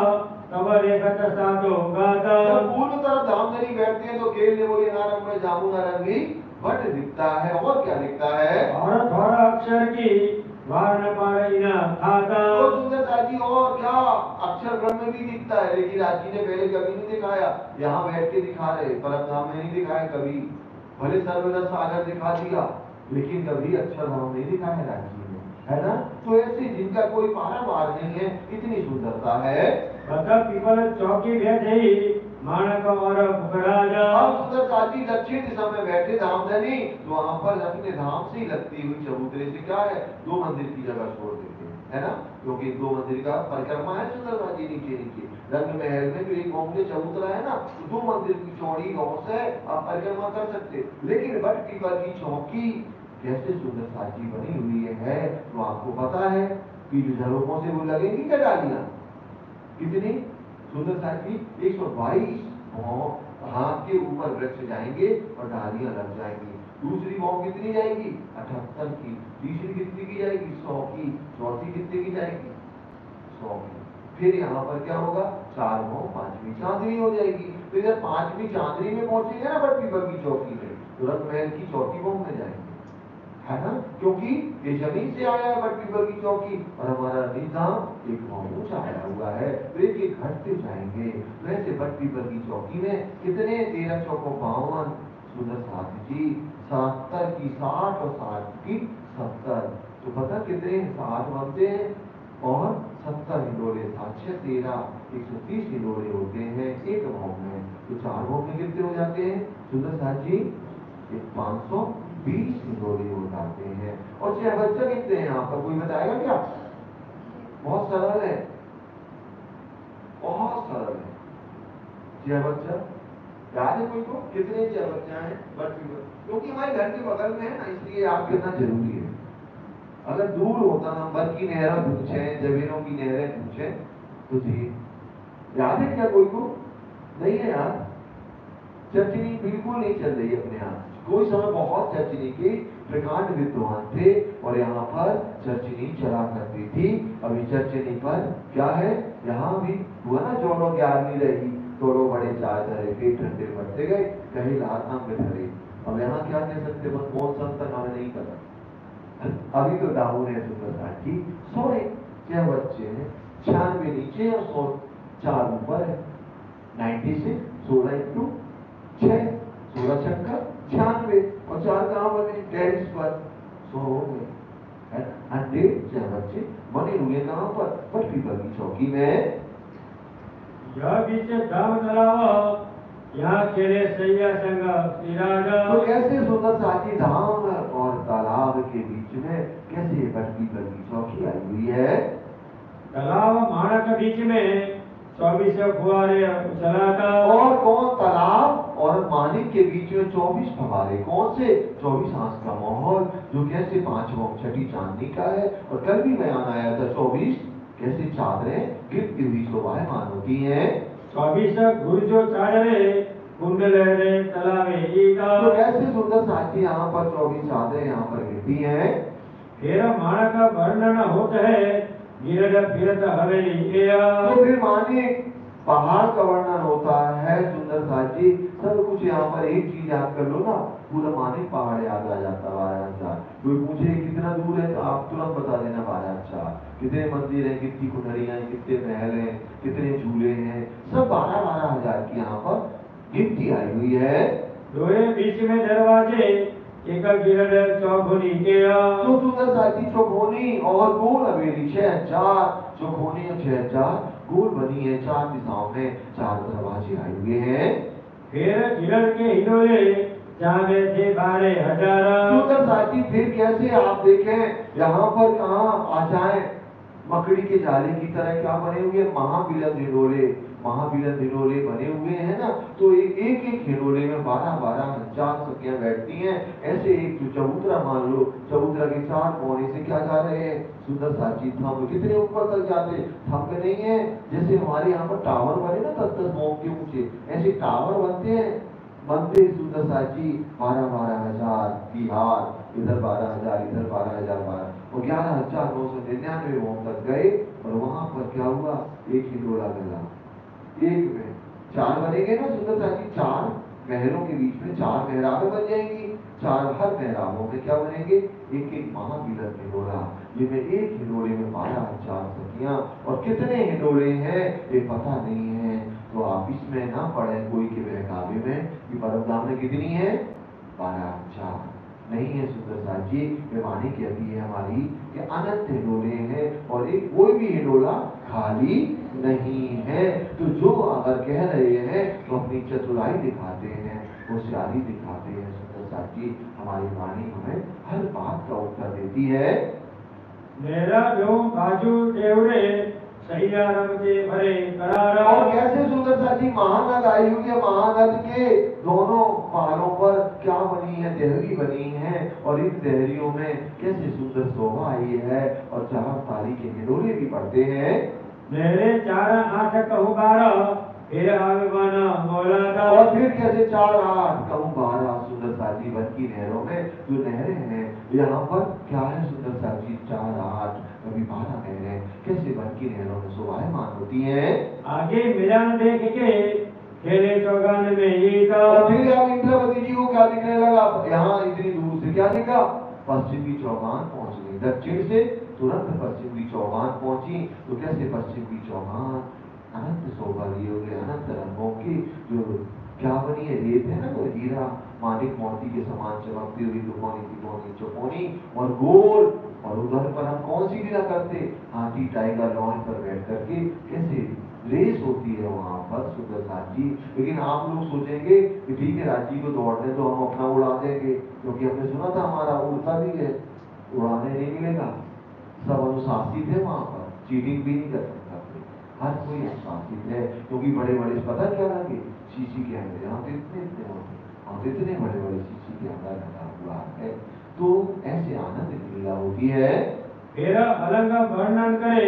तब देखत साधो गाता। जब पूर्व तरफ धामधनी बैठते हैं तो केले बोले नारंग में जामू नारंगी भट्ट दिखता है। और क्या दिखता है? और थोड़ा अक्षर की वार न पार इना खाता। तो सुंदर साथी और क्या अक्षर ब्रह्म में भी दिखता है, लेकिन राजी ने पहले कभी नहीं दिखाया। यहाँ बैठ के दिखा रहे, परम धाम में नहीं दिखाया कभी। भले सर्वरस सागर दिखा दिया, लेकिन कभी अक्षर धाम नहीं दिखाया राजी ने, है ना? तो ऐसे जिनका कोई पारावार नहीं है, इतनी सुंदरता है। मतलब पीपल चौकी बैठे ही मानक और भुखराजा। अब सुंदर साथी दक्षिण दिशा में बैठे धामधनी, तो वहां पर अपने धाम से ही लगती हुई चबूतरे से क्या है, 2 मंदिर की जगह छोड़ देते हैं, है ना? क्योंकि 2 मंदिर का परिक्रमा है सुंदर साथी नीचे नीचे रंग महल में जो एक गांव के चबूतरा है ना, तो 2 मंदिर की चौड़ी गांव से आप परिक्रमा कर सकते। लेकिन बट पीपल की चौकी कैसे सुंदर साथी बनी हुई है, तो आपको पता है कि जो झरोखों से वो लगेंगी क्या डालियां, कितनी सुंदर साथी 122 हाथ के ऊपर वृक्ष जाएंगे और डालियां लग जाएंगी। दूसरी भौम कितनी जाएगी? 78 की। तीसरी कितनी की जाएगी? 100 की। चौथी कितने की जाएगी? 100 की। फिर यहाँ पर क्या होगा? 4 भौम 5वीं चांदनी हो जाएगी। तो इधर 5वीं चांदनी में पहुंचेंगे ना बट पीपल की चौकी में, तुरंत महल की चौथी भौम में जाएंगे, है ना? क्योंकि ये जमीन से आया है बट पीपल की चौकी, और हमारा निजाम एक ऊंचा आया हुआ है, तो एक घटते जाएंगे। वैसे बट पीपल की चौकी में कितने 13 चौको 52 सुंदर साथी जी 70 की 60 और 60 की 70, तो पता कितने 60 बनते हैं और 70 हिंडोले 7 6 13 130 हिंडोले होते हैं एक भौम में। तो 4 भौम में कितने हो जाते हैं सुंदर साथी? 520 हिंडोले हो जाते हैं। और 6 बच्चे कितने हैं यहाँ पर कोई बताएगा क्या? बहुत सरल है, बहुत सरल है। 6 बच्चा याद है कोई को? कितने 6 बच्चा हैं? क्योंकि हमारे घर के बगल में है ना, इसलिए याद करना जरूरी है। अगर दूर होता नंबर की नहरें पूछे, जमीनों की नहरें पूछे तो जी याद है क्या कोई को? नहीं है याद? चर्चनी बिल्कुल नहीं चल रही अपने यहाँ। कोई समय बहुत चर्चनी के प्रकांड विद्वान थे और यहाँ पर चर्चनी चला करती थी। अभी चर्चनी पर क्या है, यहाँ भी हुआ ना, जोड़ो 11वीं रही, तोड़ो बड़े चार धरे, पेट ठंडे बढ़ते गए, कहीं लाल नाम में धरे। अब यहाँ क्या कह सकते, बस कौन संत हमें नहीं पता। अभी तो डाउन है सुंदरता की, 106 बच्चे हैं, 96 नीचे और 104 ऊपर है। 96, 16 इंटू 6, 16 छक्का 96 और 4 कहाँ बने, टेरिस पर 100 हो गए। 106 बच्चे बने हुए कहाँ पर, पटरी पर की चौकी में। यह बीच धाम तलाव यहाँ खेले सैया संग विराजा। तो कैसे सुंदर साथी धाम और तालाब के बीच में कैसे पटरी पर की चौकी आई हुई है। तालाब माणा के बीच में 24 फुहारे चलाता। और कौन, तालाब और मानिक के बीच में 24 फवारे, कौन से, 24 आंस का माहौल, जो कैसे 5वां छठी चांदनी का है। और कल भी बयान आया था 24 कैसे चादरें गिरती हुई शोभायमान होती हैं। 24 गुर्जो चादरे कुंडल रे तलावे ईगा। तो कैसे सुंदर साथी यहाँ पर 24 चादरें यहाँ पर गिरती हैं। फिर माणा का वर्णन होता है गिरद फिरत हवेली एया। तो फिर माने पहाड़ का वर्णन होता है सुंदर साथी। सब कुछ यहाँ पर एक चीज याद कर लो ना, पूरा माने पहाड़ याद आ जाता है। 12,000 कोई पूछे कितना दूर है तो आप तुरंत बता देना 12,000। कितने मंदिर हैं, कितनी कुनरियां हैं, कितने महल हैं, कितने झूले हैं, सब 12,000 की यहाँ पर गिनती आई हुई है। दोए बीच में दरवाजे एक गिरद चौखोनी एया। तो सुंदर साथी चौखोनी और गोल हवेली 6,000 चौखोनी और 6,000 गोल बनी है। 4 दिशाओं में 4 दरवाजे आए हुए हैं। फिर गिरद के हिडोले जावे थे 12,000। सुंदर साथी फिर कैसे आप देखें यहाँ पर कहाँ आ जाए, मकड़ी के जाले की तरह क्या बने हुए, महाबिलन हिडोले, महाबिलन हिडोले बने हुए हैं ना। तो एक एक हिडोले में 12,000 सखियां बैठती हैं। ऐसे एक जो चबूतरा मान लो, चबूतरा के 4 कोने से क्या जा रहे हैं सुंदर साथी, थंब कितने ऊपर तक जाते, थंब नहीं है जैसे हमारे यहाँ पर टावर बने ना 10-10 मोम के ऊंचे, ऐसे टावर बनते हैं, बनते सुंदर साथी 12,000 की हार, इधर 12,000 इधर 12,000 और 11,999 मोम तक गए। और वहां पर क्या हुआ, एक ही डोला गला, एक में 4 बनेंगे ना सुंदर साथी, 4 महलों के बीच में 4 मेहराबें बन जाएंगी। 4 हर मेहराबों में क्या बनेंगे, एक एक महाबिलन हिडोला, जिनमें एक हिडोले में 12,000 सखियां। और कितने हिडोले हैं ये पता नहीं है, तो आप इसमें ना पढ़े कोई के बहकावे में कि परमधाम में कितनी है, 12,000 नहीं है सुंदर साथी। वाणी कहती है हमारी कि अनंत हिडोले हैं और एक कोई भी हिडोला खाली नहीं है। तो जो अगर कह रहे हैं तो अपनी चतुराई दिखाते हैं, होशियारी दिखाते हैं सुंदर साथी। हमारी वाणी हमें हर बात का उत्तर देती है। मेरा जो बाजू देवरे सैया रमते भरे करारा। और कैसे सुंदर साथी महानद आई हुई है, महानद के दोनों पहाड़ों पर क्या बनी है, देहरी बनी है। और इन देहरियों में कैसे सुंदर शोभा आई है और 4 ताली के हिडोले भी पड़ते हैं। मेरे 4 8 कहूँ 12 फिर आगमन मौला का। और फिर कैसे 4 8 कहूँ 12 सुंदर साथी वन की नहरों में जो नहरें हैं यहाँ पर क्या है सुंदर साथी, 4 8 कभी 12 नहरें कैसे वन की नहरों में शोभायमान होती हैं। आगे मिलान देख के खेले चौगान में ये का। और फिर अब इंद्रवती जी को क्या दिखने लगा, यहाँ इतनी दूर से क्या दिखा, पश्चिमी चौगान पहुंच गई। दक्षिण से तुरंत पश्चिमी चौगान पहुंची। तो कैसे पश्चिमी चौगान अनंत शोभा लिए हुए, अनंत रंगों की जो क्या बनी है, रेत है ना, वो हीरा मानिक मोती के समान चमकती हुई दुकोनी तिकोनी चौकोनी और गोल। और उधर पर हम कौन सी लीला करते, हाथी टाइगर लॉन पर बैठ करके कैसे रेस होती है वहां पर सुंदर साथी। लेकिन आप लोग सोचेंगे कि ठीक है रांची को दौड़ने तो हम अपना उड़ा देंगे, क्योंकि हमने सुना था हमारा उड़ता भी है, उड़ाने नहीं मिलेगा। सब अनुशासित है वहां पर, चीटिंग भी नहीं कर सकता हर कोई अनुशासित है। क्योंकि बड़े बड़े पता क्या लगे, शीशी के अंदर यहाँ पे इतने होते, यहाँ पे इतने बड़े बड़े शीशी के अंदर लगा हुआ है। तो ऐसे आनंद की लीला होती है। फिर अलग वर्णन करे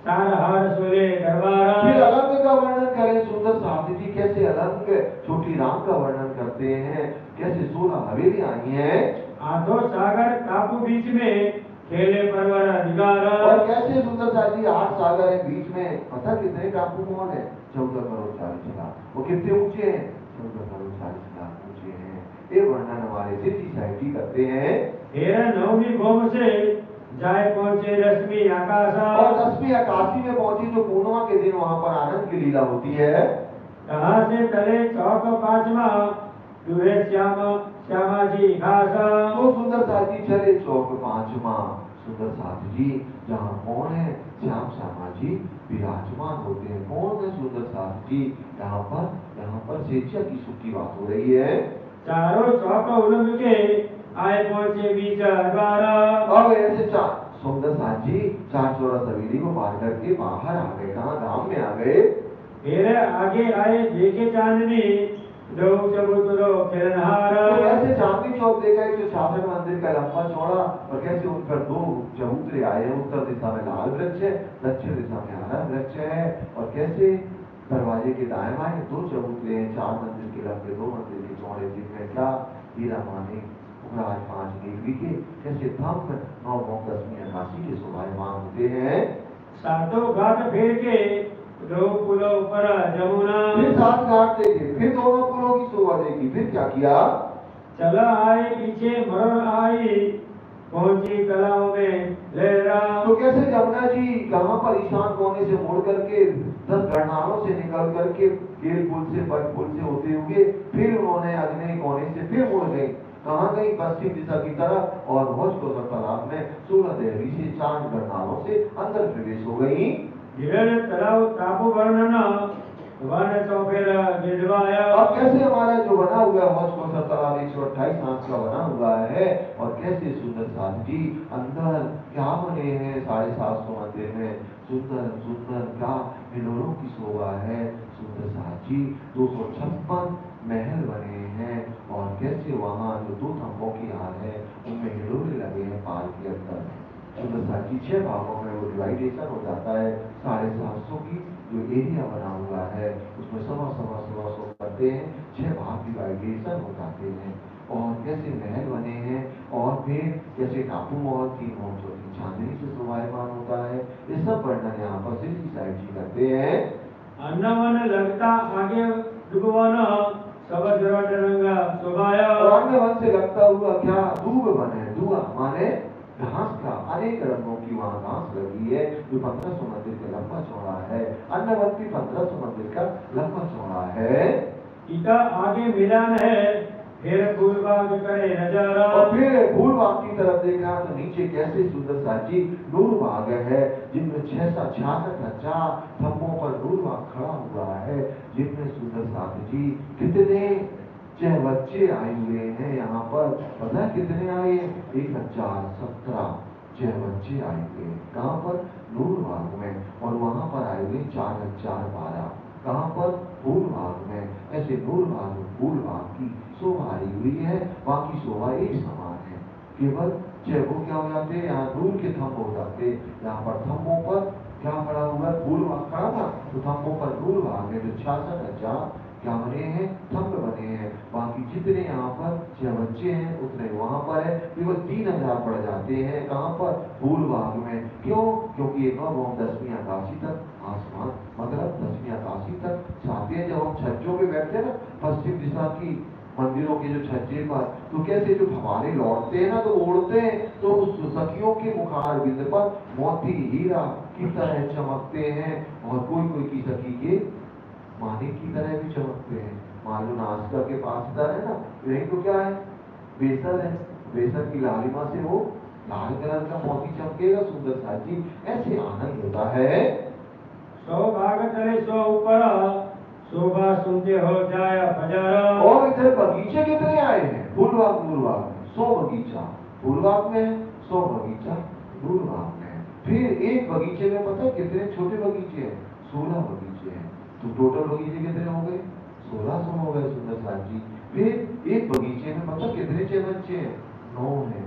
सारहार सोले दरबारा। फिर अलंग का वर्णन करें, सुंदर साथ जी कैसे अलंग छोटी राम का वर्णन करते हैं, कैसे 16 हवेली आई हैं। आधो सागर टापू बीच में खेले परवर अधिकार। और कैसे सुंदर साथ जी 8 सागर है बीच में, पता कितने टापू मॉल है? 14 करोड़ 40 लाख। वो कितने ऊंचे हैं? 14 करोड़ 40 लाख ऊंचे हैं। ये वर्णन हमारे सिद्धि साहिब जी करते हैं। हेरा नवमी भोम से जाए पहुंचे रश्मि आकाश। और 10वीं आकाशी में पहुंची जो पूर्णिमा के दिन वहां पर आनंद की लीला होती है। कहाँ से तले चौक पांचवा दुहे श्यामा जी घास। तो सुंदर साथ जी चले चौक 5वां, सुंदर साथ जी जहाँ कौन है? श्यामा जी विराजमान होते हैं। कौन है सुंदर साथ जी? यहाँ पर स्वेच्छा की सुख की बात हो रही है। चारों चौक उलंग के आए पहुंचे बीच द्वारा। अब ऐसे सुंदर साथ जी 4 चौरस हवेली को पार करके बाहर आ गए। कहाँ? गांव में आ गए। फिर आगे आए देखे चांदनी दो चबूतरो खिलनहार। तो कैसे चांदनी चौक देखा एक तो छात्र मंदिर का लंबा चौड़ा, और कैसे उन पर 2 चबूतरे आए हैं। उत्तर दिशा में लाल वृक्ष है, दक्षिण दिशा में हरा वृक्ष है। और कैसे दरवाजे के दाएं बाएं 2 चबूतरे हैं, 4 मंदिर के लंबे 2 मंदिर के चौड़े, जिनमें क्या हीरा मानिक उगराज 5 नीलवी के कैसे थंब 9 भोग 10वीं आकाशी के शोभायमान होते हैं। सातों घाट फेर के दो पुलों पर जमुना। फिर 7 घाट देखे, फिर दोनों पुलों की शोभा देखी। फिर क्या किया? चला आए पीछे मरण आई पहुंची कलाओं में लहरा। तो कैसे जमुना जी कहाँ पर ईशान कोने से मुड़ करके 10 गणनाओं से निकल करके केल पुल से बट पुल से होते हुए फिर उन्होंने अग्नि कोने से फिर मुड़ गई। कहाँ गई? पश्चिम दिशा की तरफ। और हौज को तालाब में 16 देहरी से 4 गणनाओं से अंदर प्रवेश हो गई। तालाब टापू वर्णना वन चौफेर गिरवाया। अब कैसे हमारा जो बना हुआ है हौज को तालाब 128 आंच का बना हुआ है। और कैसे सुंदर साथ जी अंदर क्या बने हैं 750 मंदिर में, सुंदर सुंदर क्या मिलोरों की शोभा है। सुंदर साथ जी 256 महल बने हैं। और कैसे वहां जो 2 थंबों की हार है उनमें हिडोरे लगे हैं पाल के अंदर। सुंदर साथ जी 6 भागों में वो डिवाइडेशन हो जाता है। 750 की जो एरिया बना हुआ है उसमें सवा करते हैं, 6 भाग डिवाइडेशन हो जाते हैं। और कैसे महल बने हैं। और फिर कैसे टापू महल 3 और 4 चांदनी से शोभायमान होता है। ये सब वर्णन यहाँ पर सिद्धि साहिब जी करते हैं। अन्नवन लगता आगे डुबवाना सब रंगा शोभाया। और अन्य वन से लगता हुआ क्या? दूब वन है। दूआ माने घास का, अनेक रंगों की वहाँ घास लगी है जो 1500 मंदिर का लंबा चौड़ा है। अन्य वन भी 1500 मंदिर का लंबा चौड़ा है। इका आगे मिलान है फिर फूलबाग करे नजारा। और फिर फूलबाग की तरफ देखा तो नीचे कैसे सुंदर साची नूरबाग है, जिनमें 66,000 थंबों पर नूरबाग खड़ा हुआ है, जिनमें सुंदर साथ जी कितने 6 बच्चे आए हुए हैं। यहाँ पर पता है कितने आए? 1017 6 बच्चे आए हुए। कहाँ पर? नूरबाग में। और वहां पर आए हुए 4012। कहाँ पर? फूलबाग में। ऐसे नूरबाग फूलबाग की शोभा आई हुई है। बाकी शोभा एक समान है, केवल 6 वो क्या हो जाते हैं यहाँ दूर के थंब हो जाते। यहाँ पर थंबों पर क्या खड़ा हुआ है? फूलबाग खड़ा था, तो थंबों पर नूरबाग है जो 66,000 क्या बने हैं? थंब बने हैं। बाकी जितने यहाँ पर 6 बच्चे हैं उतने वहां पर है, केवल 3000 पड़ जाते हैं। कहाँ पर? फूलबाग में। क्यों? क्योंकि ये 10वीं आकाशी तक आसमान, मतलब 10वीं आकाशी तक छाते हैं। जब हम छज्जों पे बैठते हैं ना पश्चिम दिशा की मंदिरों के जो छज्जे पर, तो कैसे जो फवारे लौटते हैं ना तो उड़ते हैं, तो उस सखियों के मुखार बिंद पर मोती हीरा की तरह चमकते हैं। और कोई कोई की सखी के मानिक की तरह भी चमकते हैं। मान लो नासिका के पास इधर है ना, यही तो क्या है? बेसर है। बेसर की लालिमा से वो लाल कलर का मोती चमकेगा। सुंदर साची ऐसे आनंद होता है। 100 भाग तले 100 ऊपर शोभा सुनते हो जाए हजारा। और इधर बगीचे कितने आए हैं? फूलबाग नूरबाग में 100 बगीचा फूलबाग में, 100 बगीचा नूरबाग में। फिर एक बगीचे में पता है कितने छोटे बगीचे हैं? 16 बगीचे हैं। तो टोटल बगीचे कितने हो गए? 1600 हो गए सुंदर साथ जी। फिर एक बगीचे में पता कितने 6 बच्चे हैं? 9 हैं।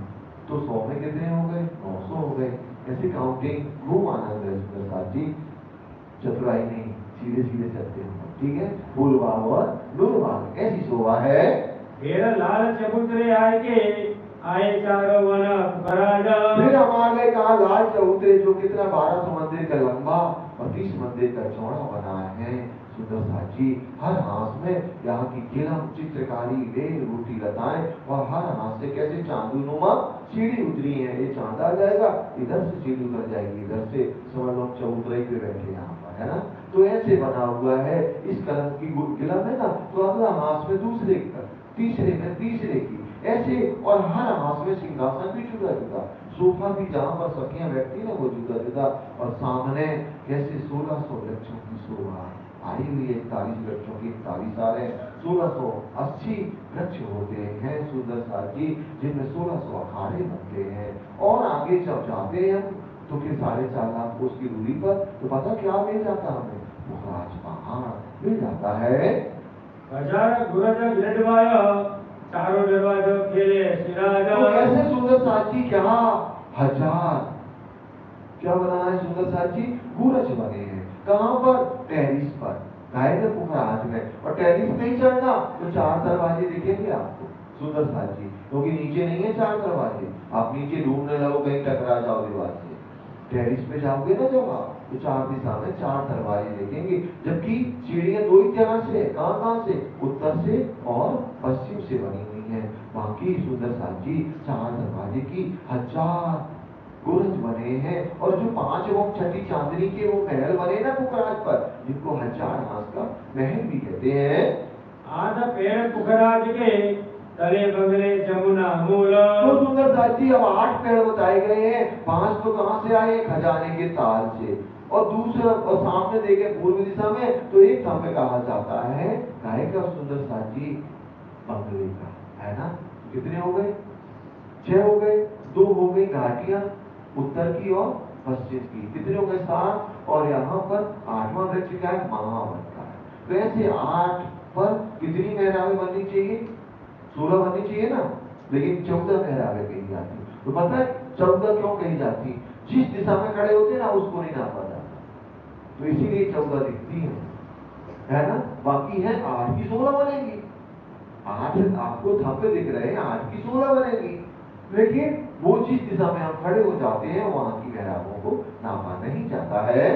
तो 100 में कितने हो गए? 900 हो गए। कैसे काउंटिंग खूब आनंद है सुंदर साथ जी, चतुराई नहीं, सीधे सीधे चलते हैं, ठीक है। फूल बाग और नूर बाग ऐसी शोभा है। फिर लाल चबूतरे आए के आए चारों वन पुकारा। फिर हमारे कहा लाल चबूतरे जो कितना 1200 मंदिर का लंबा और 30 मंदिर का चौड़ा बना है सुंदर साथ जी। हर हाथ में यहाँ की गिलम चित्रकारी रेल रोटी लताएं और हर हाथ से कैसे चांदूनुमा सीढ़ी उतरी है। ये चांद आ जाएगा, इधर से सीढ़ी उतर जाएगी, इधर से समझ लो चबूतरे पे बैठे यहाँ पर, है ना। तो ऐसे बना हुआ है, इस कलम की गिलम है ना, तो अगला हाथ में दूसरे का, तीसरे में तीसरे की ऐसे, और हर हाथ में सिंहासन भी जुदा जुदा, सोफा भी जहाँ पर सखियां बैठती ना वो जुदा जुदा, और सामने कैसे 1600 वृक्षों की शोभा आई हुई है। 41 वृक्षों की 41 आ रहे, 1680 वृक्ष होते हैं सुंदर साथ जी, जिनमें 1600 अखाड़े बनते हैं। और आगे जब जाते हैं तो फिर 4.5 लाख कोस की दूरी पर तो पता क्या मिल जाता हमें, मुखराज पहाड़ मिल जाता है। हजार गुरज गिरडवाया चारों दरवाजों खेले सिराजा। तो कैसे सुंदर साथ जी, क्या 1000 क्या बना है सुंदर साथ जी, गुरज बने हैं। कहाँ पर, टेरिस पर, गाय पुखराज में। और टेरिस पे ही चढ़ना तो 4 दरवाजे दिखेंगे आपको सुंदर साथ जी, क्योंकि नीचे नहीं है 4 दरवाजे। आप नीचे ढूंढने लगो कहीं टकरा जाओ दीवार से, टेरिस पे जाओगे ना जब आप, तो 4 दिशा में 4 दरवाजे देखेंगे। जबकि सीढ़ियां 2 ही तरह से, कहाँ से, उत्तर से और पश्चिम से बनी हुई है। बाकी सुंदर साथ जी 4 दरवाजे की 1000 गुरज बने हैं। और जो 5 एवं छठी चांदनी के वो महल बने ना पुखराज पर, जिनको 1000 हाथ का महल भी कहते हैं। आधा पेड़ पुखराज के तले बगले जमुना मूल। तो सुंदर साथ जी अब 8 पेड़ बताए गए हैं। 5 तो कहां से आए, खजाने के ताल से, और दूसरा और सामने देखे पूर्व दिशा में तो एक हमें कहा जाता है गाय का सुंदर साथ जी बंगले का, है ना। कितने हो गए, 6 हो गए, 2 हो गई घाटियां उत्तर की और पश्चिम की, कितने हो गए 7। और यहाँ पर 8वां वृक्ष क्या है, महावत का है। तो ऐसे 8 पर कितनी मेहराबें बननी चाहिए, 16 बननी चाहिए ना, लेकिन 14 मेहराबें कही जाती। तो पता है 14 क्यों कही जाती, जिस दिशा में खड़े होते ना उसको नहीं नापा जाता, तो इसीलिए 14 दिखती है ना। बाकी है 8 की 16 बनेगी, 8 आपको थप्पे दिख रहे हैं, 8 की 16 बनेगी, लेकिन वो जिस दिशा में हम खड़े हो जाते हैं वहां की मेहराबों को नापा नहीं जाता है।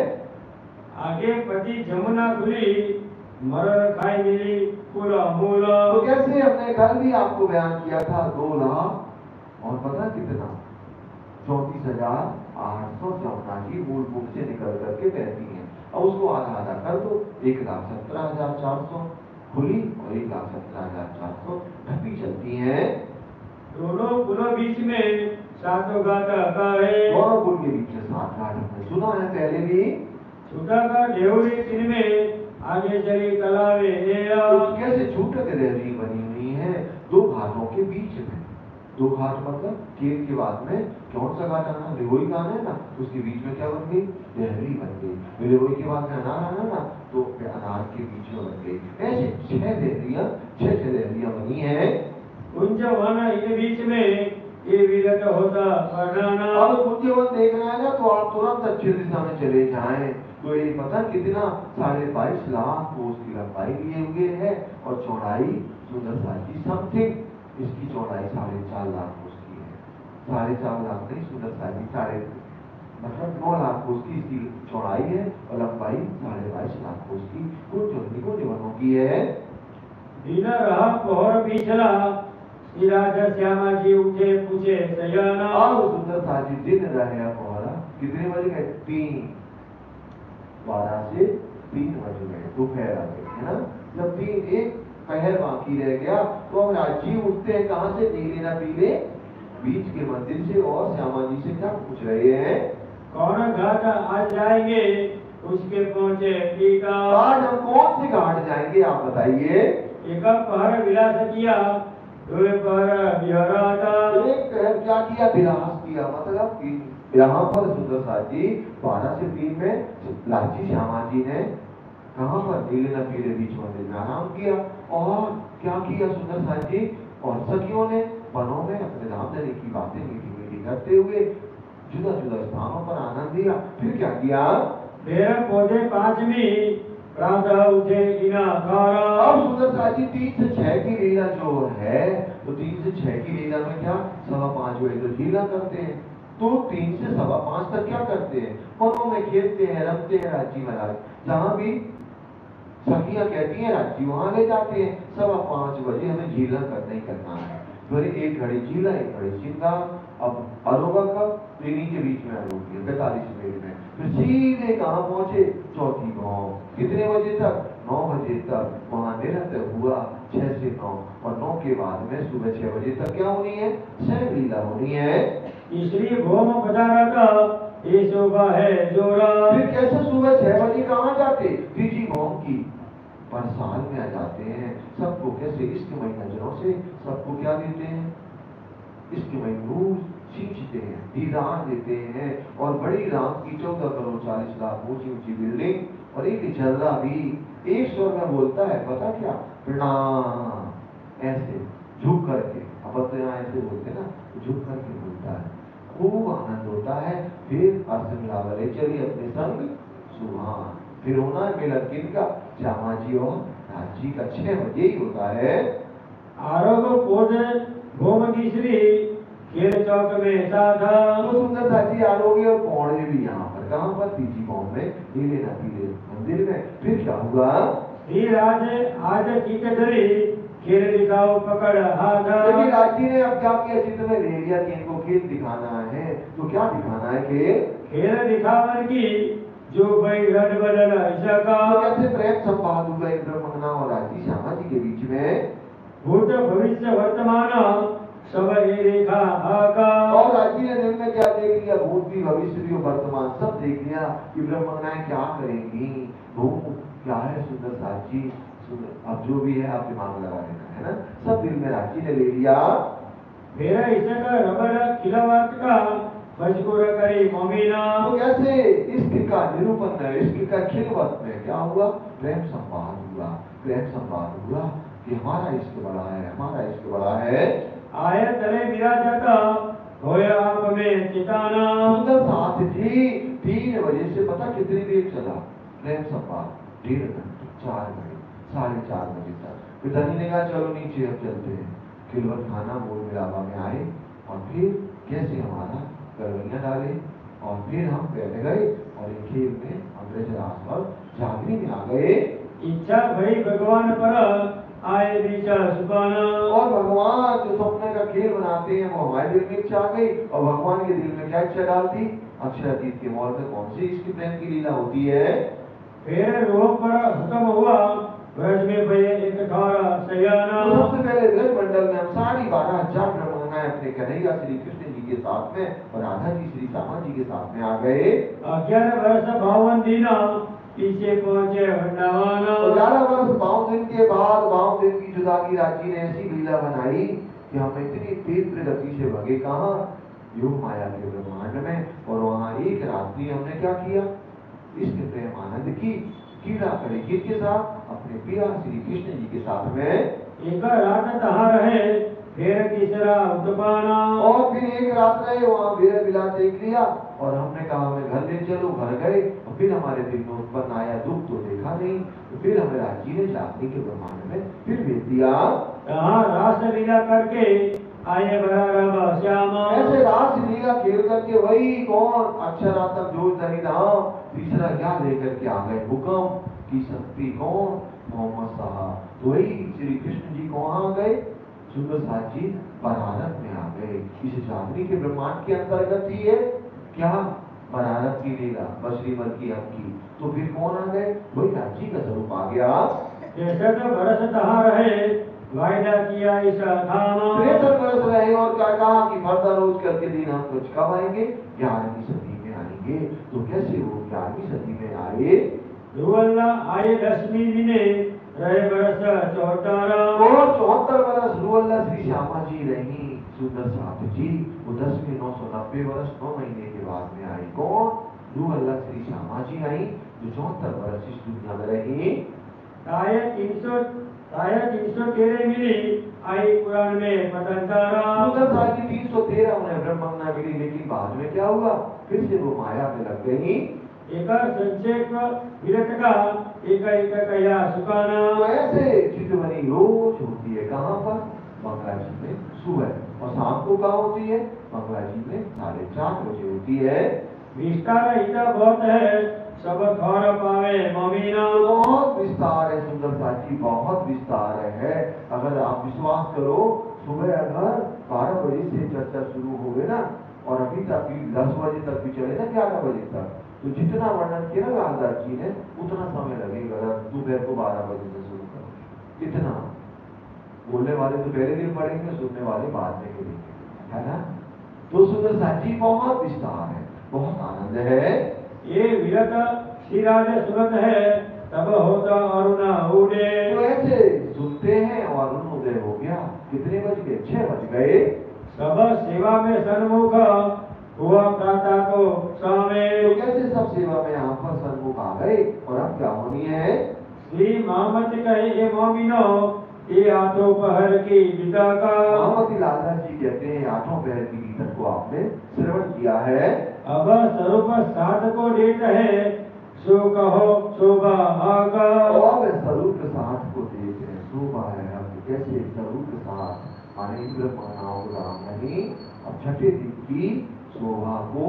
आगे पति जमुना खुली मरर खाई मिली पूरा मूल। तो कैसे हमने कल भी आपको बयान किया था 2 लाख और पता कितना 34,814 की मूल बुक से निकल करके बहती है। अब उसको आधा आधा कर दो, 1,17,400 खुली और 1,17,400 ढपी चलती है। दोनों पुलों बीच में 7 घाट का है। दोनों पुल के बीच में 7 घाट हमने सुना है पहले भी। छूटा का ढेउरी जिनमें आगे चली तलावे। तो कैसे छूटक रेवड़ी बनी हुई है 2 घाटों के बीच में। 2 घाट मतलब केल के बाद में कौन सा घाट आना, रेवड़ी का आना है ना, उसके बीच में क्या बन गई, रेवड़ी बन गई। रेवड़ी के बाद में अनार आना ना, तो अनार के बीच में बन गई। ऐसे 6 रेवड़ियां 6 रेवड़ियां बनी है। कुंजवन इन बीच में ये विगत होता पढ़ाना। अब कुंजवन देखना है ना तो आप तुरंत दक्षिण दिशा में चले जाएं। तो ये पता कितना 22.5 लाख कोस की लंबाई लिए हुए है और चौड़ाई सुंदर साथ जी समथिंग इसकी चौड़ाई 4.5 लाख कोस की है। 4.5 लाख नहीं सुंदर साथ जी, मतलब 9 लाख कोस की इसकी चौड़ाई है और लंबाई 22.5 लाख कोस की कुंजवनों की है। दिन रहा पोहर पिछला राजा श्यामा जी उठे पूछे सयाना। और सुंदर साथ जी दिन रहे पोहरा कितने बजे गए, 3 12 से 3 बज गए दोपहर आ गए, है ना। जब 3 एक पहर बाकी रह गया तो हम राजीव उठते हैं कहाँ से, नीले ना पीले बीच के मंदिर से, और श्यामा जी से क्या पूछ रहे हैं, कौन घाट आज जाएंगे उसके पहुंचे टीका। आज हम कौन से घाट जाएंगे आप बताइए। एक पहर विलास किया, 2 पहर विहराता। एक पहर क्या किया, विलास किया, मतलब कि यहाँ पर सुंदर साथ जी 12 से 3 में लाची श्यामा जी ने कहाँ पर, नीले न पीले बीच मंदिर में आराम किया। और क्या किया सुंदर साथ जी, और सखियों ने वनों में अपने राम धनी की बातें मीठी मीठी करते हुए जुदा जुदा स्थान वहां पर आनंद लिया। फिर क्या किया? फिर पौधे 5वीं प्रातः उठे इना खारा। अब सुंदर साथी 3 से 6 की लीला जो है, तो 3 से 6 की लीला में क्या 5:15 बजे तो लीला करते हैं, तो 3 से 5:15 तक क्या करते हैं? वनों में खेलते हैं, रमते हैं राज्य महाराज। जहां भी सखियां कहती हैं राज्य वहां ले जाते हैं। 5:15 बजे हमें झीला करना ही करना है। फिर 1 घड़ी झीला, 1 घड़ी श्रृंगार। अब अरोगा कब इन्हीं के बीच में आरोगी 45 मिनट में। फिर सीधे कहाँ पहुंचे? चौथी गांव। कितने बजे तक? 9 बजे तक वहां निरंतर हुआ 6 से 9, और 9 के बाद में सुबह 6 बजे तक क्या होनी है? शैव लीला होनी है। इसलिए भोम पधारा का ये शोभा है जोरा। फिर कैसे सुबह 6 बजे कहाँ जाते? तीजी गांव की बरसाल में आ जाते हैं। सबको कैसे? इष्टमयी नजरों से सबको क्या देते हैं? इष्टमयी नूर सींचते हैं, दीदार देते हैं। और बड़ी राम की 14 करोड़ 40 लाख ऊंची ऊंची बिल्डिंग, और एक जर्रा भी एक स्वर में बोलता है, पता क्या? प्रणाम, ऐसे झुक करके। अब तो यहाँ ऐसे बोलते हैं ना, झुक करके बोलता है। खूब आनंद होता है। फिर अर्थ मिलावले चलिए अपने संग सुहान। फिर होना है मिलन किनका? श्यामा जी और नाथ जी का 6 बजे ही होता है। आरोग्य पौधे भोम की श्री खेल चौक में साधा। तो सुंदर साथी आरोग्य और पौड़े भी यहाँ पर कहाँ पर? तीजी गांव में नीले नदी मंदिर में। फिर क्या हुआ? श्री राज आज की कदरी खेल दिखाओ पकड़ हाथा। लेकिन राजी ने अब क्या किया? चित्र में ले लिया कि इनको खेल दिखाना है। तो क्या दिखाना है? खेल खेल दिखावन की जो भाई रड बदल ऐसा का। तो कैसे प्रेम संवाद हुआ इंद्रमंगना और राजी श्यामा जी के बीच में? भूत भविष्य वर्तमान सब ये देखा आका। और राजी ने दिल में क्या देख लिया? भूत भी, भविष्य भी और वर्तमान सब देख लिया कि ब्रह्मंगनाएं क्या करेंगी। भूत क्या है? सुंदर साची, अब जो भी है आप दिमाग लगा लेना है ना। सब दिल में राजी ने ले लिया। मेरा इसका रबर खिलावट का मजबूर करे मोमिना। तो कैसे? इश्क का निरूपण है, इश्क का खिलवत में क्या हुआ? प्रेम संवाद हुआ। प्रेम संवाद हुआ कि हमारा इश्क बड़ा है, हमारा इश्क बड़ा है। आया तले विराजता होया आप में चिताना। सुंदर साथ जी 3 बजे से पता कितनी देर चला प्रेम संवाद? 1.5 घंटे, 4 घंटे, 4:30 बजे तक। फिर धनी ने कहा चलो नीचे अब चलते हैं। खिलवत खाना मोल मिलावा में आए, और फिर कैसे हमारा गरबैया डाले, और फिर हम बैठ गए और एक खेल में अंग्रेज राज पर जागरी में आ गए। इच्छा भई भगवान पर आए बीचा सुपाना। और भगवान जो सपने का खेल बनाते हैं वो हमारे दिल में इच्छा आ गई, और भगवान के दिल में क्या इच्छा डाल दी? अक्षरातीत के मौल में कौन सी इसकी प्रेम की लीला होती है? फिर रोग पर खत्म हुआ ब्रज में भये एक खारा सयाना। तो सबसे पहले ब्रज मंडल में हम सारी 12,000 ब्रह्मंगाएं अपने कन्हैया श्री कृष्ण जी के साथ में और राधा जी श्री श्यामा जी के साथ में आ गए। 11 वर्ष 52 दिन पीछे पहुंचे वृंदावन। 11 वर्ष 52 दिन के बाद 52 दिन की जुदागी राजी ने ऐसी लीला बनाई कि हम इतनी तीव्र गति से भगे कहाँ? योग माया के ब्रह्मांड में। और वहां एक रात्रि हमने क्या किया? इष्ट प्रेम आनंद की क्रीड़ा करी। किसके साथ? अपने पिया श्री कृष्ण जी के साथ में। एक रात तहाँ रहे फिर तीसरा उत्पाना। और फिर एक रात रहे वहां बेरा बिला देख लिया, और हमने कहा हमें घर ले चलो। घर गए, और फिर हमारे दिल में उत्पन्न आया दुख तो देखा नहीं। तो फिर हमें राजी ने जागनी के ब्रह्मांड में फिर भेज दिया। तहाँ रास लीला करके आए बड़ा श्यामा। ऐसे रास लीला खेल करके वही कौन? अक्षरात्मक जो धनीधाम तीसरा क्या लेकर के आ गए? हुक्म की शक्ति कौन? मोहम्मद साहब। तो वही श्री कृष्ण जी कहाँ आ गए? सुंदर साथ जी बरारत में आ गए। इस जागरी के ब्रह्मांड के अंतर्गत ही है क्या? बरारत की लीला बश्रीमल की आपकी। तो फिर कौन आ गए? वही राजी का स्वरूप आ गया। जैसे तो बरस तहाँ रहे वायदा किया इस धामा। 63 वर्ष रहे, और क्या कहा कि मर्दा रोज करके दिन हम कुछ कब आएंगे? 11वीं सदी में आएंगे। तो कैसे वो 11वीं सदी में आए? रुअल्ला आए 10वीं महीने रहे बरस 74। और 74 वर्ष रुअल्ला श्री श्यामा जी रही। सुंदर साथ जी वो 10वीं 990 वर्ष 9 महीने के बाद में आई। कौन? रुअल्ला श्री श्यामा जी आई, जो 74 वर्ष इस दुनिया में रही। आए 313 मिली आई पुराण में पतंतारा। सुंदर साथ जी 313 उन्हें ब्रह्मंगना मिली, लेकिन बाद में क्या हुआ? फिर से वो माया में लग गई। एक संक्षेप विरत का एक एक कया सुखाना। तो ऐसे चितवनी रोज होती है, कहाँ पर? मंगला जी में सुबह, और शाम को कहाँ होती है? मंगला जी में 4:30 बजे होती है। विस्तार इतना बहुत है, सब थोड़ा पावे मोमिना। बहुत विस्तार है सुंदर साथी, बहुत विस्तार है। अगर आप विश्वास करो, सुबह अगर 12 बजे से चर्चा शुरू हो गई ना, और अभी तक 10 बजे तक भी चले ना, 11 बजे तक, तो जितना वर्णन किया ना रामदास जी ने, उतना समय लगेगा अगर दोपहर को 12 बजे से शुरू करो। इतना बोलने वाले तो पहले दिन पढ़ेंगे, सुनने वाले बाद में करेंगे, है ना? तो सुंदर साथी बहुत विस्तार है, बहुत आनंद है। ये विरत श्रीराज सुरत है, तब होता अरुण उदे। तो ऐसे सुनते हैं और अरुण उदय हो गया। कितने बज गए? 6 बज गए। सब सेवा में सन्मुख हुआ प्रातः को सामे। तो कैसे सब सेवा में यहाँ पर सन्मुख आ गए, और अब क्या होनी है? श्री मामति कहे ये मोमिनो, ये आठों पहर की गीता का। महामती लाला जी कहते हैं, आठों पहर की गीता को आपने श्रवण किया है। अब स्वरूप साध को देत है, सो कहो शोभा आका। अब स्वरूप साध को देख रहे हैं, शोभा है। अब कैसे स्वरूप साध माने इंद्र मानाओं राम नहीं, अब छठे दिन की शोभा को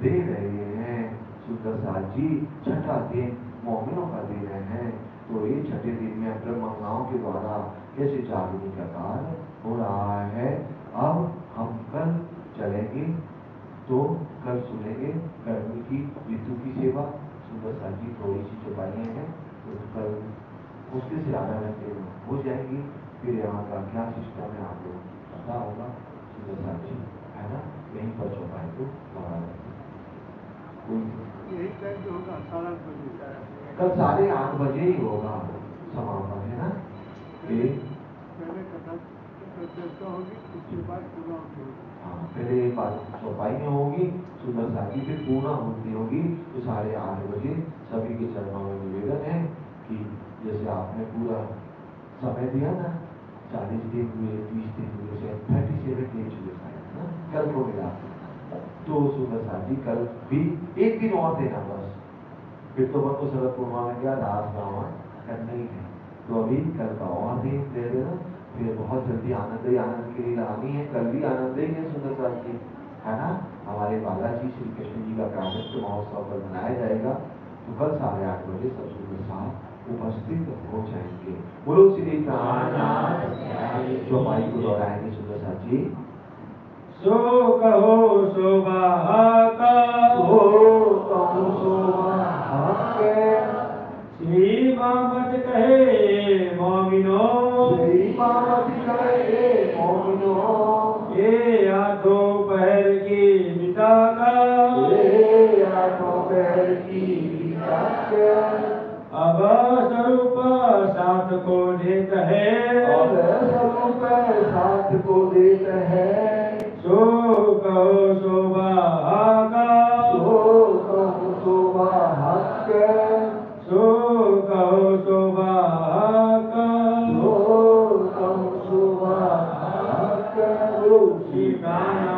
दे रहे हैं सुंदर साथ जी। छठा दिन मोमिनों का दे रहे हैं, तो ये छठे दिन में ब्रह्मगाओं के द्वारा कैसे जागृति का कार्य हो रहा है। अब हम कल चलेंगे, तो कल सुनेंगे गर्मी की ऋतु की सेवा। सुंदर साथ जी थोड़ी सी चौपाइयाँ हैं, तो कल मुश्किल से आधा घंटे में हो जाएंगी। फिर यहाँ का क्या सिस्टम है आपको पता होगा सुंदर साथ जी, है ना? यहीं पर चौपाई को लगा यही टाइम जो होगा 8:30 बजे, कल 8:30 बजे ही होगा समापन, है ना? पहले कथा चर्चा होगी, उसके बाद पूरा होगी। हाँ, पहले एक बार चौपाई में होगी सुंदर साथी, फिर पूर्ण होती होगी। तो 8:30 बजे सभी के चरणों में निवेदन है कि जैसे आपने पूरा समय दिया ना, 40 दिन हुए, 30 दिन हुए, 37 डेज हुए ना कल को मिला, तो सुंदर साथी कल भी एक दिन और देना बस। फिर तो बन को शरद पूर्णिमा में क्या दास गाँव करना ही है, तो अभी कल का और दिन दे देना। फिर बहुत जल्दी आनंद ही आनंद के लिए लानी है, कल भी आनंद ही है सुंदर साथी, है ना? हमारे बालाजी श्री कृष्ण जी का प्रागट्य महोत्सव कल मनाया जाएगा, तो कल 8:30 बजे सब सुंदर साथ उपस्थित हो जाएंगे। बोलो श्री प्राणनाथ, जो माई को दोहराएंगे सुंदर साथी। सो कहो शोभा आका, सो कहो शोभा आका। श्री मामत कहे मोमिनो, श्री मामति कहे मोमिनो। ये आठों पहर की गीता का, ये आठों पहर की गीता का। अब स्वरूप साथ को देत है, अब स्वरूप साथ को देत है। सो कहो शोभा आका, सो कहो शोभा आका। सो कहो शोभा आका। सो कहो शोभा आका। श्री प्राण